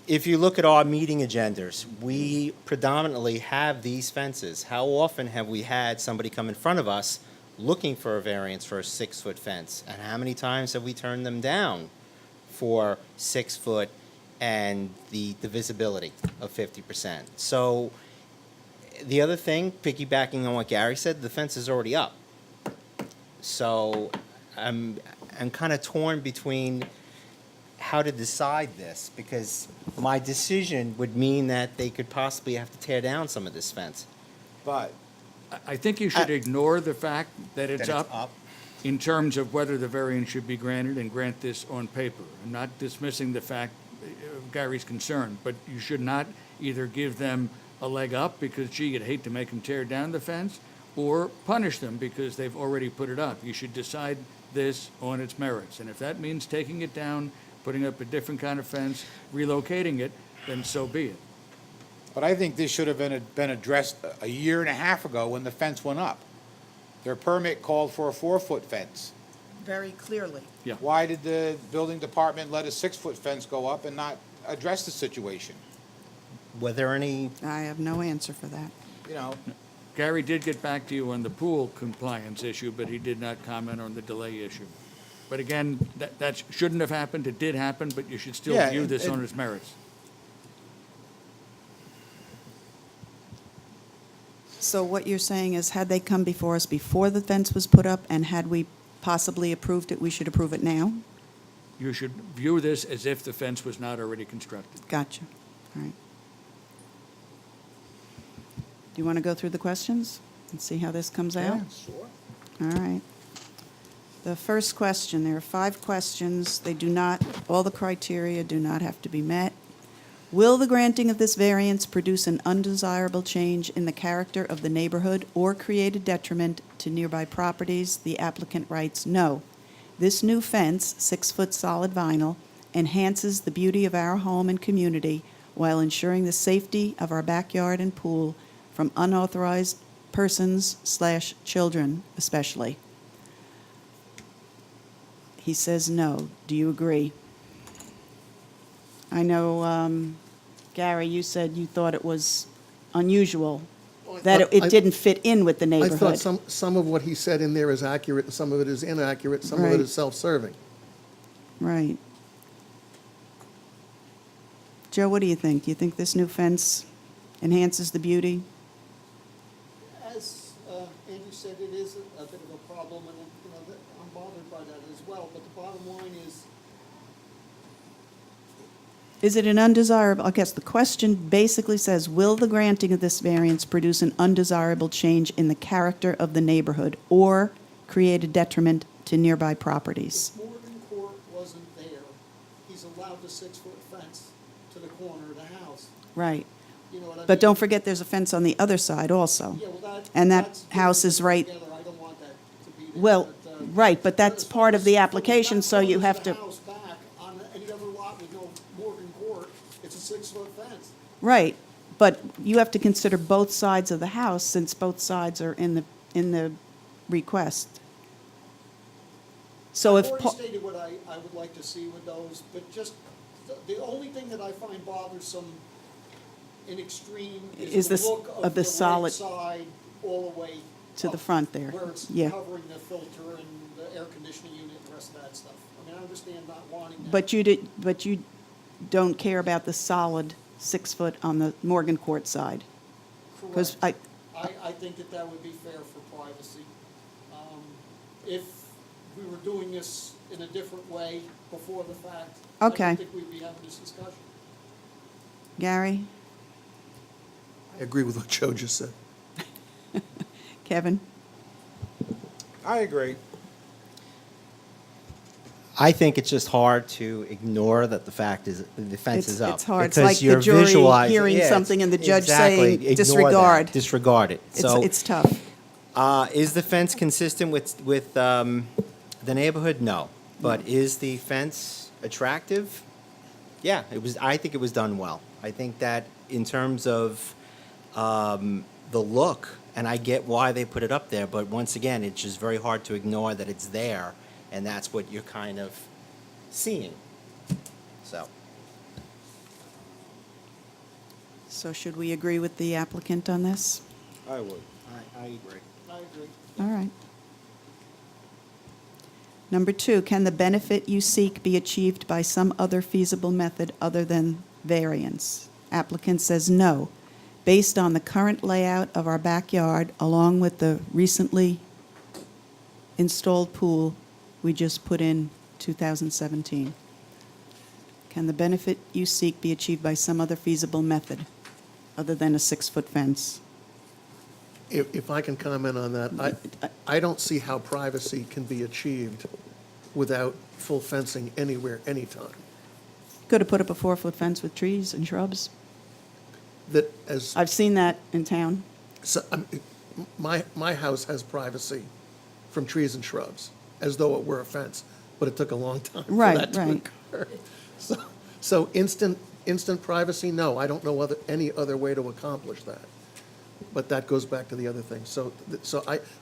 if you look at our meeting agendas, we predominantly have these fences. How often have we had somebody come in front of us looking for a variance for a 6-foot fence? And how many times have we turned them down for 6 foot and the visibility of 50%? So the other thing, piggybacking on what Gary said, the fence is already up. So I'm kind of torn between how to decide this, because my decision would mean that they could possibly have to tear down some of this fence. But I think you should ignore the fact that it's up in terms of whether the variance should be granted, and grant this on paper. I'm not dismissing the fact Gary's concern, but you should not either give them a leg up because, gee, you'd hate to make them tear down the fence, or punish them because they've already put it up. You should decide this on its merits, and if that means taking it down, putting up a different kind of fence, relocating it, then so be it. But I think this should have been addressed a year and a half ago when the fence went up. Their permit called for a 4-foot fence. Very clearly. Yeah. Why did the building department let a 6-foot fence go up and not address the situation? Were there any, I have no answer for that. You know, Gary did get back to you on the pool compliance issue, but he did not comment on the delay issue. But again, that shouldn't have happened, it did happen, but you should still Yeah, view this it- on its merits. So what you're saying is, had they come before us before the fence was put up, and had we possibly approved it, we should approve it now? You should view this as if the fence was not already constructed. Gotcha. All right. Do you want to go through the questions and see how this comes out? yeah, sure. All right. The first question, there are 5 questions. They do not, all the criteria do not have to be met. Will the granting of this variance produce an undesirable change in the character of the neighborhood or create a detriment to nearby properties? The applicant writes, no. This new fence, 6-foot solid vinyl, enhances the beauty of our home and community while ensuring the safety of our backyard and pool from unauthorized persons/children especially. He says no. Do you agree? I know, Gary, you said you thought it was unusual, that it didn't fit in with the I neighborhood. thought some of what he said in there is accurate, and some of it is inaccurate, some of Right. it is self-serving. Right. Joe, what do you think? Do you think this new fence enhances the beauty? As Andrew said, it is a bit of a problem, and, I'm bothered by that as well, but the bottom line Is it an undesirable, I guess the question basically says, will the granting of this variance produce an undesirable change in the character of the neighborhood or create a detriment to nearby properties? if Morgan Court wasn't there, he's allowed the 6-foot fence to the corner of the house. Right. You know what I mean? But don't forget, there's a fence on the other side also. Yeah, well, And that's that house is right, together. I don't want that to be there. well, but, right, but that's as far part of as the from application, so back you corner have of to, the house back on any other lot with no Morgan Court, it's a 6-foot fence. right, but you have to consider both sides of the house, since both sides are in the request. So if, I've already pa- stated what I would like to see with those, but just, the only thing that I find bothersome in extreme Is is this- the look of of the the solid- right side all the way to the up, front there, where it's yeah. covering the filter and the air conditioning unit and the rest of that stuff. I mean, I understand not wanting that. But you don't care about the solid 6-foot on the Morgan Court side? Because Correct. I think that that would be fair for privacy. If we were doing this in a different way before the fact, I Okay. don't think we'd be having this discussion. Gary, I agree with what Joe just said. Kevin? I agree. I think it's just hard to ignore that the fact is, the fence It's- is up. it's hard. It's because like the you're jury visualizing- hearing yeah, it's- something and the judge exactly, saying, ignore that, "Disregard." Disregard it. So, It's tough. is the fence consistent with the neighborhood? No. But is the fence attractive? Yeah, it was. I think it was done well. I think that in terms of the look, and I get why they put it up there, but once again, it's just very hard to ignore that it's there, and that's what you're kind of seeing. So, So should we agree with the applicant on this? I would. I agree. I agree. All right. Number 2, can the benefit you seek be achieved by some other feasible method other than variance? Applicant says no. Based on the current layout of our backyard, along with the recently installed pool we just put in 2017. Can the benefit you seek be achieved by some other feasible method other than a 6-foot fence? If I can comment on that, I don't see how privacy can be achieved without full fencing anywhere, anytime. Could have put up a 4-foot fence with trees and shrubs. That as, I've seen that in town. so, my house has privacy from trees and shrubs, as though it were a fence, but it took a long time for Right, that to right. occur. So instant privacy, no, I don't know any other way to accomplish that. But that goes back to the other thing. So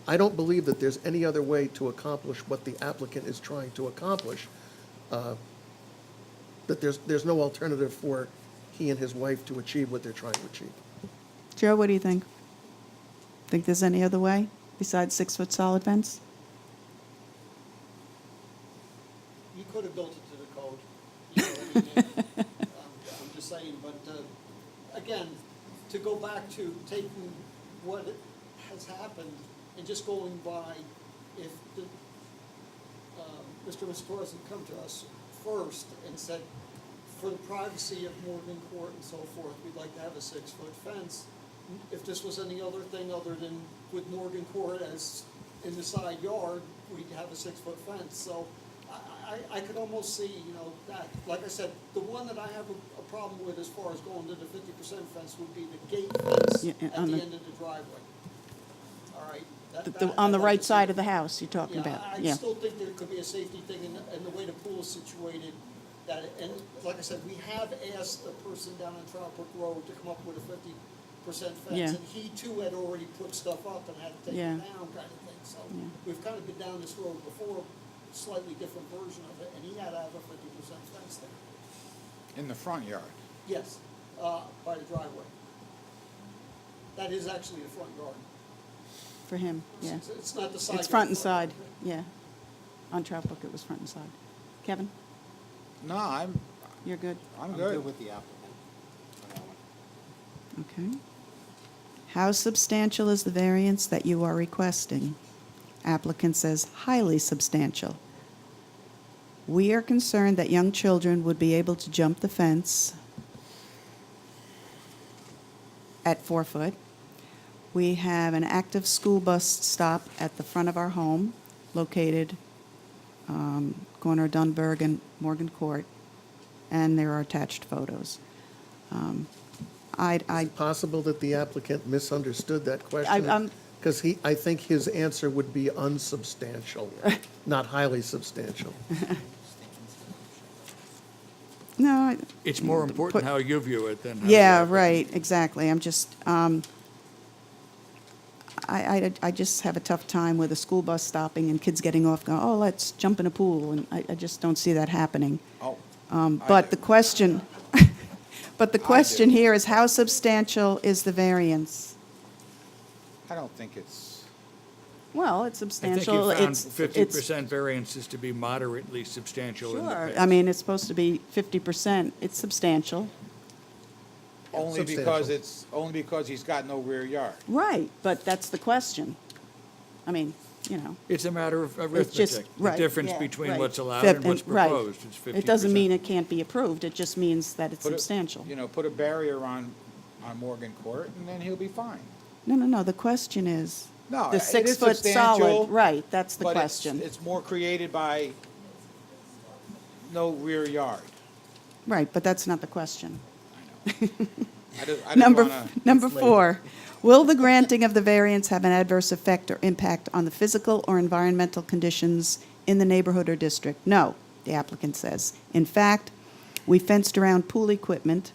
I don't believe that there's any other way to accomplish what the applicant is trying to accomplish. That there's no alternative for he and his wife to achieve what they're trying to achieve. Joe, what do you think? Think there's any other way besides 6-foot solid fence? You could have built it to the code. You know what I mean? I'm just saying, but again, to go back to taking what has happened and just going by, if Mr. and Ms. Torres had come to us first and said, for the privacy of Morgan Court and so forth, we'd like to have a 6-foot fence. If this was any other thing other than with Morgan Court as in the side yard, we'd have a 6-foot fence. So I could almost see, you know, that. Like I said, the one that I have a problem with as far as going to the 50% fence would be the gate fence Yeah, at the on end the- of the driveway. All right? On the I'd like right to see side it. of the house you're talking about? I Yeah. still think there could be a safety thing in the way the pool is situated. That, and like I said, we have asked a person down on Trout Brook Road to come up with a 50% fence. Yeah. And he too had already put stuff up and had to take Yeah. it down kind of thing. So Yeah. we've kind of been down this road before, slightly different version of it, and he had to have a 50% fence there. In the front yard. Yes, by the driveway. That is actually the front yard. For him, yeah. It's not the side. It's front and yard. side, yeah. On Trout Brook, it was front and side. Kevin, No, I'm you're good? good. with the applicant on that one. Okay. How substantial is the variance that you are requesting? Applicant says highly substantial. We are concerned that young children would be able to jump the fence at 4 foot. We have an active school bus stop at the front of our home, located corner of Dunberg and Morgan Court, and there are attached photos. Is it possible that the applicant misunderstood that question? I'm- Because I think his answer would be unsubstantial, not highly substantial. No, It's more important how you view it than how. the yeah, applicant- right, exactly. I'm just, I just have a tough time with a school bus stopping and kids getting off, going, oh, let's jump in a pool, and I just don't see that happening. Oh, But the question, but the question here is, how substantial is the variance? I don't think it's, Well, it's I think substantial. you found It's 50% variances to be moderately substantial in the Sure, past. I mean, it's supposed to be 50%. It's substantial. only because he's got no rear yard. Right, but that's the question. I mean, you know. It's a matter of It's just- arithmetic. The right, difference yeah, between right. what's allowed Fif- and what's right. proposed is 50%. It doesn't mean it can't be approved, it just means that it's Put a- substantial. You know, put a barrier on Morgan Court, and then he'll be fine. No, the question is, No, the it is 6-foot substantial, solid, right, that's the but question. it's more created by no rear yard. Right, but that's not the question. I just Number wanna- Number 4, will the granting of the variance have an adverse effect or impact on the physical or environmental conditions in the neighborhood or district? No, the applicant says. In fact, we fenced around pool equipment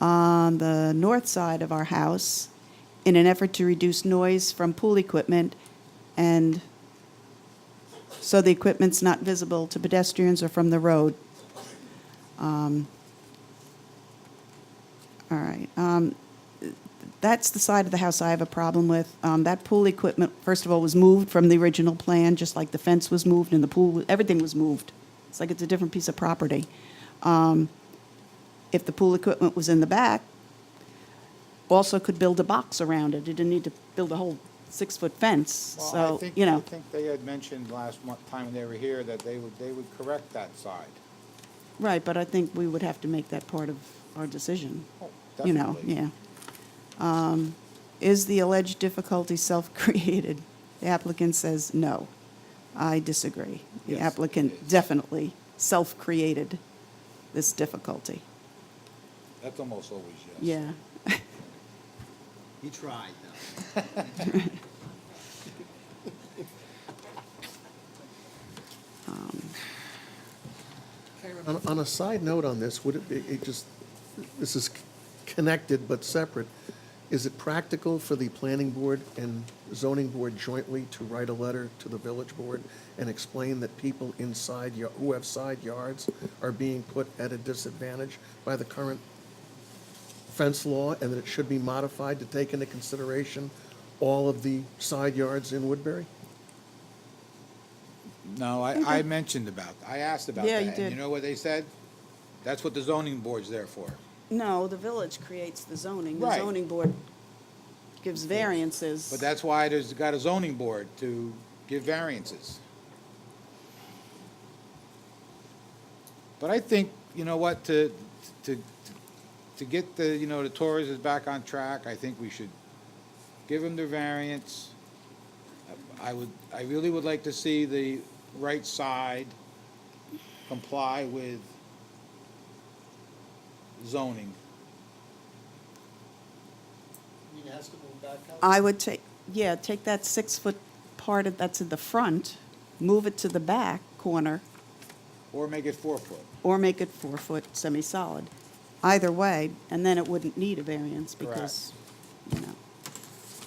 on the north side of our house in an effort to reduce noise from pool equipment, and so the equipment's not visible to pedestrians or from the road. All right. That's the side of the house I have a problem with. That pool equipment, first of all, was moved from the original plan, just like the fence was moved and the pool, everything was moved. It's like it's a different piece of property. If the pool equipment was in the back, also could build a box around it. It didn't need to build a whole 6-foot fence. Well, So, I think, you I know, think they had mentioned last time they were here that they would correct that side. right, but I think we would have to make that part of our decision. Oh, You know, definitely. yeah. Is the alleged difficulty self-created? The applicant says no. I disagree. The Yes, it applicant is. definitely self-created this difficulty. That's almost always yes. Yeah. He tried, though. On a side note on this, would it be, this is connected but separate. Is it practical for the planning board and zoning board jointly to write a letter to the village board and explain that people inside, who have side yards are being put at a disadvantage by the current fence law, and that it should be modified to take into consideration all of the side yards in Woodbury? No, I mentioned about, I asked about that. Yeah, you And did. you know what they said? That's what the zoning board's there for. No, the village creates the zoning. The Right. zoning board gives variances. But that's why there's got a zoning board to give variances. But I think, you know what, to get the, the Torres back on track, I think we should give them their variance. I really would like to see the right side comply with zoning. I would take that 6-foot part that's in the front, move it to the back corner, Or make it 4 foot. or make it 4-foot semi-solid. Either way, and then it wouldn't need a variance because,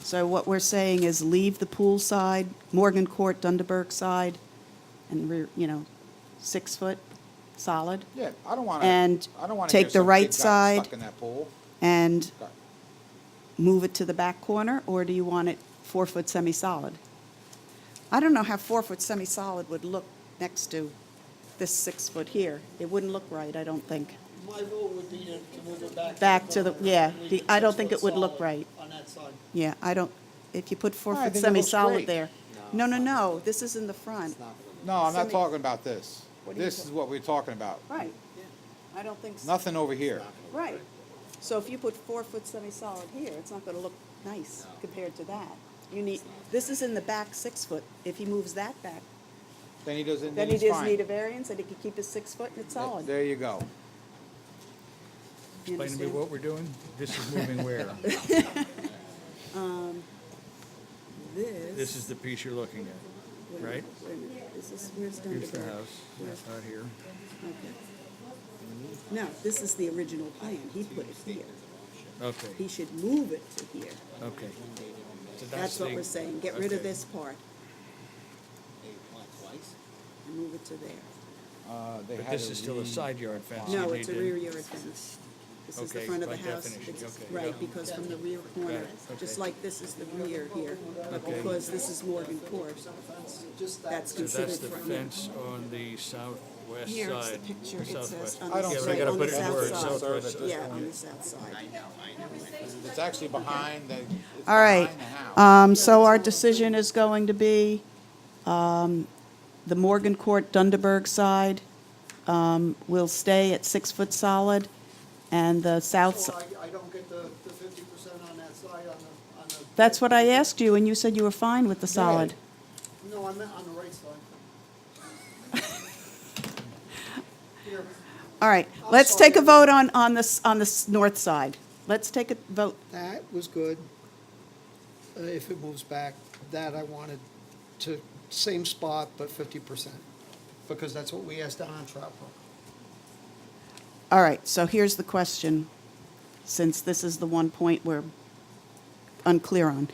So what we're saying is leave the pool side, Morgan Court, Dunderberg side, and rear, 6 foot solid, Yeah, I don't wanna. And I don't wanna take hear the some right kid got side. Stuck in that pool. and move it to the back corner, or do you want it 4-foot semi-solid? I don't know how 4-foot semi-solid would look next to this 6-foot here. It wouldn't look right, I don't think. My vote would be to move it back. Back to the, front yeah, and leave I it don't think 6 it would foot look solid right. On that side. Yeah, I don't, if you put I 4-foot think it looks semi-solid great. there. No, this is in the front. No, I'm not Semi- talking about this. What are you This is what we're talking about. Right, I don't think so. Nothing over here. Right. So if you put 4-foot semi-solid here, it's not gonna look nice compared to that. You need, this is in the back 6-foot. If he moves that back, Then he doesn't, then then he he's just fine. need a variance and he could keep his 6-foot and it's solid. There you go. You Explain to me understand? what we're doing. This is moving where? This is the piece you're looking at, Wait a right? minute, wait a minute. Where's Here's the Dunderberg? house, out here. Okay. No, this is the original plan. He put it here. Okay, He should move it to here. okay. So That's what the- we're saying. Get rid of okay. this part and move it to there. They But had this to is still a re- side yard fence. No, you it's a need to- rear yard fence. This is the Okay, front of the by house. definition, It's- okay, Right, yeah. because from the rear corner, Okay. just like this is the rear here. Okay. Because this is Morgan Court. That's So considered that's the front. fence on the southwest Here, it's the side. picture. It southwest. says on I the don't Yeah, see but I it. gotta on put the it in south words, side. southwest. Yeah, on the south side. It's actually behind the, it's All right. behind the house. So our decision is going to be the Morgan Court Dunderberg side will stay at 6-foot solid, and the south, So I don't get the 50% on that side on the. that's what I asked you, and you said you were fine with the solid. No, I meant on the right side. Here, All right, I'm let's sorry. take a vote on this north side. Let's take a vote. that was good. If it moves back, that I wanted to, same spot, but 50%. Because that's what we asked down on Trout Brook. All right, so here's the question, since this is the one point we're unclear on.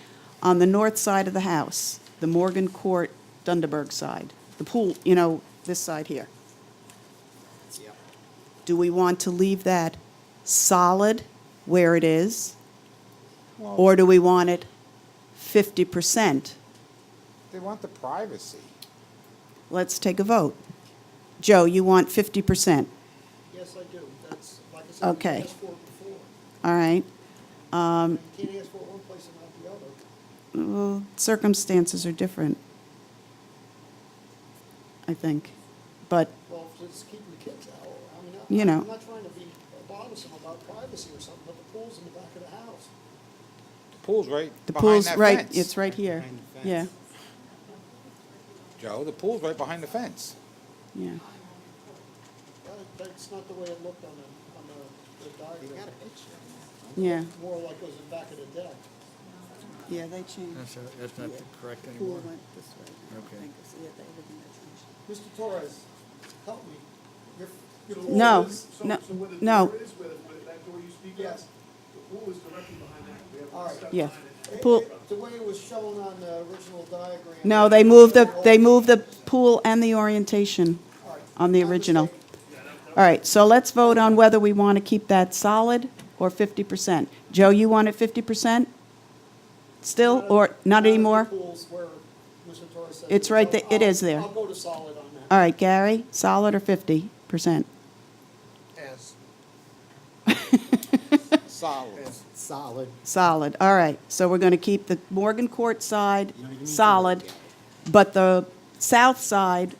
On the north side of the house, the Morgan Court Dunderberg side, the pool, this side here. Do we want to leave that solid where it is? Or do we want it 50%? They want the privacy. Let's take a vote. Joe, you want 50%? Yes, I do. That's, like I said, Okay. we asked for it before. All right. You can't ask for it one place and not the other. Well, circumstances are different, I think. But, Well, if it's keeping the kids out, I mean, You know. I'm not trying to be bothersome about privacy or something, but the pool's in the back of the house. The pool's right the behind pool's that right, fence. it's right here. Behind the fence. Yeah, Joe, the pool's right behind the fence. yeah. that's not the way it looked on the diagram. You got a picture. Yeah, More like it was the back of the deck. yeah, they changed. That's not correct Pool anymore. went this way. I Okay. think. Yeah, everything got changed. Mr. Torres, help me. Your pool No, is- no, So where the no. door is, where that door you speak of? Yes. The pool is directly behind that. We have All one right. step Yeah. behind it. Pool, The way it was shown on the original diagram. no, they moved the pool and the orientation on the original. All right, so let's vote on whether we want to keep that solid or 50%. Joe, you want it 50% still, or not anymore? Pools where Mr. Torres said. It's right there. It is there. I'll go to solid on that. All right, Gary, solid or 50%? As. Solid. Solid. Solid, all right. So we're going to keep the Morgan Court side solid, but the south side,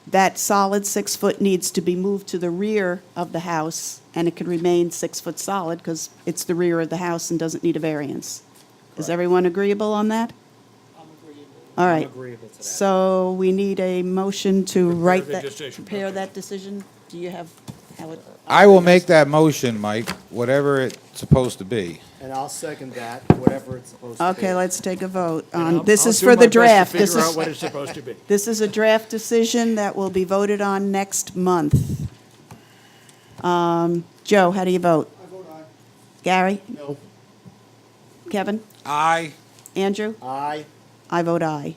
that solid 6-foot needs to be moved to the rear of the house, and it can remain 6-foot solid because it's the rear of the house and doesn't need a variance. Is everyone agreeable on that? I'm agreeable. All right. agreeable to that. So we need a motion to write the that, decision. prepare Okay. that decision. Do you have, how it? I will make that motion, Mike, whatever it's supposed to be. And I'll second that, whatever it's supposed to be. Okay, let's take a vote. And This I'll is do for my the best to draft. This figure out is, what it's supposed to be. this is a draft decision that will be voted on next month. Joe, how do you vote? I vote aye. Gary? No. Kevin? Aye. Andrew? Aye. I vote aye.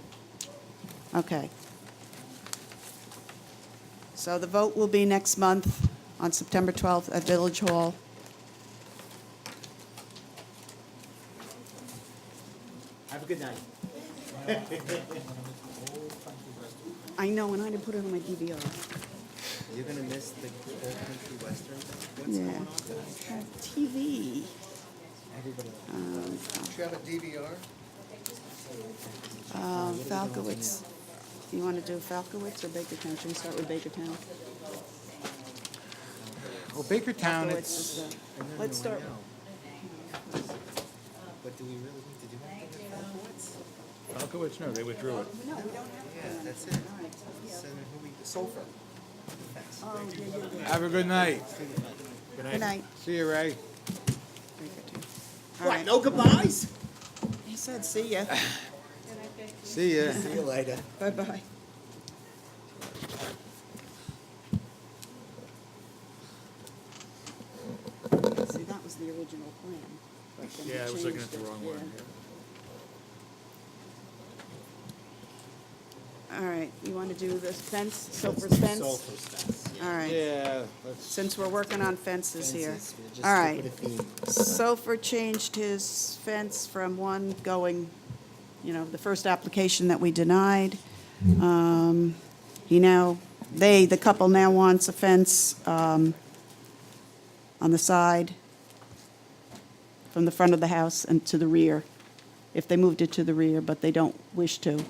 Okay. So the vote will be next month on September 12th at Village Hall. Have a good night. I know, and I didn't put it on my DVR. You're gonna miss the old country western. What's Yeah. going on tonight? TV. Everybody. Do you have a DVR? Falkowitz. You want to do Falkowitz or Bakertown? Should we start with Bakertown? Well, Bakertown, Falkowitz it's, is, let's start. But do we really need to do anything with Falkowitz? Falkowitz, no, they withdrew it. No, we don't have Yeah, to. that's it. Send who we, sofa. Thanks. Oh, yeah. have a good night. Good night. See you, Ray. All right. no goodbyes? He said, see ya. See ya. See you later. Bye-bye. See, that was the original plan. but then he Yeah, I was looking changed at the it, wrong yeah. one. All right, you want to do the fence, Soper's fence? Sofa's fence, yeah. All right, Yeah, let's, since we're working on fences here. Fences, we'll just All stick right. with a theme. Sofer changed his fence from one going, the first application that we denied. He now, the couple now wants a fence on the side from the front of the house and to the rear, if they moved it to the rear, but they don't wish to.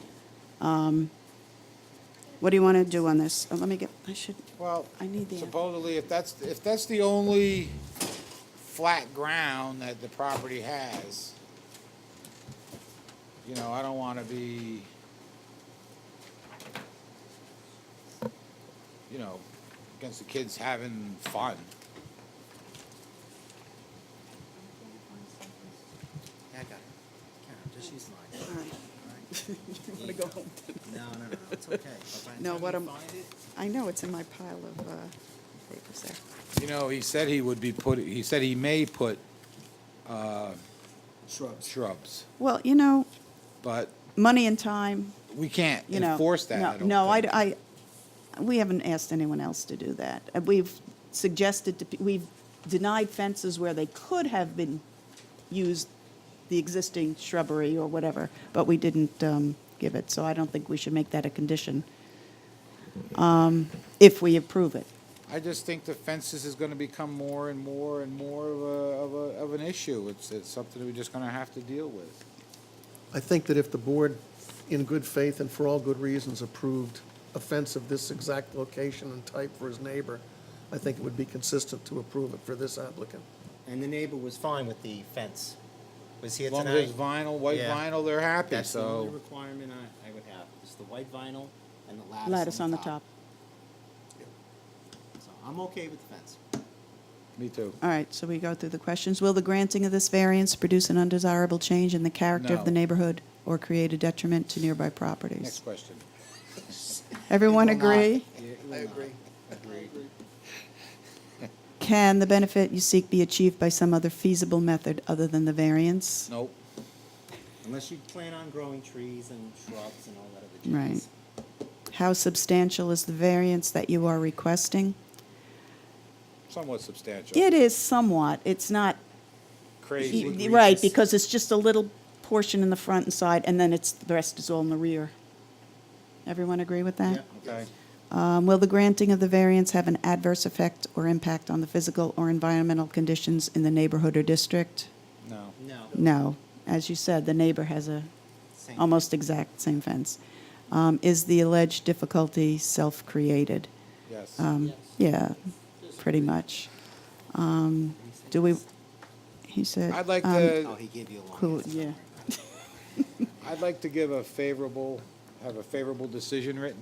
What do you want to do on this? Let me get, well, I need the. supposedly, if that's the only flat ground that the property has, I don't want to be, against the kids having fun. Yeah, I got it. Karen, just use mine. All right. You want to go home? No, it's okay. By the No, time what you I'm, find it, I know it's in my pile of papers there. He said he said he may put shrubs, Well, but money and time, we can't you know. enforce that, I don't No, think. we haven't asked anyone else to do that. We've suggested, we've denied fences where they could have been used, the existing shrubbery or whatever, but we didn't give it, so I don't think we should make that a condition if we approve it. I just think the fences is gonna become more and more and more of an issue. It's something we're just gonna have to deal with. I think that if the board, in good faith and for all good reasons, approved a fence of this exact location and type for his neighbor, I think it would be consistent to approve it for this applicant. and the neighbor was fine with the fence. Was here As long tonight? as it's vinyl, white Yeah. vinyl, they're happy, That's the only so. requirement I would have, is the white vinyl and the lattice Lattice on the top. So I'm okay with the fence. Me too. All right, so we go through the questions. Will the granting of this variance produce an undesirable change in the character of the No. neighborhood or create a detriment to nearby Next properties? question. Everyone It will not. agree? I agree. Can the benefit you seek be achieved by some other feasible method other than the variance? Nope. Unless you plan on growing trees and shrubs and all that other jazz. Right. How substantial is the variance that you are requesting? Somewhat substantial. It is somewhat. It's not, Crazy. right, because it's just a little portion in the front and side, and then the rest is all in the rear. Everyone agree with that? Okay. Will the granting of the variance have an adverse effect or impact on the physical or environmental conditions in the neighborhood or district? No. No. No. As you said, the neighbor has a Same. almost exact same fence. Is the alleged difficulty self-created? Yes. Yeah, pretty much. Do we, he said. I'd like Oh, to, he gave you a long Cool, answer. yeah. I'd like to give have a favorable decision written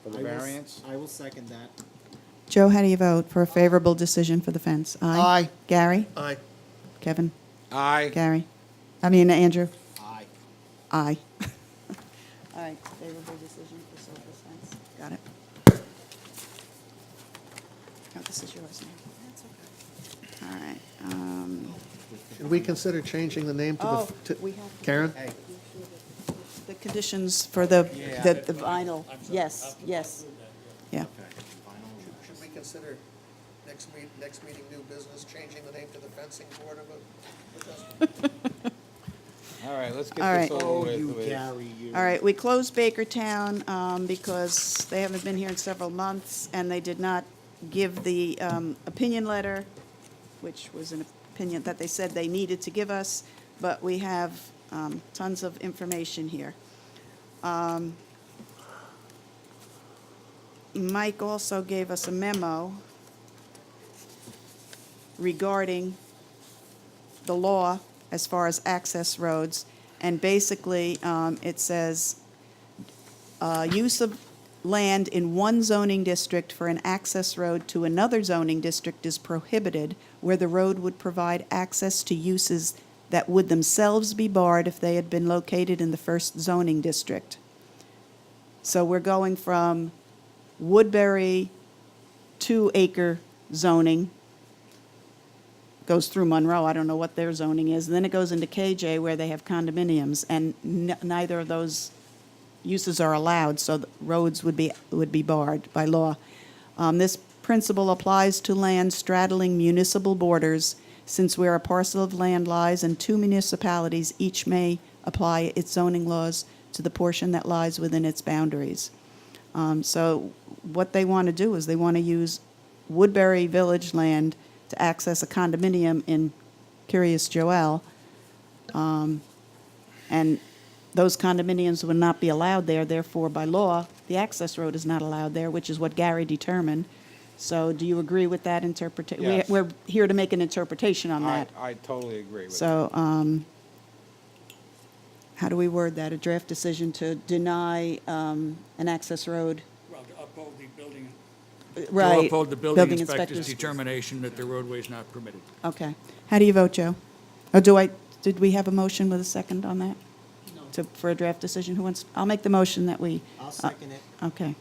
for the I will s- variance. I will second that. Joe, how do you vote for a favorable decision for the fence? Aye. Gary? Aye. Kevin? Aye. Gary? Andrew? Aye. Aye. All right, favorable decision for Sofa's fence. Got it. Oh, this is yours now. All right. Should we consider changing the name to Oh, the, we have. Karen? The conditions for the Yeah. the vinyl, yes, yes. Yeah. Should we consider next meeting, new business, changing the name to the fencing board of it? All right, let's All get right. this over Oh, with. you Gary, you. All right, we closed Bakertown because they haven't been here in several months, and they did not give the opinion letter, which was an opinion that they said they needed to give us, but we have tons of information here. Mike also gave us a memo regarding the law as far as access roads, and basically, it says, use of land in one zoning district for an access road to another zoning district is prohibited where the road would provide access to uses that would themselves be barred if they had been located in the first zoning district. So we're going from Woodbury 2-acre zoning, goes through Monroe, I don't know what their zoning is, and then it goes into KJ where they have condominiums, and neither of those uses are allowed, so the roads would be barred by law. This principle applies to land straddling municipal borders, since where a parcel of land lies and two municipalities each may apply its zoning laws to the portion that lies within its boundaries. So what they want to do is they want to use Woodbury Village land to access a condominium in Curious Joel, and those condominiums would not be allowed there, therefore, by law, the access road is not allowed there, which is what Gary determined. So do you agree with that interpretation? Yes. We're here to make an interpretation on that. I totally agree with that. So, how do we word that? A draft decision to deny an access road? Well, to uphold the building. Right. To uphold the building inspector's determination that the roadway is not permitted. Okay. How do you vote, Joe? Or did we have a motion with a second on that? No. For a draft decision? Who wants, I'll make the motion that we. I'll second it. Okay.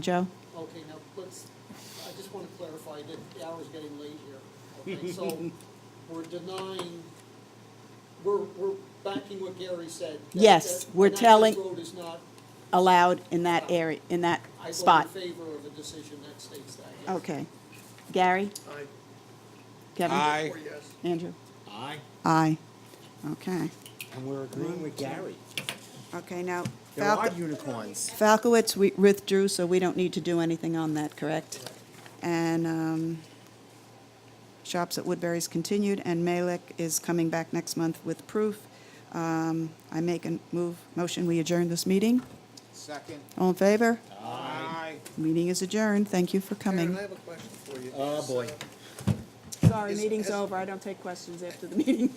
Joe? Okay, now, I just want to clarify that the hour's getting late here. Okay, so we're denying, we're backing what Gary said. that- Yes, that we're an access telling- road is not, Allowed in that area, in that I spot? vote in favor of a decision that states that. yes. Okay. Gary? Aye. Kevin? Aye. Or yes? Andrew? Aye. Aye. Okay. And we're agreeing with Gary. Okay, now, There are unicorns. Falkowitz, we withdrew, so we don't need to do anything on that, correct? And Shops at Woodbury's continued, and Malik is coming back next month with proof. I make a motion, we adjourn this meeting. Second. All in favor? Aye. Meeting is adjourned. Thank you for coming. Karen, I have a question for you. Oh, boy. Sorry, meeting's over. I don't take questions after the meeting.